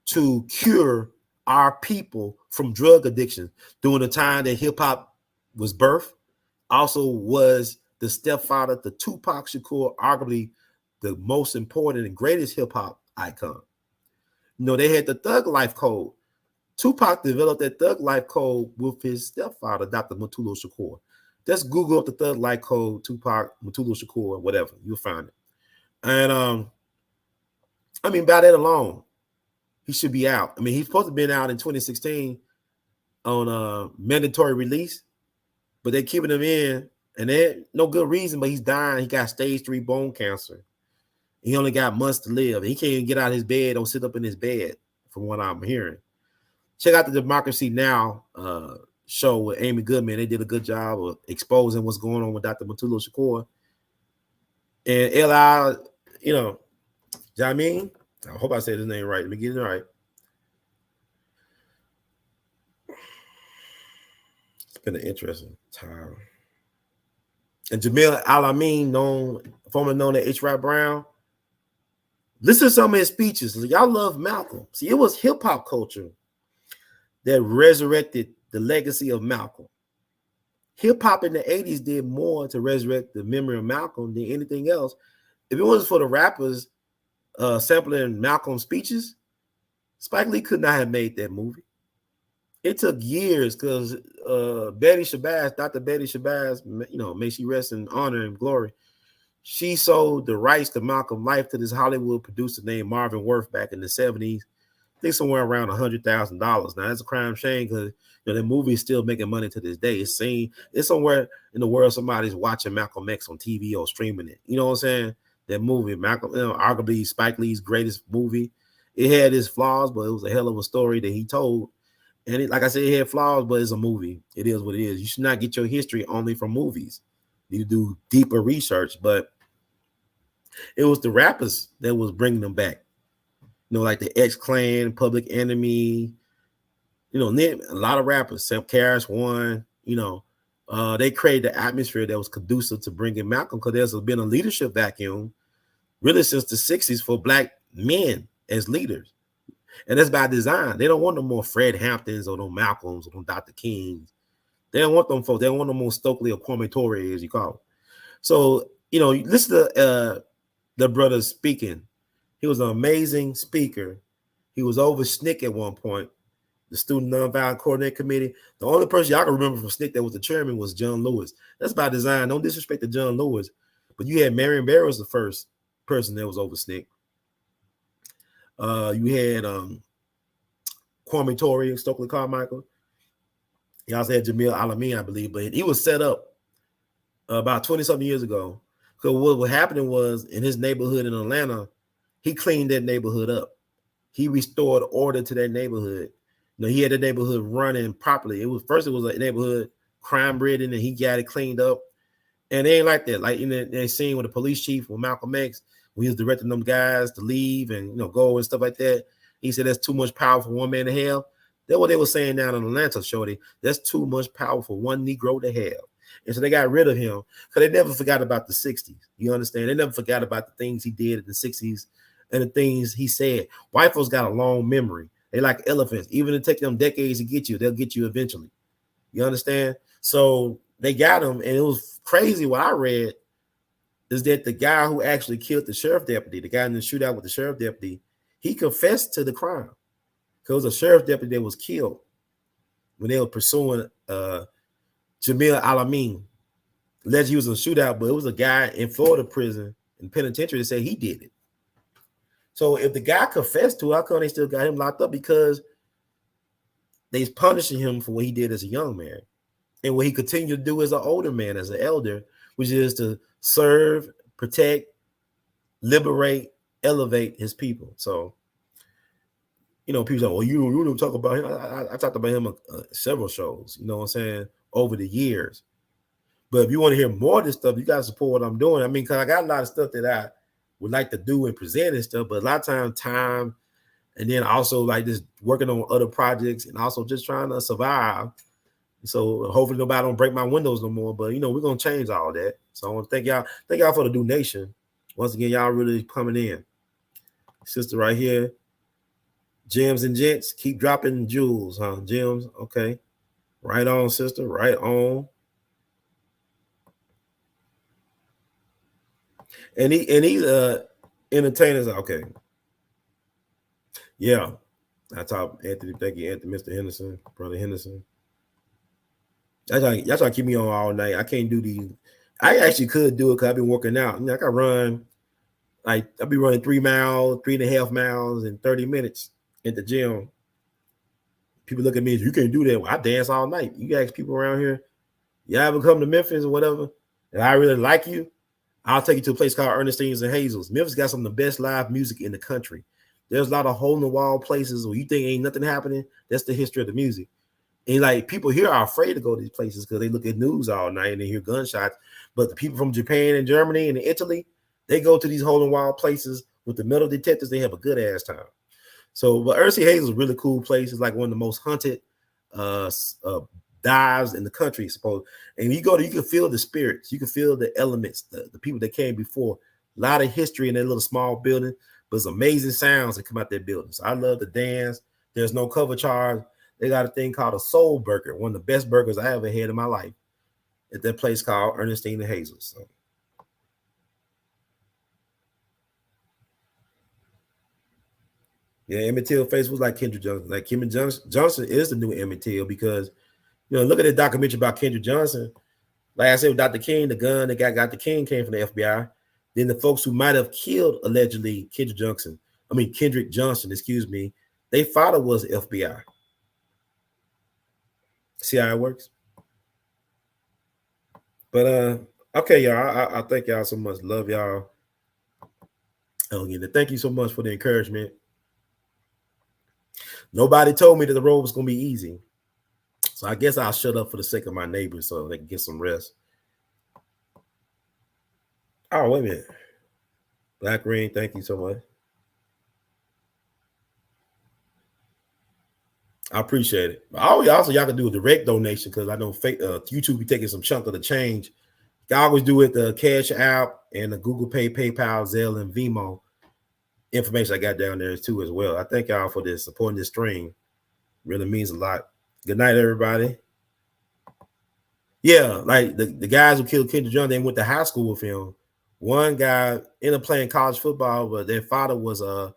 S2: to cure our people from drug addiction during the time that hip hop was birthed. Also was the stepfather to Tupac Shakur, arguably the most important and greatest hip hop icon. You know, they had the Thug Life Code. Tupac developed that Thug Life Code with his stepfather, Dr. Mutulu Shakur. Just Google up the Thug Life Code, Tupac, Mutulu Shakur, whatever, you'll find it. And I mean, by that alone, he should be out. I mean, he's supposed to have been out in 2016 on mandatory release, but they're keeping him in, and there no good reason, but he's dying. He got stage 3 bone cancer. He only got months to live. He can't even get out of his bed or sit up in his bed, from what I'm hearing. Check out the Democracy Now! Show with Amy Goodman. They did a good job of exposing what's going on with Dr. Mutulu Shakur. And A.L.L, you know what I mean? I hope I said his name right. Let me get it right. It's been an interesting time. And Jamil Al-Amin, formerly known as H. Rap Brown, listen to some of his speeches. Y'all love Malcolm. See, it was hip hop culture that resurrected the legacy of Malcolm. Hip hop in the 80s did more to resurrect the memory of Malcolm than anything else. If it wasn't for the rappers sampling Malcolm's speeches, Spike Lee could not have made that movie. It took years because Betty Shabazz, Dr. Betty Shabazz, you know, may she rest in honor and glory, she sold the rights to Malcolm Life to this Hollywood producer named Marvin Worth back in the 70s. I think somewhere around $100,000. Now that's a crime shame because the movie is still making money to this day. It's somewhere in the world somebody's watching Malcolm X on TV or streaming it. You know what I'm saying? That movie, Malcolm, arguably Spike Lee's greatest movie. It had its flaws, but it was a hell of a story that he told. And like I said, it had flaws, but it's a movie. It is what it is. You should not get your history only from movies. You do deeper research, but it was the rappers that was bringing them back. You know, like the X-Clan, Public Enemy, you know, a lot of rappers, Sam Karras one, you know, they created the atmosphere that was conducive to bringing Malcolm, because there's been a leadership vacuum really since the 60s for Black men as leaders. And that's by design. They don't want no more Fred Hamptons or no Malcolms or no Dr. Kings. They don't want them folks. They don't want no more Stokely or Kwame Ture, as you call it. So, you know, listen to the brother speaking. He was an amazing speaker. He was over SNCC at one point, the Student Nonviolent Coordinating Committee. The only person y'all can remember from SNCC that was the chairman was John Lewis. That's by design. Don't disrespect to John Lewis. But you had Marion Barrow was the first person that was over SNCC. You had Kwame Ture, Stokely Carmichael. He also had Jamil Al-Amin, I believe, but he was set up about 20-something years ago. So what was happening was, in his neighborhood in Atlanta, he cleaned that neighborhood up. He restored order to that neighborhood. You know, he had the neighborhood running properly. It was a neighborhood crime-ridden, and he got it cleaned up. And they ain't like that. Like in that scene with the police chief with Malcolm X, when he was directing them guys to leave and, you know, go and stuff like that. He said that's too much power for one man to have. That's what they were saying down in Atlanta, Shorty. That's too much power for one Negro to have. And so they got rid of him because they never forgot about the 60s. You understand? They never forgot about the things he did in the 60s and the things he said. White folks got a long memory. They like elephants. Even if it takes them decades to get you, they'll get you eventually. You understand? So they got him, and it was crazy. What I read is that the guy who actually killed the sheriff deputy, the guy in the shootout with the sheriff deputy, he confessed to the crime. Because it was a sheriff deputy that was killed when they were pursuing Jamil Alamin. Alleged he was in a shootout, but it was a guy in Florida prison in penitentiary that said he did it. So if the guy confessed to it, how come they still got him locked up? Because they's punishing him for what he did as a young man. And what he continued to do as an older man, as an elder, which is to serve, protect, liberate, elevate his people. So, people say, well, you don't talk about him. I talked about him several shows, you know what I'm saying, over the years. But if you want to hear more of this stuff, you got to support what I'm doing. I mean, because I got a lot of stuff that I would like to do and present and stuff, but a lot of time, and then also like just working on other projects and also just trying to survive. So hopefully nobody don't break my windows no more. But we're gonna change all that. So I want to thank y'all for the donation. Once again, y'all really coming in. Sister right here, gems and gents, keep dropping jewels, huh? Gems, okay. Right on, sister. Right on. And these entertainers, okay. Yeah. I talk Anthony, thank you, Anthony, Mr. Henderson, Brother Henderson. Y'all trying to keep me on all night. I can't do these. I actually could do it because I've been working out. I can run, I'll be running 3 miles, 3.5 miles in 30 minutes at the gym. People look at me as you can't do that. Well, I dance all night. You ask people around here, y'all ever come to Memphis or whatever, and I really like you, I'll take you to a place called Ernestine's and Hazel's. Memphis got some of the best live music in the country. There's a lot of hole-in-the-wall places where you think ain't nothing happening. That's the history of the music. And people here are afraid to go to these places because they look at news all night and they hear gunshots. But the people from Japan and Germany and Italy, they go to these hole-in-the-wall places with the metal detectors. They have a good ass time. So, but Ernestine Hazel is a really cool place. It's like one of the most haunted dives in the country, suppose. And you go there, you can feel the spirits, you can feel the elements, the people that came before. A lot of history in that little small building, but it's amazing sounds that come out that building. So I love to dance. There's no cover charge. They got a thing called a soul burger, one of the best burgers I ever had in my life at that place called Ernestine and Hazel. So. Yeah, Emmett Till face was like Kendrick Johnson. Like Kendrick Johnson is the new Emmett Till because, look at the documentary about Kendrick Johnson. Like I said, with Dr. King, the gun that got Dr. King came from the FBI. Then the folks who might have killed allegedly Kendrick Johnson, their father was FBI. See how it works? But okay, y'all. I thank y'all so much. Love y'all. Thank you so much for the encouragement. Nobody told me that the road was gonna be easy. So I guess I'll shut up for the sake of my neighbors so they can get some rest. Oh, wait a minute. Black Ring, thank you so much. I appreciate it. Also, y'all can do a direct donation because I know YouTube be taking some chunk of the change. You always do it the Cash App and the Google Pay, PayPal, Zelle, and Venmo information I got down there too as well. I thank y'all for this supporting this stream. Really means a lot. Good night, everybody. Yeah, like the guys who killed Kendrick Johnson, they went to high school with him. One guy ended up playing college football, but their father was a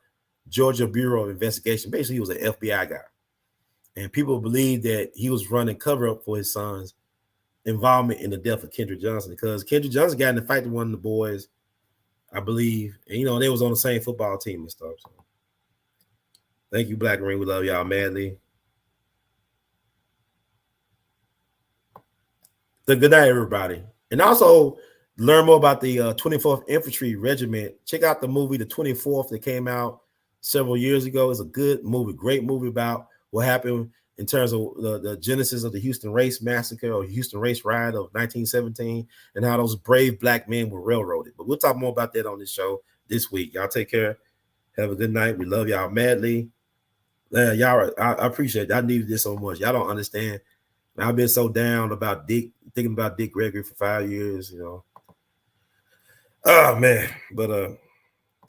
S2: Georgia Bureau of Investigation. Basically, he was an FBI guy. And people believe that he was running cover up for his son's involvement in the death of Kendrick Johnson because Kendrick Johnson got in a fight with one of the boys, I believe. And, they was on the same football team and stuff. So. Thank you, Black Ring. We love y'all madly. Good night, everybody. And also, learn more about the 24th Infantry Regiment. Check out the movie, The 24th, that came out several years ago. It's a good movie, great movie about what happened in terms of the genesis of the Houston Race Massacre or Houston Race Riot of 1917 and how those brave black men were railroaded. But we'll talk more about that on this show this week. Y'all take care. Have a good night. We love y'all madly. Y'all, I appreciate it. I needed this so much. Y'all don't understand. I've been so down about thinking about Dick Gregory for 5 years, Oh man, but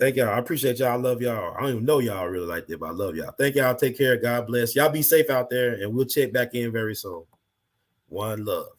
S2: thank y'all. I appreciate y'all. I love y'all. I don't even know y'all really like that, but I love y'all. Thank y'all. Take care. God bless. Y'all be safe out there, and we'll check back in very soon. One love.